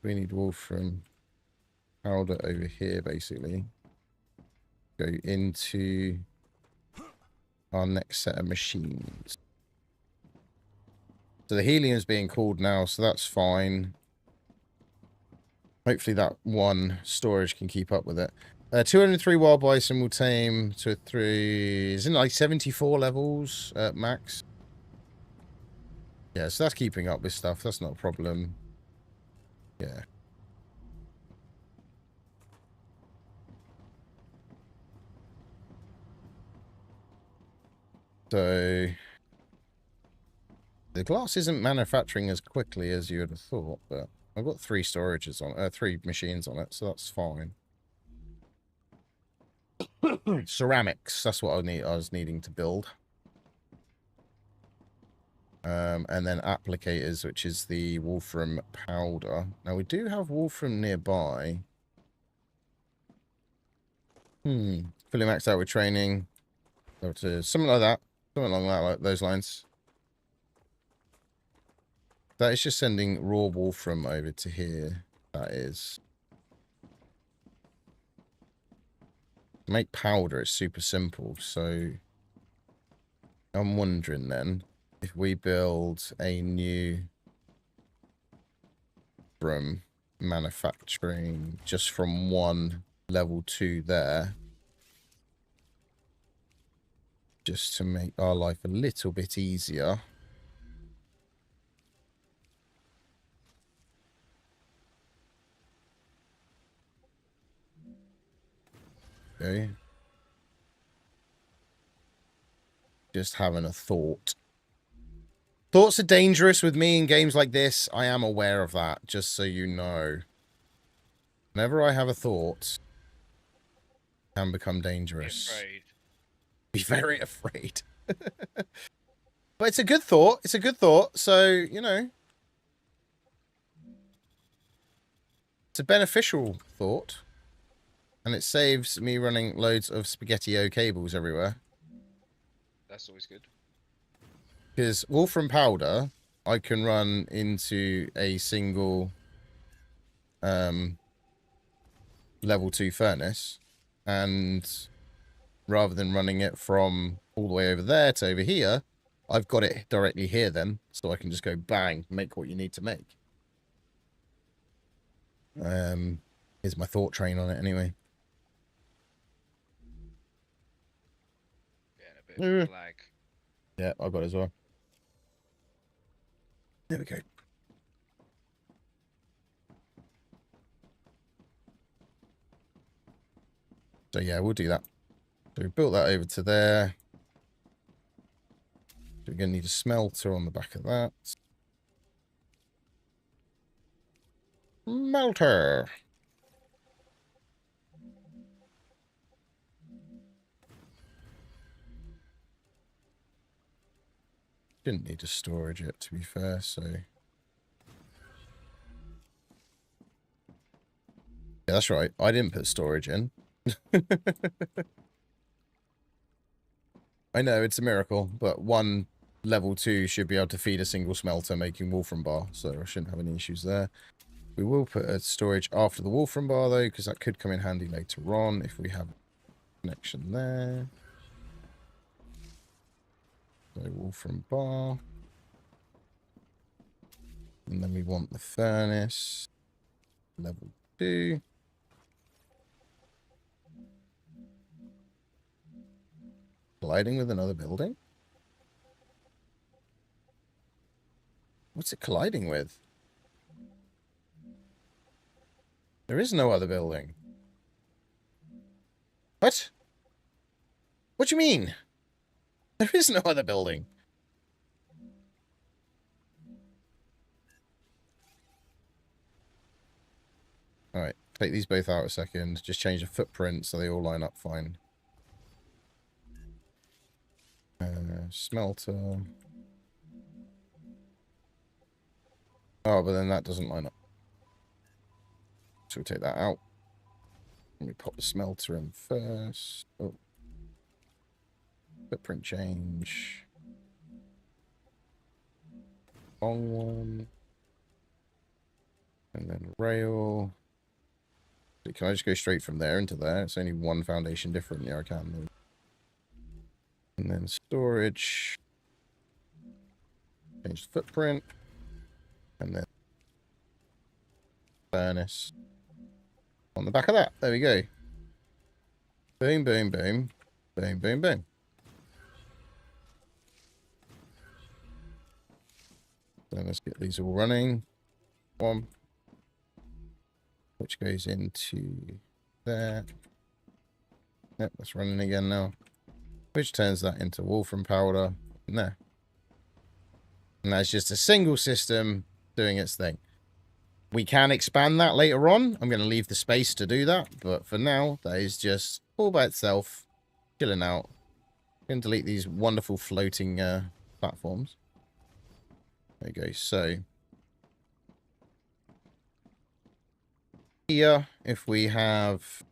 we need wolfram powder over here, basically. Go into our next set of machines. So the helium's being cooled now, so that's fine. Hopefully that one storage can keep up with it. 203 wild bison will tame to 3... isn't it like 74 levels at max? Yeah, so that's keeping up with stuff. That's not a problem. Yeah. So the glass isn't manufacturing as quickly as you would have thought, but I've got 3 storages on 3 machines on it, so that's fine. Ceramics, that's what I was needing to build. And then applicators, which is the wolfram powder. Now we do have wolfram nearby. Fully maxed out with training. Something like that. Something along that, like those lines. That is just sending raw wolfram over to here. That is. To make powder is super simple, so I'm wondering then if we build a new from manufacturing just from one level 2 there, just to make our life a little bit easier. Okay. Just having a thought. Thoughts are dangerous with me in games like this. I am aware of that, just so you know. Whenever I have a thought, it can become dangerous. Be very afraid. But it's a good thought. It's a good thought. So, you know. It's a beneficial thought. And it saves me running loads of spaghetti-o cables everywhere. That's always good. Because wolfram powder, I can run into a single level 2 furnace. And rather than running it from all the way over there to over here, I've got it directly here then. So I can just go bang, make what you need to make. Here's my thought train on it anyway. Yeah, a bit of lag. Yeah, I've got it as well. There we go. So yeah, we'll do that. So we built that over to there. So we're going to need a smelter on the back of that. Smelter. Didn't need to storage it, to be fair, so... Yeah, that's right. I didn't put storage in. I know, it's a miracle, but one level 2 should be able to feed a single smelter making wolfram bar, so I shouldn't have any issues there. We will put a storage after the wolfram bar, though, because that could come in handy later on if we have a connection there. So wolfram bar. And then we want the furnace. Level 2. Colliding with another building? What's it colliding with? There is no other building. What? What do you mean? There is no other building. Alright, take these both out a second. Just change the footprint so they all line up fine. Smelter. Oh, but then that doesn't line up. So we take that out. Let me pop the smelter in first. Oh. Footprint change. Long one. And then rail. Can I just go straight from there into there? It's only one foundation different. Yeah, I can. And then storage. Change the footprint. And then furnace. On the back of that. There we go. Boom, boom, boom. Boom, boom, boom. So let's get these all running. One. Which goes into there. Yep, that's running again now. which turns that into wolfram powder. No. And that's just a single system doing its thing. We can expand that later on. I'm going to leave the space to do that. But for now, that is just all by itself, chilling out. I'm going to delete these wonderful floating platforms. There you go. So here, if we have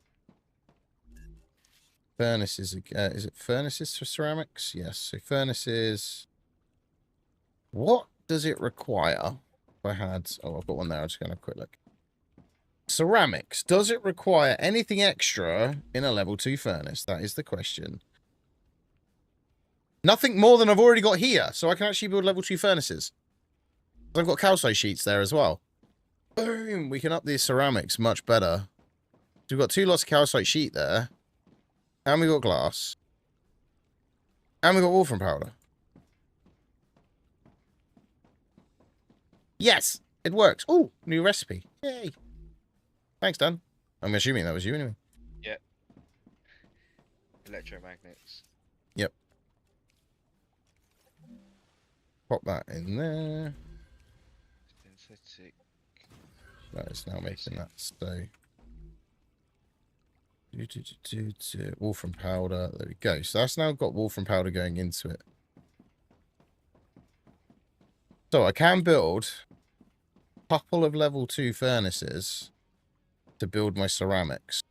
furnaces, is it furnaces for ceramics? Yes. So furnaces. What does it require? If I had, oh, I've got one there. I'm just going to have a quick look. Ceramics. Does it require anything extra in a level 2 furnace? That is the question. Nothing more than I've already got here, so I can actually build level 2 furnaces. I've got calcite sheets there as well. Boom! We can up these ceramics much better. So we've got 2 lots of calcite sheet there. And we got glass. And we got wolfram powder. Yes! It works. Oh, new recipe. Yay. Thanks, Dan. I'm assuming that was you anyway. Yeah. Electromagnets. Yep. Pop that in there. Synthetic. That is now making that so. Wolfram powder. There we go. So that's now got wolfram powder going into it. So I can build a couple of level 2 furnaces to build my ceramics.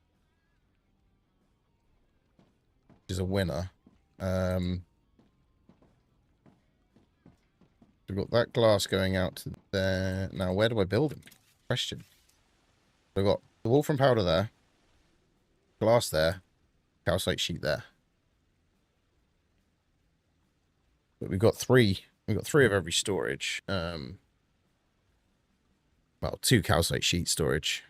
Which is a winner. We've got that glass going out to there. Now, where do I build them? Question. We've got the wolfram powder there. Glass there. Calcite sheet there. But we've got 3. We've got 3 of every storage. Well, 2 calcite sheet storage.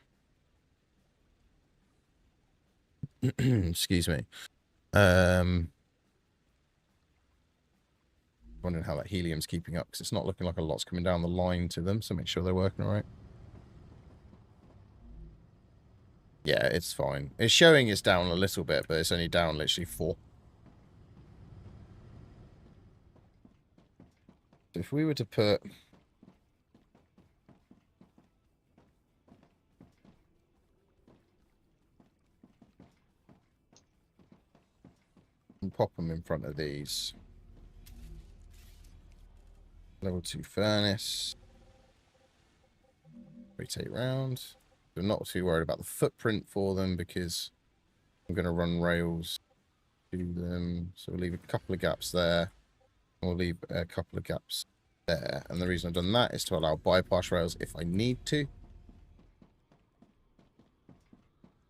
Excuse me. Wondering how that helium's keeping up, because it's not looking like a lot's coming down the line to them, so make sure they're working all right. Yeah, it's fine. It's showing it's down a little bit, but it's only down literally 4. If we were to put... and pop them in front of these. Level 2 furnace. Rotate round. I'm not too worried about the footprint for them because I'm going to run rails to them. So we'll leave a couple of gaps there. And we'll leave a couple of gaps there. And the reason I've done that is to allow bypass rails if I need to.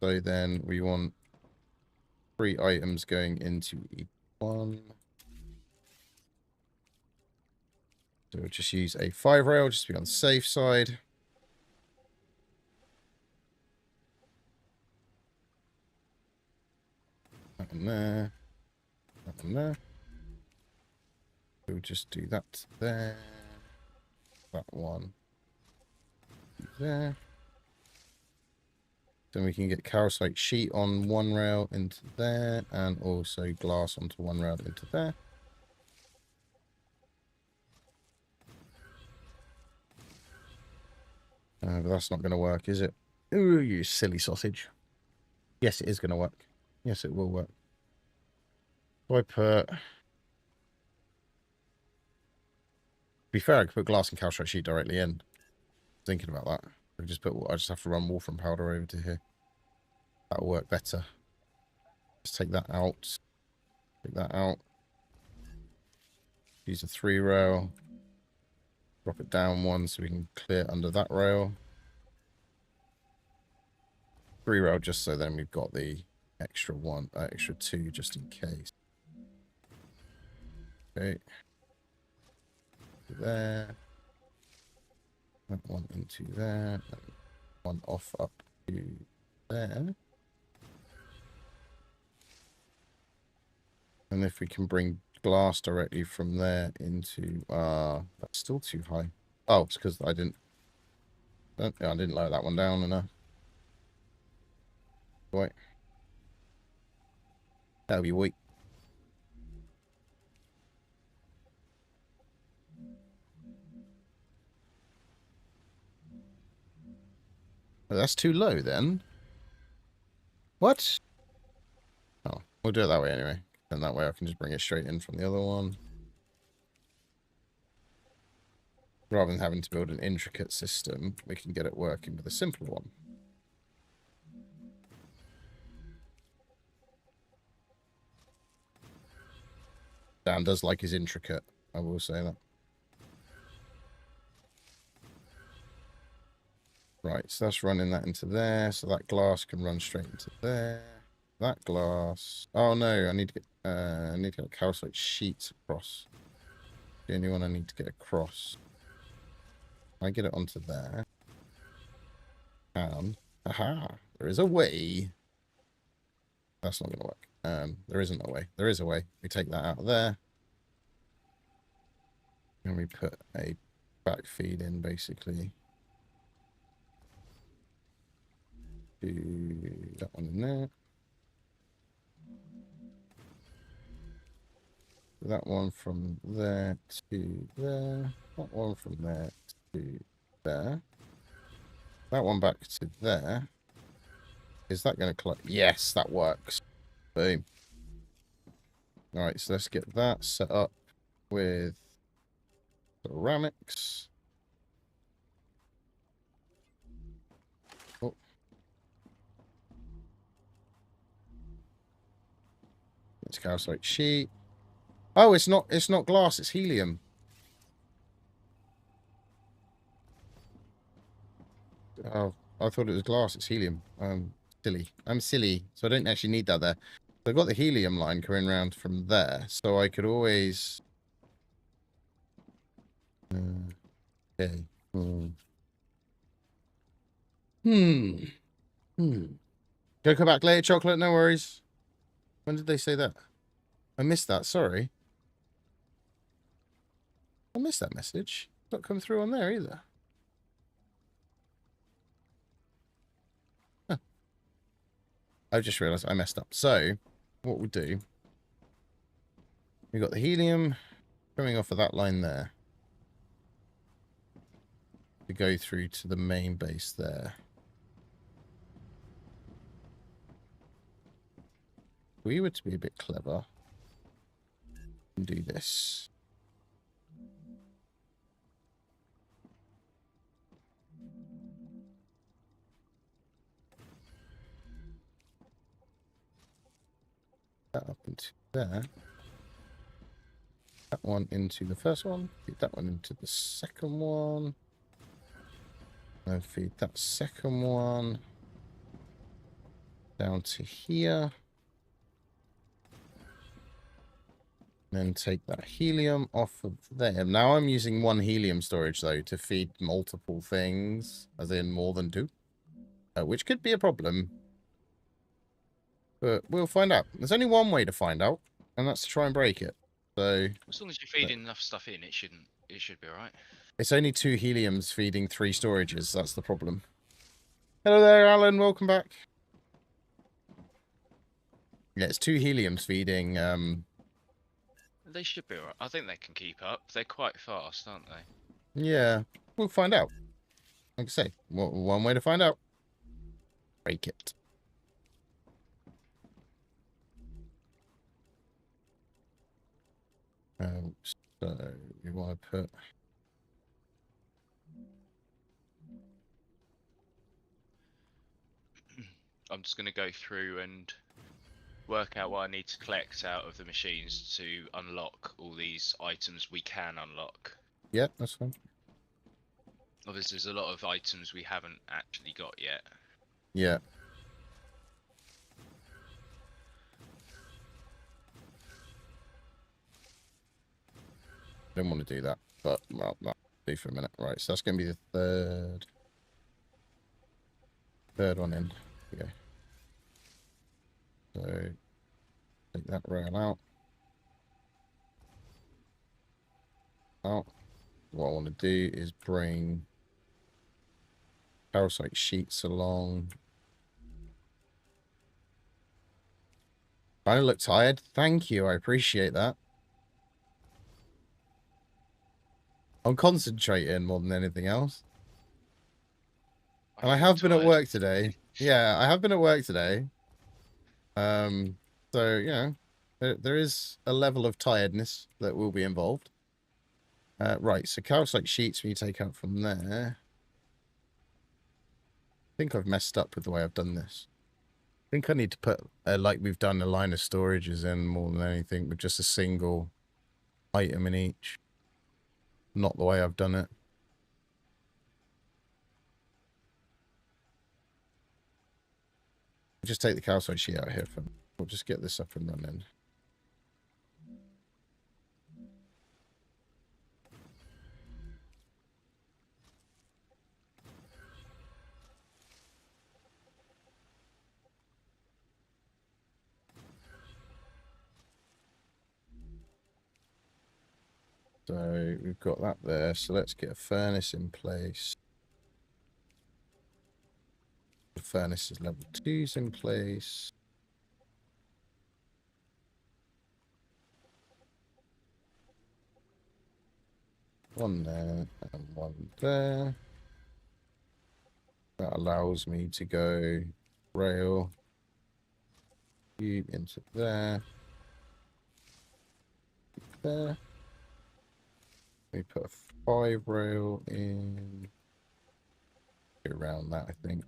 So then we want 3 items going into each one. So we'll just use a 5 rail just to be on the safe side. That one there. That one there. We'll just do that there. That one there. Then we can get calcite sheet on 1 rail into there, and also glass onto 1 rail into there. But that's not going to work, is it? Ooh, you silly sausage. Yes, it is going to work. Yes, it will work. So I put... To be fair, I could put glass and calcite sheet directly in. Thinking about that. I just have to run wolfram powder over to here. That'll work better. Just take that out. Take that out. Use a 3 rail. Drop it down 1 so we can clear under that rail. 3 rail just so then we've got the extra 2 just in case. Okay. There. That one into there. And 1 off up to there. And if we can bring glass directly from there into... that's still too high. Oh, it's because I didn't lower that one down enough. Wait. That'll be weak. Oh, that's too low then. What? Oh, we'll do it that way anyway. And that way I can just bring it straight in from the other one. Rather than having to build an intricate system, we can get it working with a simpler one. Dan does like his intricate, I will say that. Right, so that's running that into there, so that glass can run straight into there. That glass. Oh no, I need to get calcite sheets across. The only one I need to get across. I get it onto there. And aha, there is a way. That's not gonna work. There isn't a way. There is a way. We take that out of there. And we put a back feed in basically. Do that one in there. That one from there to there. That one from there to there. That one back to there. Is that going to collect? Yes, that works. Boom. Alright, so let's get that set up with ceramics. Oh. It's calcite sheet. Oh, it's not glass, it's helium. Oh, I thought it was glass, it's helium. Silly. I'm silly. So I don't actually need that there. So I've got the helium line coming around from there. So I could always... okay. Go come back later, chocolate, no worries. When did they say that? I missed that, sorry. I missed that message. Not come through on there either. Huh. I've just realised I messed up. So, what we'll do... we've got the helium coming off of that line there. To go through to the main base there. If we were to be a bit clever, and do this. That up into there. That one into the first one. Feed that one into the second one. And feed that second one down to here. Then take that helium off of there. Now I'm using one helium storage, though, to feed multiple things, as in more than two. Which could be a problem. But we'll find out. There's only one way to find out, and that's to try and break it. So As long as you feed enough stuff in, it should be alright. it's only 2 heliums feeding 3 storages. That's the problem. Hello there, Alan. Welcome back. Yeah, it's 2 heliums feeding... They should be alright. I think they can keep up. They're quite fast, aren't they? yeah, we'll find out. Like I say, one way to find out. Break it. So we want to put... I'm just going to go through and work out what I need to collect out of the machines to unlock all these items we can unlock. Yeah, that's fine. Obviously, there's a lot of items we haven't actually got yet. Yeah. Don't want to do that, but well, that'll do for a minute. Right, so that's going to be the third one in. Okay. So take that rail out. What I want to do is bring parasite sheets along. I look tired. Thank you. I appreciate that. I'm concentrating more than anything else. And I feel have been at tired. work today. Yeah, I have been at work today. So, you know, there is a level of tiredness that will be involved. Right, so calcite sheets when you take out from there. I think I've messed up with the way I've done this. I think I need to put, like we've done, a line of storages in more than anything, with just a single item in each. Not the way I've done it. Just take the calcite sheet out here. We'll just get this up and running. So we've got that there. So let's get a furnace in place. The furnace is level 2's in place. One there and one there. That allows me to go rail into there. There. We put a 5 rail in. Around that, I think.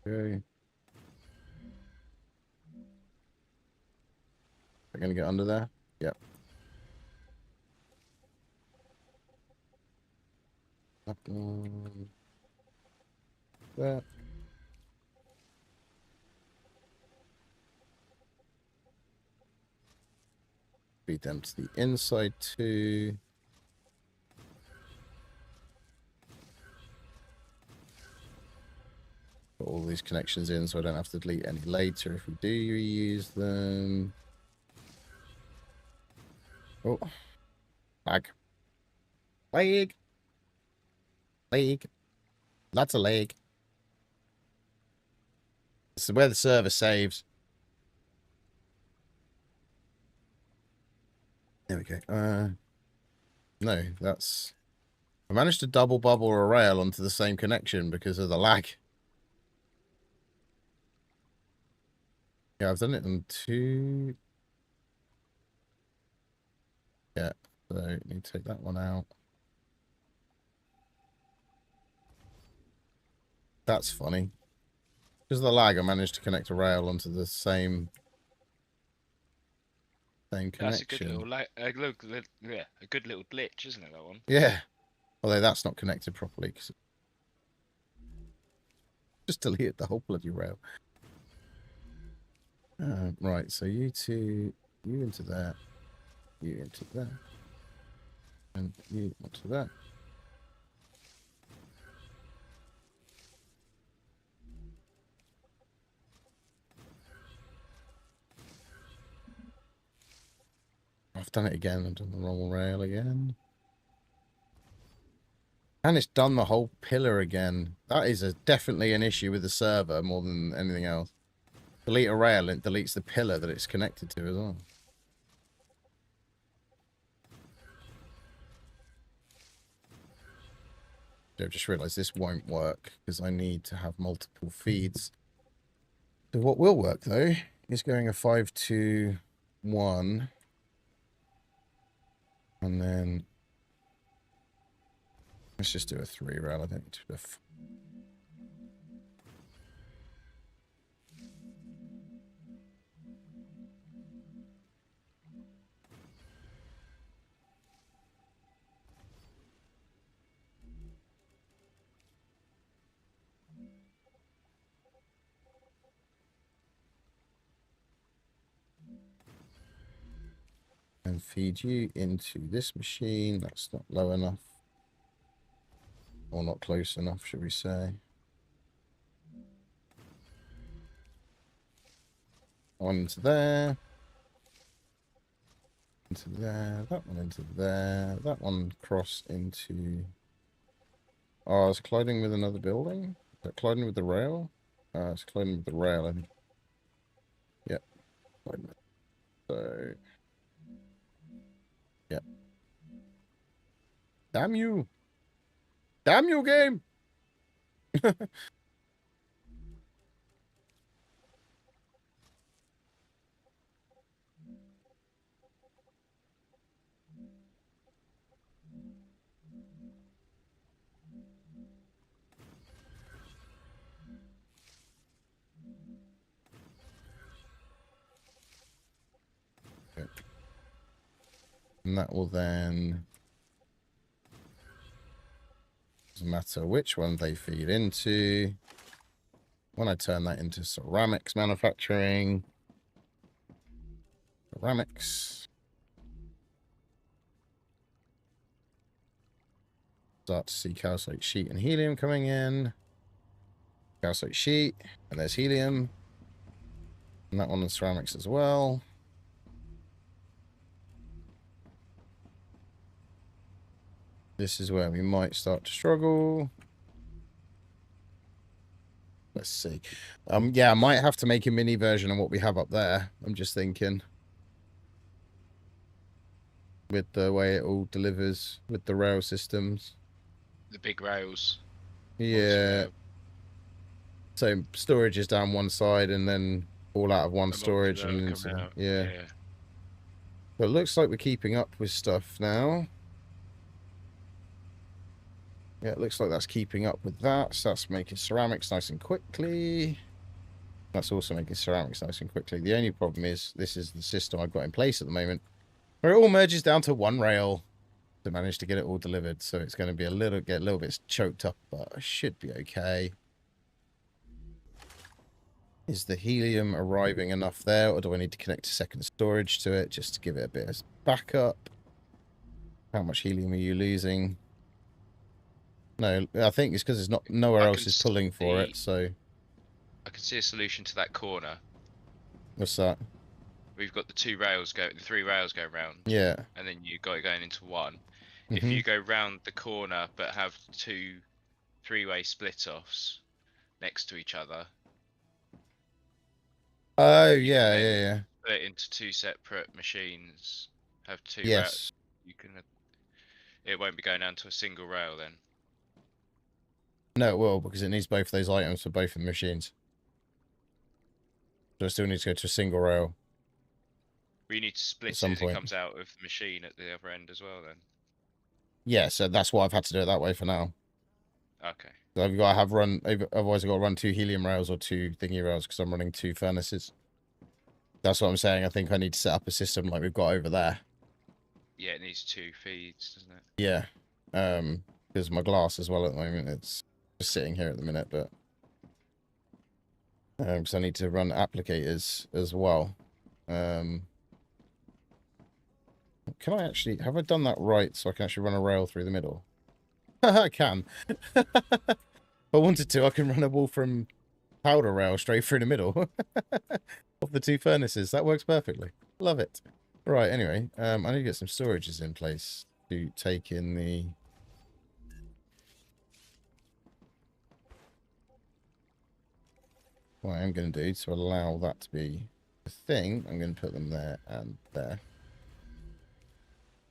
Okay. We're gonna get under there? Yep. That one. That. Feed them to the inside too. Put all these connections in so I don't have to delete any later if we do reuse them. Oh. Lag. Lag. Lag. Lots of lag. This is where the server saves. There we go. No, that's... I managed to double bubble a rail onto the same connection because of the lag. Yeah, I've done it in 2. Yeah, so need to take that one out. That's funny. Because of the lag, I managed to connect a rail onto the same connection. That's a good little glitch, isn't it, that one? Yeah. Although that's not connected properly because just deleted the whole bloody rail. Right, so you two, you into that, you into that, and you into that. I've done it again. I've done the wrong rail again. And it's done the whole pillar again. That is definitely an issue with the server more than anything else. Delete a rail and it deletes the pillar that it's connected to as well. I've just realised this won't work because I need to have multiple feeds. So what will work though is going a 5, 2, 1. And then let's just do a 3 rail. I don't need to do a and feed you into this machine. That's not low enough. Or not close enough, should we say. One into there. Into there. That one into there. That one cross into... Oh, it's colliding with another building? Is that colliding with the rail? It's colliding with the rail, I think. Yep. So... Yep. Damn you. Damn you, game. And that will then... Doesn't matter which one they feed into. When I turn that into ceramics manufacturing... Ceramics. Start to see calcite sheet and helium coming in. Calcite sheet. And there's helium. And that one is ceramics as well. This is where we might start to struggle. Let's see. Yeah, I might have to make a mini version of what we have up there. I'm just thinking. With the way it all delivers with the rail systems. The big rails. Yeah. So storage is down one side and then all out of one storage and into yeah. But it looks like we're keeping up with stuff now. Yeah, it looks like that's keeping up with that. So that's making ceramics nice and quickly. That's also making ceramics nice and quickly. The only problem is this is the system I've got in place at the moment, where it all merges down to one rail to manage to get it all delivered. So it's going to be get a little bit choked up, but I should be okay. Is the helium arriving enough there, or do I need to connect a second storage to it just to give it a bit of backup? How much helium are you losing? No, I think it's because there's nowhere else is pulling for it, so... I can see a solution to that corner. What's that? We've got the three rails going round. Yeah. And then you got it going into one. If you go round the corner but have two three-way split-offs next to each other... Oh, yeah. Split into two separate machines. Have two rails. You can... It won't be going down to a single rail then. No, it will, because it needs both of those items for both of the machines. So it still needs to go to a single rail. We need to split it as it comes out of the machine at the other end as well, then. Yeah, so that's why I've had to do it that way for now. Okay. So I've got to have otherwise I've got to run 2 helium rails or 2 thingy rails because I'm running 2 furnaces. That's what I'm saying. I think I need to set up a system like we've got over there. Yeah, it needs 2 feeds, doesn't it? Yeah. Because my glass as well at the moment, it's just sitting here at the minute, but because I need to run applicators as well. Can I actually have I done that right so I can actually run a rail through the middle? I can. If I wanted to, I can run a wall from powder rail straight through the middle of the 2 furnaces. That works perfectly. Love it. Right, anyway, I need to get some storages in place to take in the... What I am going to do to allow that to be a thing, I'm going to put them there and there.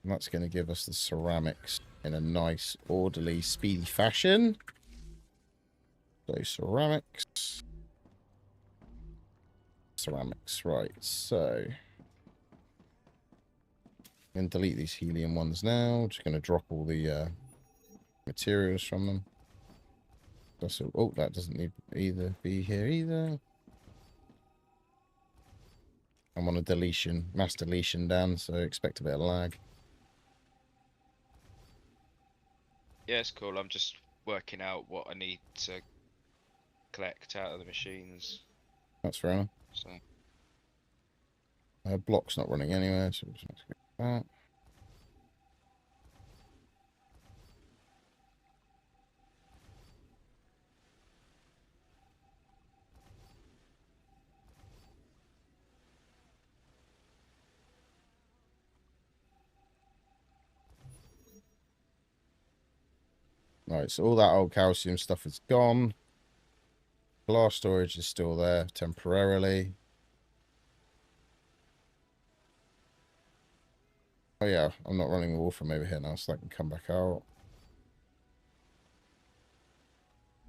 And that's going to give us the ceramics in a nice, orderly, speedy fashion. So ceramics. Ceramics, right. So I'm going to delete these helium ones now. Just going to drop all the materials from them. Oh, that doesn't need either be here either. I'm on a deletion, mass deletion down, so expect a bit of lag. Yeah, it's cool. I'm just working out what I need to collect out of the machines. That's fair enough. So. Block's not running anywhere, so we'll just get that. Right, so all that old calcium stuff is gone. Glass storage is still there temporarily. Oh yeah, I'm not running the wall from over here now, so I can come back out.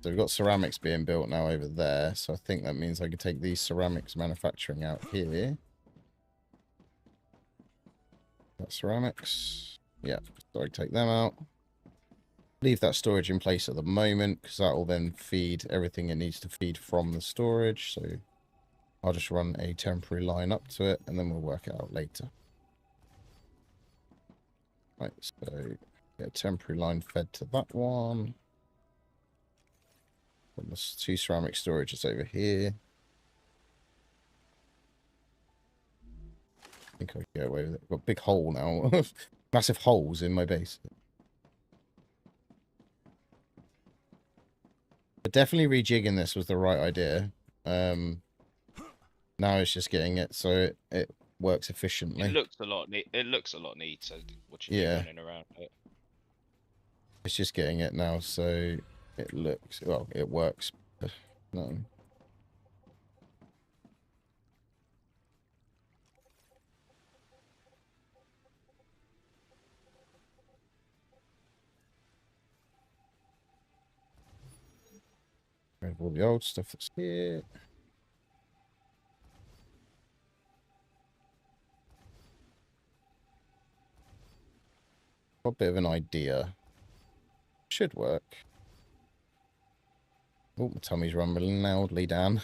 So we've got ceramics being built now over there, so I think that means I can take these ceramics manufacturing out here. That ceramics. Yeah, so I take them out. Leave that storage in place at the moment, because that will then feed everything it needs to feed from the storage. So I'll just run a temporary line up to it, and then we'll work it out later. Right, so get a temporary line fed to that one. And there's 2 ceramic storages over here. I think I can get away with it. I've got a big hole now. Massive holes in my base. But definitely rejigging this was the right idea. Now it's just getting it so it works efficiently. It looks a lot neat. It looks a lot neater watching you running around it. It's just getting it now so it looks, well, it works. No. Rid of all the old stuff that's here. Got a bit of an idea. Should work. Oh, my tummy's rumbling loudly down.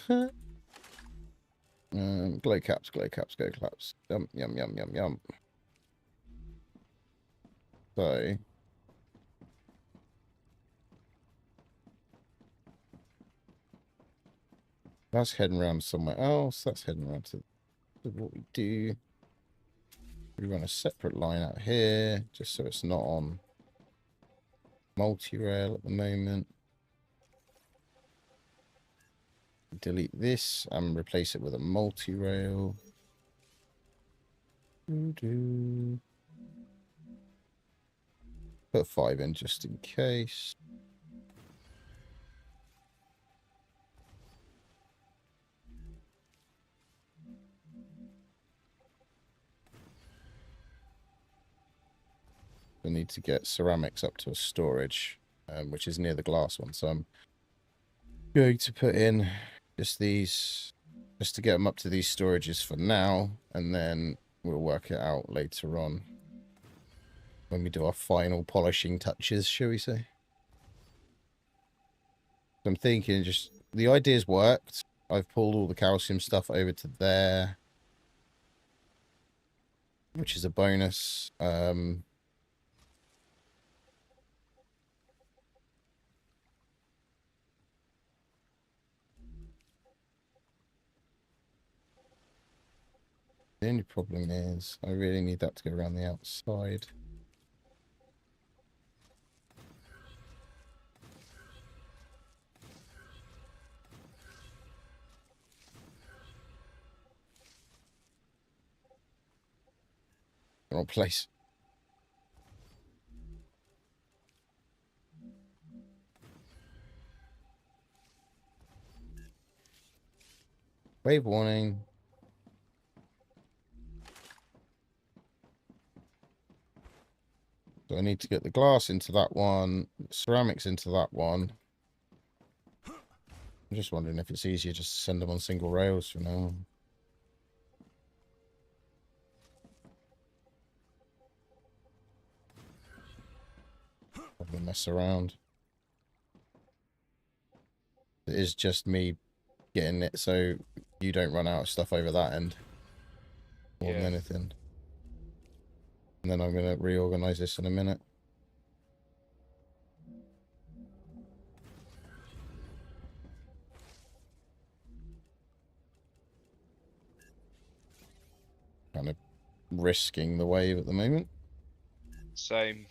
Glow caps, glow caps, glow caps. Yum, yum, yum, yum, yum. So that's heading around somewhere else. That's heading around to what we do. We run a separate line out here, just so it's not on multi-rail at the moment. Delete this and replace it with a multi-rail. Put 5 in just in case. We need to get ceramics up to a storage, which is near the glass one. So I'm going to put in just these, just to get them up to these storages for now, and then we'll work it out later on when we do our final polishing touches, shall we say. So I'm thinking just, the idea's worked. I've pulled all the calcium stuff over to there, which is a bonus. The only problem is I really need that to go around the outside. Wrong place. Wave warning. So I need to get the glass into that one, ceramics into that one. I'm just wondering if it's easier just to send them on single rails for now. Probably mess around. It is just me getting it so you don't run out of stuff over that end more than anything. And then I'm going to reorganize this in a minute. Kind of risking the wave at the moment. Same.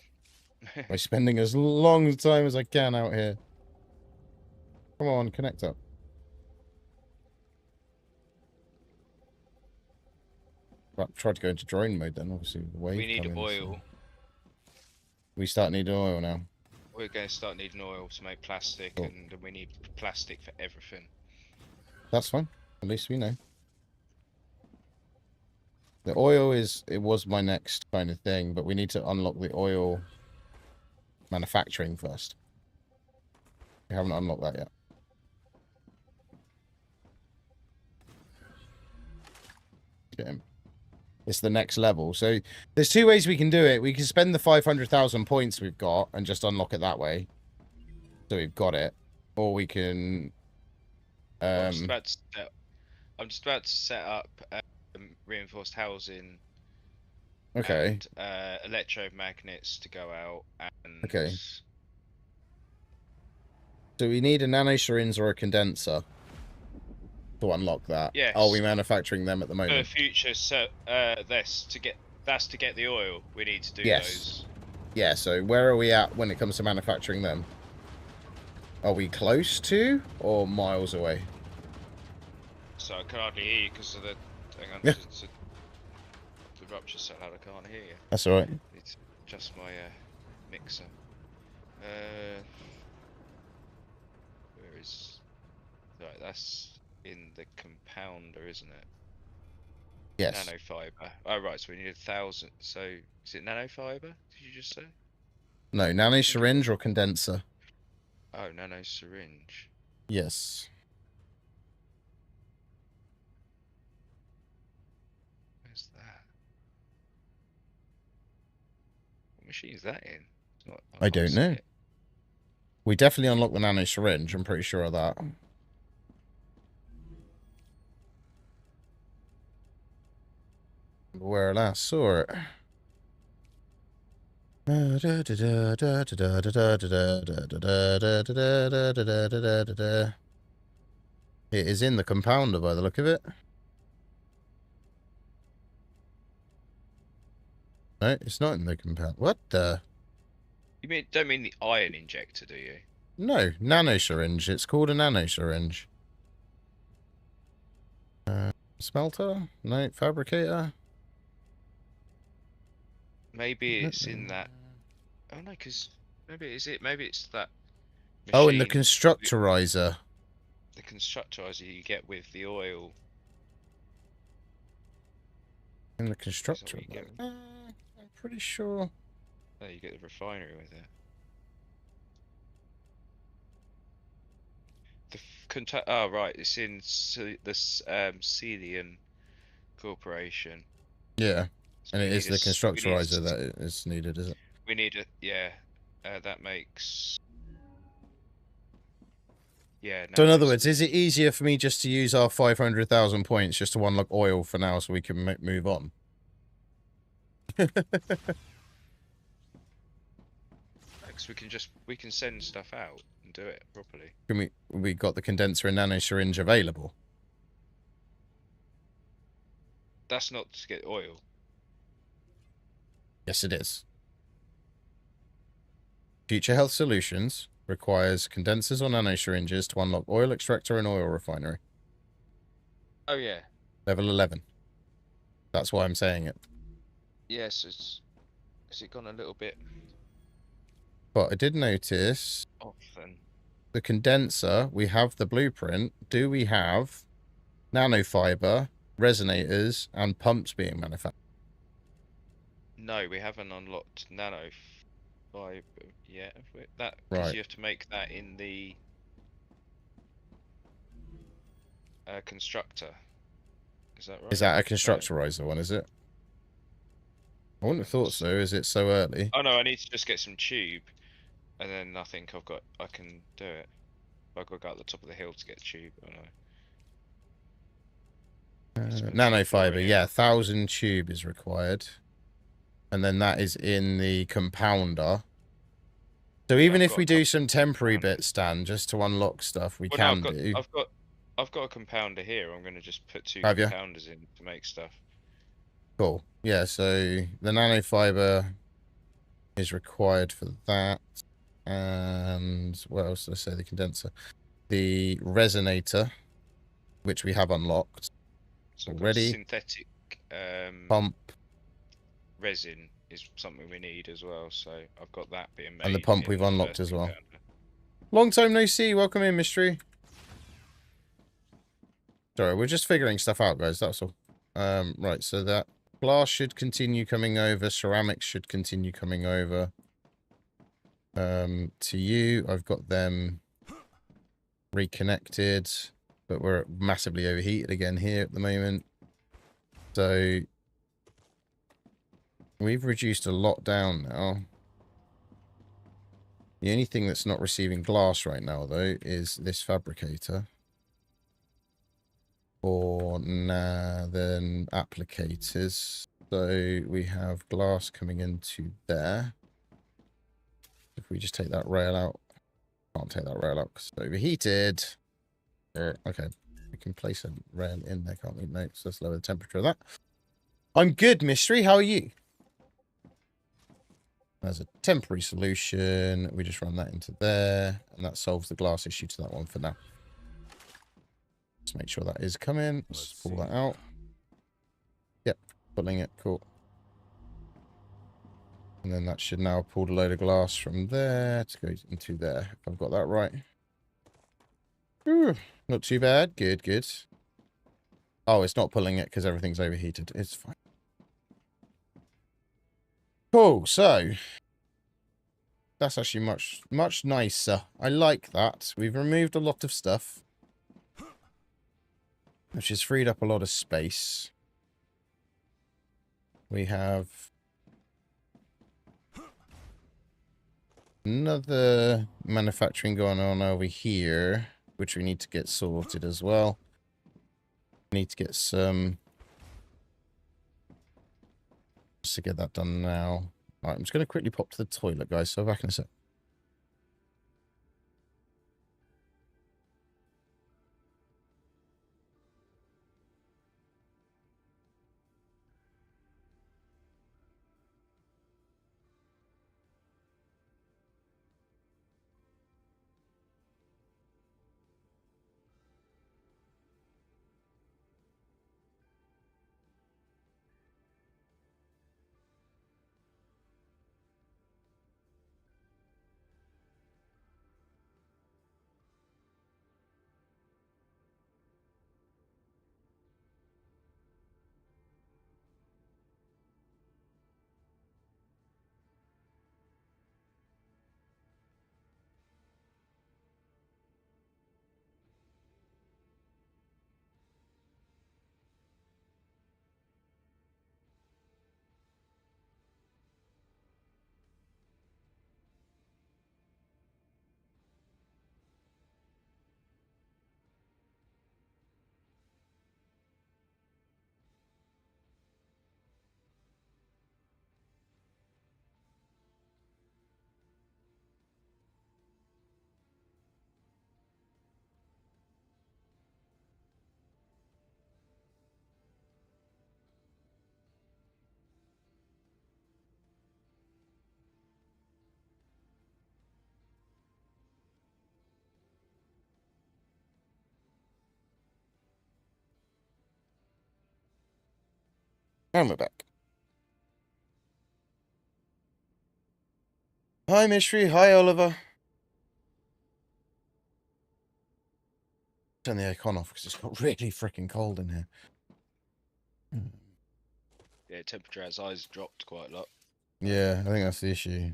By spending as long a time as I can out here. Come on, connect up. Right, tried to go into drone mode then, obviously. The wave We need coming, oil. so. We start needing oil now. We're going to start needing oil to make plastic, Cool. and we need plastic for everything. That's fine. At least we know. The oil it was my next kind of thing, but we need to unlock the oil manufacturing first. We haven't unlocked that yet. Get him. It's the next level. So there's two ways we can do it. We can spend the 500,000 points we've got and just unlock it that way. So we've got it. Or we can... I'm just about to set up reinforced housing. Okay. And electromagnets to go out. And... Okay. So we need a nano syringe or a condenser to unlock that. Yes. Are we manufacturing them at the moment? For the future, so that's to get the oil. We need to do those. Yeah. So where are we at when it comes to manufacturing them? Are we close to or miles away? So I can hardly hear you because of the. Hang on. Yeah. The rupture so loud I can't hear you. That's all right. Need to adjust my mixer. Where is? Right, that's in the compounder, isn't it? Yes. Nanofiber. Oh right, so we need 1,000. So is it nanofiber? Did you just say? No, nano syringe or condenser. Oh, nano syringe. Yes. Where's that? What machine is that in? It's not, I can't don't see know. it. We definitely unlocked the nano syringe. I'm pretty sure of that. Where I last saw it. It is in the compounder by the look of it. No, it's not in the compound. What the? You don't mean the iron injector, do you? No, nano syringe. It's called a nano syringe. Smelter? No, fabricator. Maybe it's in that. Oh no, because maybe it's that. Oh, in the machine- constructorizer. The constructorizer you get with the oil. In the what you constructor. get? I'm pretty sure. Oh, you get the refinery with it. Oh right, it's in this Celian Corporation. Yeah, So and it we is need the constructorizer that is needed, is it? We need a that makes. Yeah. So in no, other it's- words, is it easier for me just to use our 500,000 points just to unlock oil for now so we can move on? Because we can send stuff out and do it properly. Can we got the condenser and nano syringe available? That's not to get oil. Yes, it is. Future Health Solutions requires condensers or nano syringes to unlock oil extractor and oil refinery. Oh yeah. Level 11. That's why I'm saying it. Yes, has it gone a little bit But I did notice off then? the condenser, we have the blueprint. Do we have nanofiber, resonators, and pumps being manufactured? No, we haven't unlocked nanofiber yet. Have we? That because Right. you have to make that in the constructor. Is that right? Is that a constructorizer one, is it? I wouldn't have thought so. Is it so early? Oh no, I need to just get some tube, and then I think I can do it. I've got to go up the top of the hill to get tube. Oh no. Nanofiber, yeah, 1,000 tube is required. And then that is in the compounder. So even if we do some temporary bits, Dan, just to unlock stuff, we can do. I've got a compounder here. I'm going to just put two Have ya? compounders in to make stuff. Cool. Yeah, so the nanofiber is required for that. And what else did I say? The condenser. The resonator, which we have unlocked So I've got already. synthetic Pump. resin is something we need as well. So I've got that being made. And the pump in we've the unlocked first as well. compounder. Long time no see. Welcome in, Mystery. Sorry, we're just figuring stuff out, guys. That's all. Right, so that Glass should continue coming over. Ceramics should continue coming over. To you, I've got them reconnected, but we're massively overheated again here at the moment. So we've reduced a lot down now. The only thing that's not receiving glass right now, though, is this fabricator. Or then applicators. So we have glass coming into there. If we just take that rail out. Can't take that rail out because it's overheated. Okay. We can place a rail in there, can't we? No, so let's lower the temperature of that. I'm good, Mystery. How are you? There's a temporary solution. We just run that into there. And that solves the glass issue to that one for now. Let's make sure that is coming. Let's pull that out. Yep, pulling it. Cool. And then that should now pull a load of glass from there to go into there. If I've got that right. Ooh, not too bad. Good, good. Oh, it's not pulling it because everything's overheated. It's fine. Cool, so that's actually much nicer. I like that. We've removed a lot of stuff, which has freed up a lot of space. We have another manufacturing going on over here, which we need to get sorted as well. We need to get some... Just to get that done now. All right, I'm just going to quickly pop to the toilet, guys, so back in a sec. And we're back. Hi, Mystery. Hi, Oliver. Turn the aircon off because it's got really freaking cold in here. Yeah, temperature outside has dropped quite a lot. Yeah, I think that's the issue.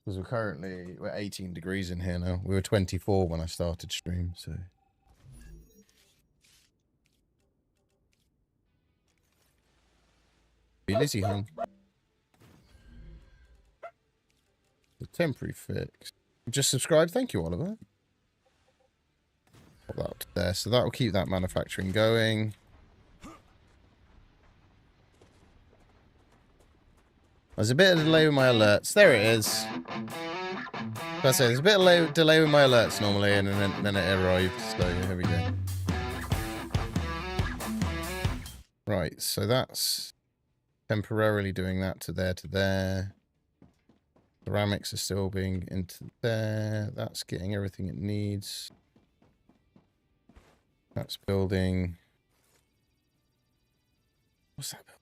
Because we're 18 degrees in here now. We were 24 when I started stream, so... Be Lizzie home. The temporary fix. Just subscribe. Thank you, Oliver. Put that up there. So that will keep that manufacturing going. There's a bit of delay with my alerts. There it is. I say there's a bit of delay with my alerts normally, and then it arrived. So here we go. Right. So that's temporarily doing that to there. Ceramics are still being into there. That's getting everything it needs. That's building. What's that building?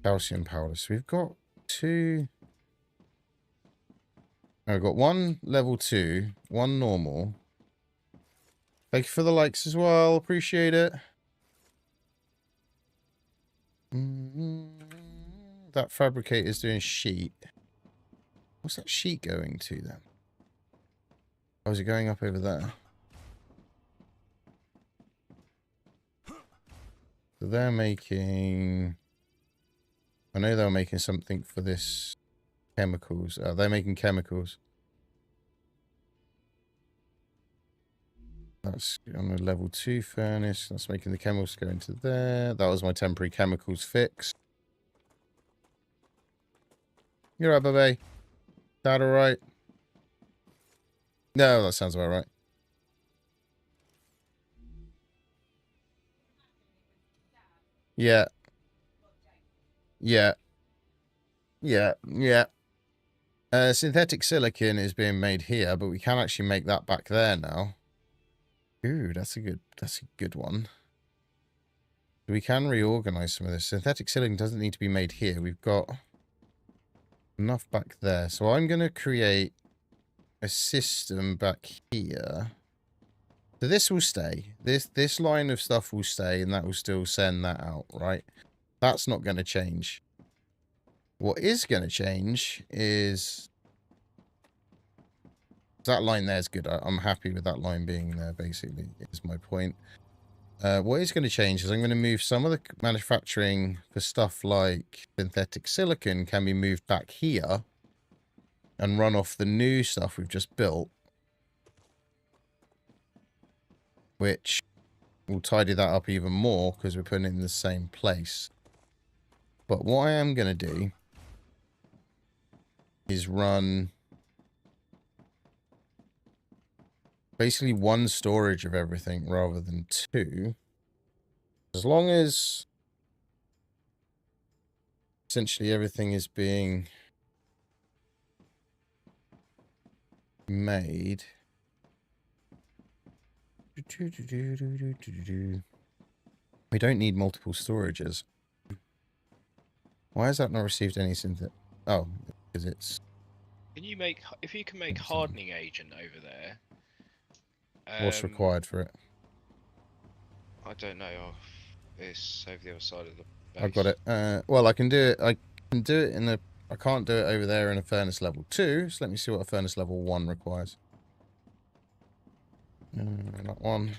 Calcium powder. So we've got two. Oh, we've got one level 2, one normal. Thank you for the likes as well. Appreciate it. that fabricator's doing sheet. What's that sheet going to then? Oh, is it going up over there? So they're making... I know they're making something for this chemicals. They're making chemicals. That's on a level 2 furnace. That's making the chemicals go into there. That was my temporary chemicals fix. You're right, baby. That all right? No, that sounds about right. Yeah. Yeah. Yeah. Yeah. Synthetic silicon is being made here, but we can actually make that back there now. Ooh, that's a good one. We can reorganize some of this. Synthetic silicon doesn't need to be made here. We've got enough back there. So I'm going to create a system back here. So this will stay. This line of stuff will stay, and that will still send that out, right? That's not going to change. What is going to change is... That line there is good. I'm happy with that line being there, basically, is my point. What is going to change is I'm going to move some of the manufacturing for stuff like synthetic silicon can be moved back here and run off the new stuff we've just built, which will tidy that up even more because we're putting it in the same place. But what I am going to do is run basically one storage of everything rather than two. As long as essentially everything is being made. We don't need multiple storages. Why has that not received any synthetic? Oh, because it's... Can you make, if you can make hardening agent over there? What's required for it? I don't know. It's over the other side of the base. I've got it. Well, I can do it. I can do it in a... I can't do it over there in a furnace level 2. So let me see what a furnace level 1 requires. That one.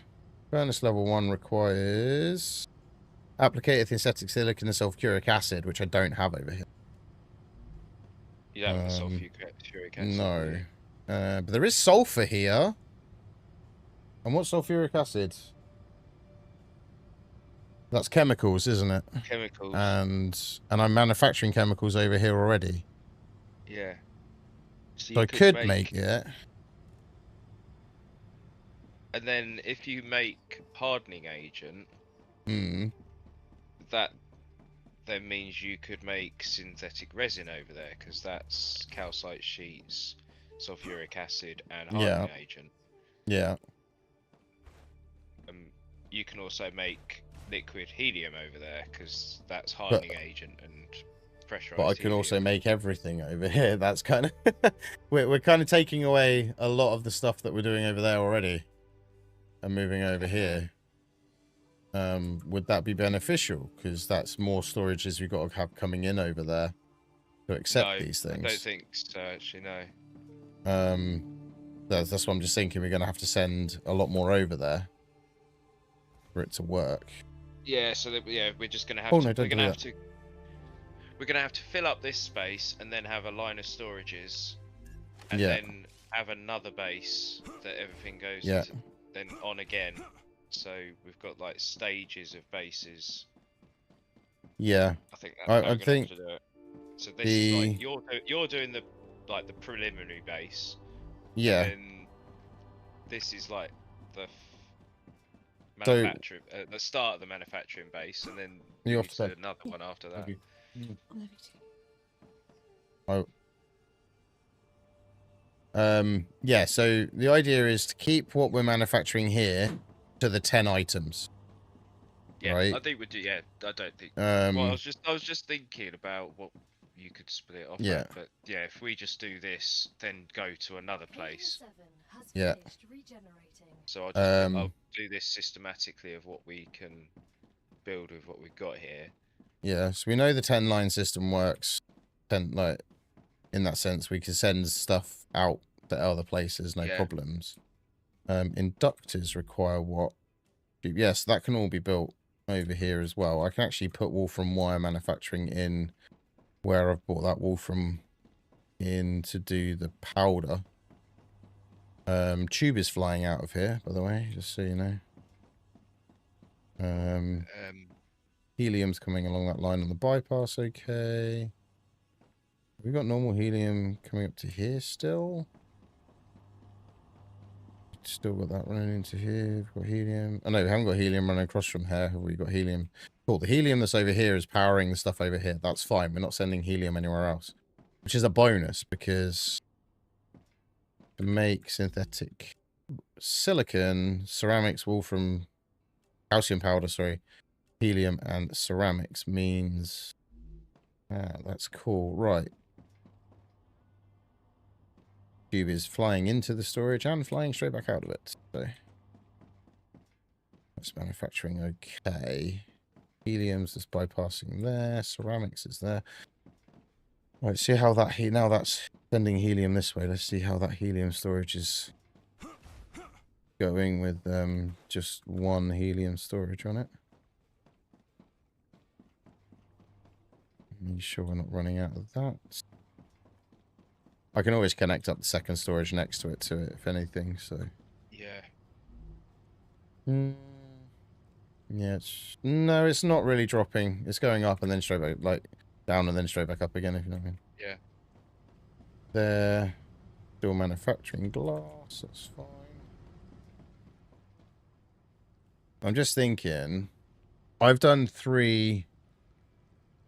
Furnace level 1 requires... applicated synthetic silicon and sulfuric acid, which I don't have over here. You don't have the sulfuric acid? No. But there is sulfur here. And what's sulfuric acid? That's chemicals, isn't it? Chemicals. And I'm manufacturing chemicals over here already. Yeah. So I could make it. And then if you make hardening agent, that then means you could make synthetic resin over there, because that's calcite sheets, sulfuric acid, and hardening agent. Yeah. You can also make liquid helium over there, because that's hardening agent and pressurized. But I can also make everything over here. That's kind of we're kind of taking away a lot of the stuff that we're doing over there already, and moving over here. Would that be beneficial? Because that's more storages we've got to have coming in over there to accept these things. I don't think so, actually, no. That's what I'm just thinking. We're going to have to send a lot more over there for it to work. Yeah, so that, yeah, we're just going to have we're going to have to fill up this space and then have a line of storages, and then have another base that everything goes into, then on again. So we've got like stages of bases. Yeah, I think that's I think to do it. So this is like you're doing the preliminary base. Yeah. And this is like the manufacturing, the start of the manufacturing base, and then you have to do another one after that. Yeah, so the idea is to keep what we're manufacturing here to the 10 items. Yeah, right? I think we do. Yeah, I don't think. Well, I was just thinking about what you could split it off. Yeah. At, but yeah, if we just do this, then go to another place. Yeah. So I'll do this systematically of what we can build with what we've got here, Yeah, so we know the 10 line system works. 10, like, in that sense, we can send stuff out to other places, no problems. Inductors require what? Yes, that can all be built over here as well. I can actually put Wolfram wire manufacturing in where I've bought that Wolfram in to do the powder. Tube is flying out of here, by the way, just so you know. Helium's coming along that line on the bypass, okay. We've got normal helium coming up to here still. Still got that running into here. We've got helium. Oh no, we haven't got helium running across from here. Have we got helium? Cool. The helium that's over here is powering the stuff over here. That's fine. We're not sending helium anywhere else. Which is a bonus because to make synthetic silicon, ceramics, wolfram, calcium powder, sorry, helium and ceramics means... Ah, that's cool. Right. Cube is flying into the storage and flying straight back out of it. So that's manufacturing okay. Helium's just bypassing there. Ceramics is there. Right, see how that now that's sending helium this way. Let's see how that helium storage is going with just one helium storage on it. Make sure we're not running out of that. I can always connect up the second storage next to it if anything, so... Yeah. Yeah, no, it's not really dropping. It's going up and then straight back, like, down and then straight back up again, if you know what I mean. Yeah. They're still manufacturing glass, that's fine. I'm just thinking, I've done three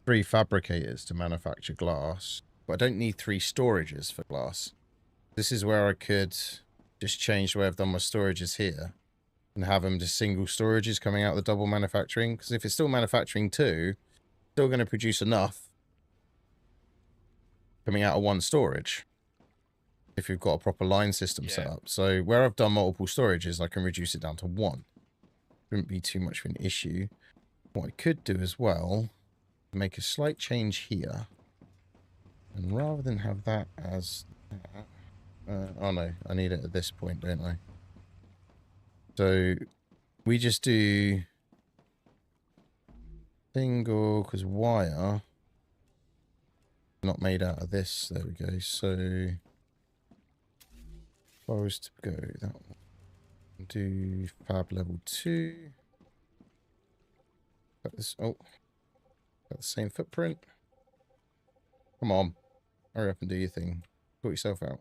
fabricators to manufacture glass. But I don't need 3 storages for glass. This is where I could just change the way I've done my storages here. And have them just single storages coming out of the double manufacturing. Because if it's still manufacturing 2, it's still going to produce enough coming out of 1 storage. If you've got a proper line system set up. So where I've done multiple storages, I can reduce it down to 1. Wouldn't be too much of an issue. What I could do as well, make a slight change here. And rather than have that as... oh no, I need it at this point, don't I? So, we just do... single, because wire... not made out of this, there we go. So, if I was to go that one, do fab level 2. Got this, oh, got the same footprint. Come on. Hurry up and do your thing. Sort yourself out.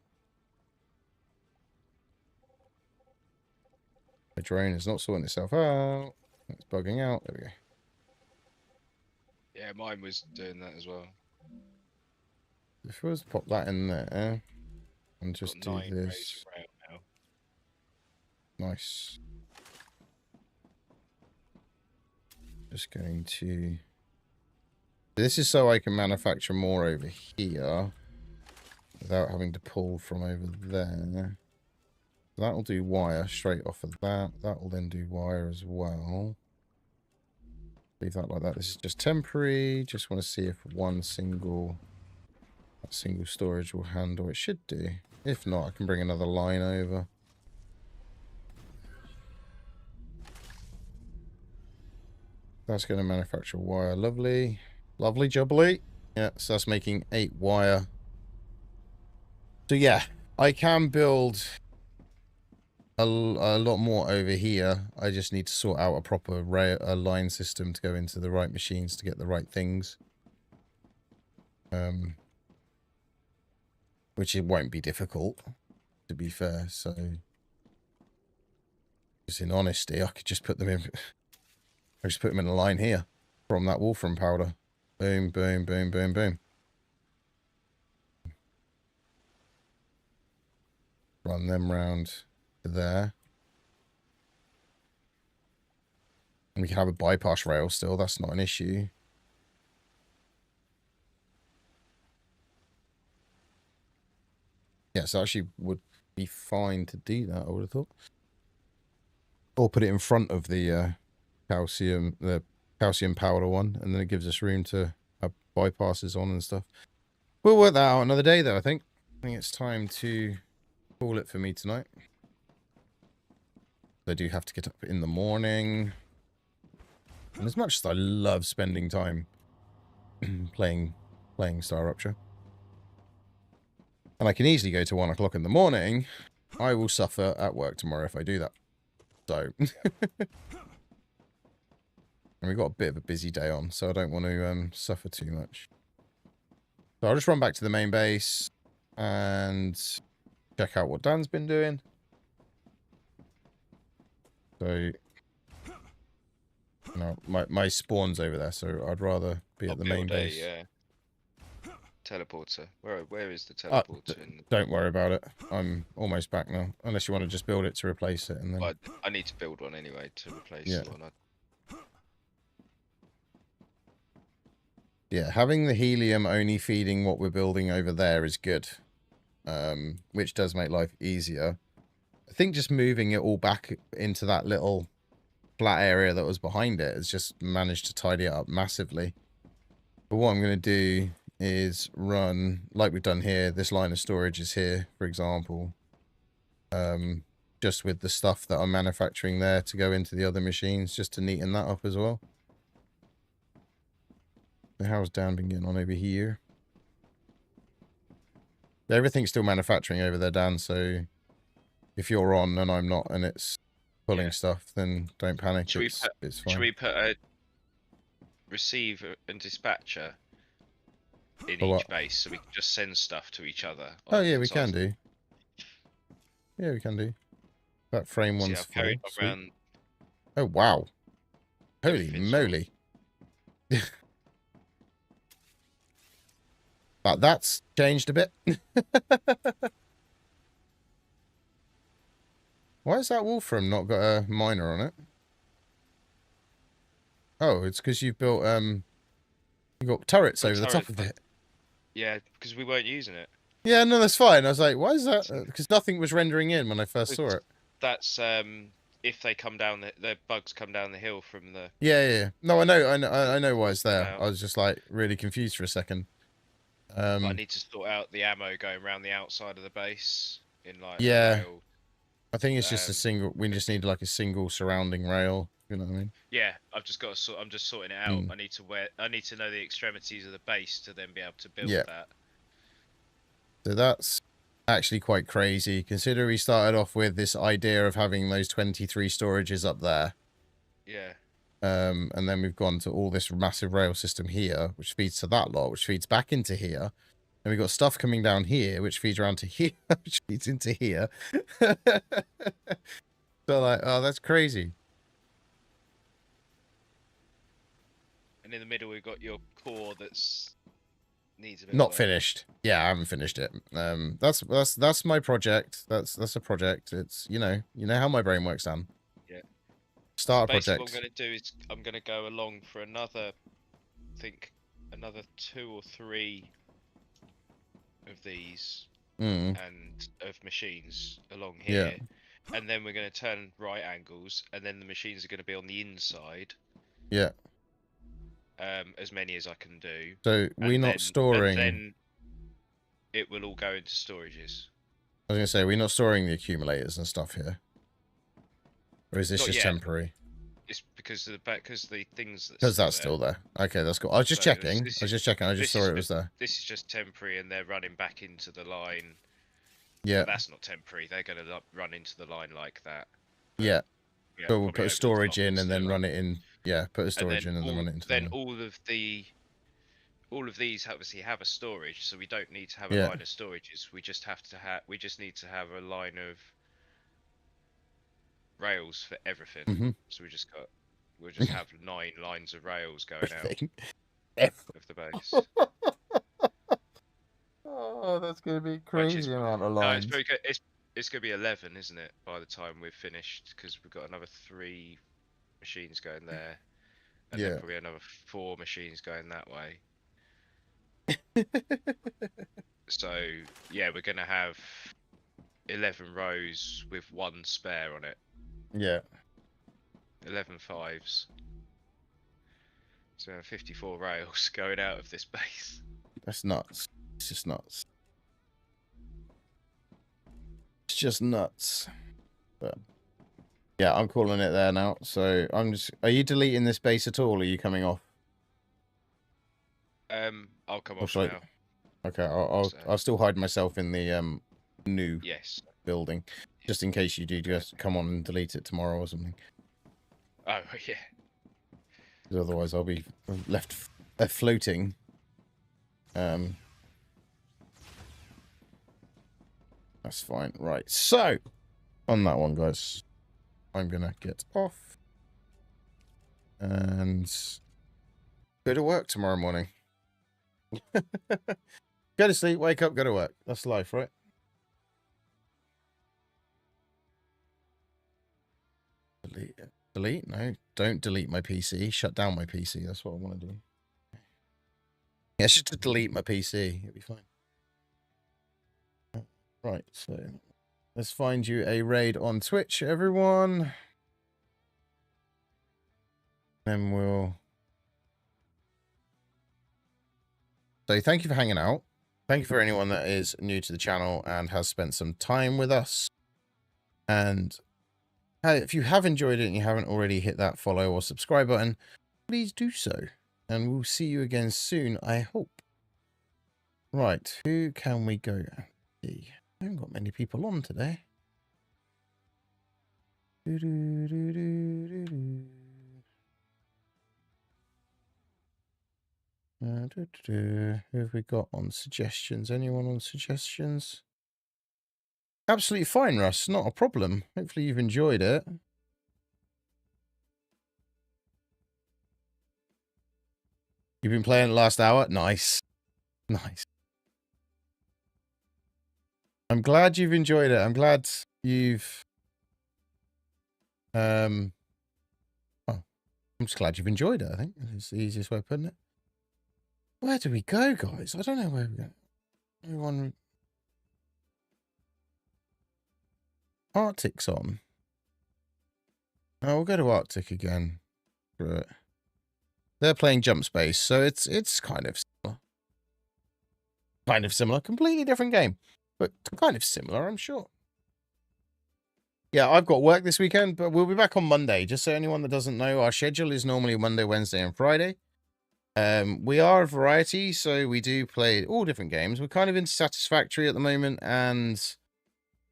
The drone is not sorting itself out. It's bugging out. There we go. Yeah, mine was doing that as well. If I was to pop that in there and just do 9 this. rows of rail now. Nice. Just going to... This is so I can manufacture more over here without having to pull from over there. That will do wire straight off of that. That will then do wire as well. Leave that like that. This is just temporary. Just want to see if that single storage will handle. It should do. If not, I can bring another line over. That's going to manufacture wire. Lovely. Lovely jubbly. Yeah, so that's making 8 wire. So yeah, I can build a lot more over here. I just need to sort out a proper line system to go into the right machines to get the right things. Which it won't be difficult, to be fair. So, just in honesty, I could just put them in. I just put them in a line here from that wolfram powder. Boom, boom, boom, boom, boom. Run them round to there. And we can have a bypass rail still, that's not an issue. Yes, actually would be fine to do that, I would have thought. Or put it in front of the calcium, the calcium powder one, and then it gives us room to have bypasses on and stuff. We'll work that out another day, though. I think it's time to call it for me tonight. I do have to get up in the morning, and as much as I love spending time playing StarRupture, and I can easily go to 1 o'clock in the morning, I will suffer at work tomorrow if I do that. So, and we've got a bit of a busy day on, so I don't want to suffer too much. So I'll just run back to the main base and check out what Dan's been doing. So, no, my spawn's over there, so I'd rather be at the main base. Yeah. Teleporter. Where is the teleporter? Don't worry about it. I'm almost back now. Unless you want to just build it to replace it, and then. Well, I need to build one anyway to replace the one. Yeah, having the helium only feeding what we're building over there is good, which does make life easier. I think just moving it all back into that little flat area that was behind it has just managed to tidy it up massively. But what I'm going to do is run, like we've done here, this line of storage is here, for example, just with the stuff that I'm manufacturing there to go into the other machines, just to neaten that up as well. How's Dan been getting on over here? Everything's still manufacturing over there, Dan, so if you're on and I'm not and it's pulling stuff, then don't panic. It's fine. Should we put a receiver and dispatcher in each base so we can just send stuff to each other? Oh, yeah, we can do. Yeah, we can do. That frame one's full. Oh, wow. Holy moly. But that's changed a bit. Why has that Wolfram not got a miner on it? Oh, it's because you've built you got turrets over the top of it. Yeah, because we weren't using it. Yeah, no, that's fine. I was like, why is that? Because nothing was rendering in when I first saw it. That's if they come down the bugs come down the hill from the. Yeah. No, I know why it's there. I was just like really confused for a second. I need to sort out the ammo going around the outside of the base in like rail. I think it's just a single. We just need like a single surrounding rail. You know what I mean? Yeah, I've just got to I'm just sorting it out. I need to know the extremities of the base to then be able to build that. So that's actually quite crazy. Consider we started off with this idea of having those 23 storages up there. Yeah. And then we've gone to all this massive rail system here, which feeds to that lot, which feeds back into here. And we've got stuff coming down here, which feeds around to here, which feeds into here. So like, oh, that's crazy. And in the middle, we've got your core that's needs a bit not finished. Yeah, I haven't finished it. That's my project. That's a project. It's you know how my brain works, Dan. Yeah. Start a basically, project. what I'm going to do is I'm going to go along for another 2 or 3 of these and of machines along here, and then we're going to turn right angles, and then the machines are going to be on the inside. Yeah. As many as I can do. So we're not storing. Then it will all go into storages. I was going to say, we're not storing the accumulators and stuff here, or is this just temporary? It's because the things because that's still there. Okay, that's cool. I was just checking. I just saw it was there. This is just temporary, and they're running back into the line. Yeah. But that's not temporary. They're going to run into the line like that. Yeah. So we'll put a storage in and then run it in. Yeah, put a storage in and then run it into. Then all of these obviously have a storage, so we don't need to have a line of storages. We just need to have a line of rails for everything. So we'll just have 9 lines of rails going out of the base. Oh, that's gonna be crazy amount of lines. No, it's very good. It's gonna be 11, isn't it? By the time we've finished, because we've got another 3 machines going there, and then probably another 4 machines going that way. So yeah, we're gonna have 11 rows with 1 spare on it. Yeah. 11 5s. So 54 rails going out of this base. That's nuts. It's just nuts. It's just nuts. But yeah, I'm calling it there now. So I'm just. Are you deleting this base at all? Or are you coming off? I'll come Or off shall I- now. Okay, So- I'll still hide myself in the new Yes. building, just in case you do just come on and delete it tomorrow or something. Oh yeah. 'Cause otherwise, I'll be left floating. That's fine. Right. So, on that one, guys, I'm gonna get off and go to work tomorrow morning. Go to sleep, wake up, go to work. That's life, right? Delete it. Delete? No, don't delete my PC. Shut down my PC. That's what I want to do. Yeah, just delete my PC. It'll be fine. Right, so let's find you a raid on Twitch, everyone. Then we'll... So thank you for hanging out. Thank you for anyone that is new to the channel and has spent some time with us. And if you have enjoyed it and you haven't already hit that follow or subscribe button, please do so. And we'll see you again soon, I hope. Right, who can we go and see? I haven't got many people on today. Who have we got on suggestions? Anyone on suggestions? Absolutely fine, Russ. Not a problem. Hopefully you've enjoyed it. You've been playing the last hour? Nice. Nice. I'm glad you've enjoyed it. I'm glad you've... I'm just glad you've enjoyed it, I think. It's the easiest way of putting it. Where do we go, guys? I don't know where we go. Everyone... Arctic's on. Oh, we'll go to Arctic again. Screw it. They're playing Jump Space, so it's kind of similar. Kind of similar. Completely different game. But kind of similar, I'm sure. Yeah, I've got work this weekend, but we'll be back on Monday. Just so anyone that doesn't know, our schedule is normally Monday, Wednesday, and Friday. We are a variety, so we do play all different games. We're kind of into Satisfactory at the moment and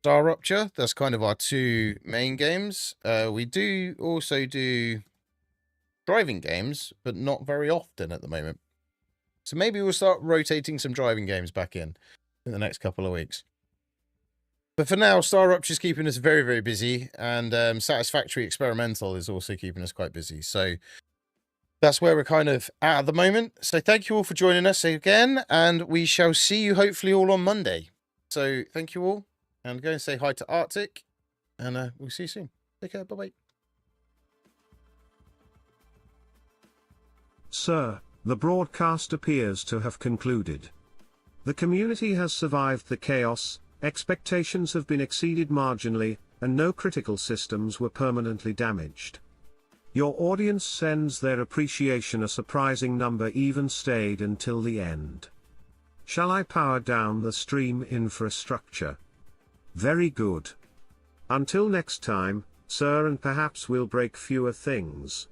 StarRupture. That's kind of our two main games. We do also do driving games, but not very often at the moment. So maybe we'll start rotating some driving games back in the next couple of weeks. But for now, StarRupture is keeping us very, very busy, and Satisfactory Experimental is also keeping us quite busy. So that's where we're kind of at the moment. So thank you all for joining us again, and we shall see you hopefully all on Monday. So thank you all, and go and say hi to Arctic, and we'll see you soon. Take care. Bye-bye. Sir, the broadcast appears to have concluded. The community has survived the chaos, expectations have been exceeded marginally, and no critical systems were permanently damaged. Your audience sends their appreciation. A surprising number even stayed until the end. Shall I power down the stream infrastructure? Very good. Until next time, sir, and perhaps we'll break fewer things.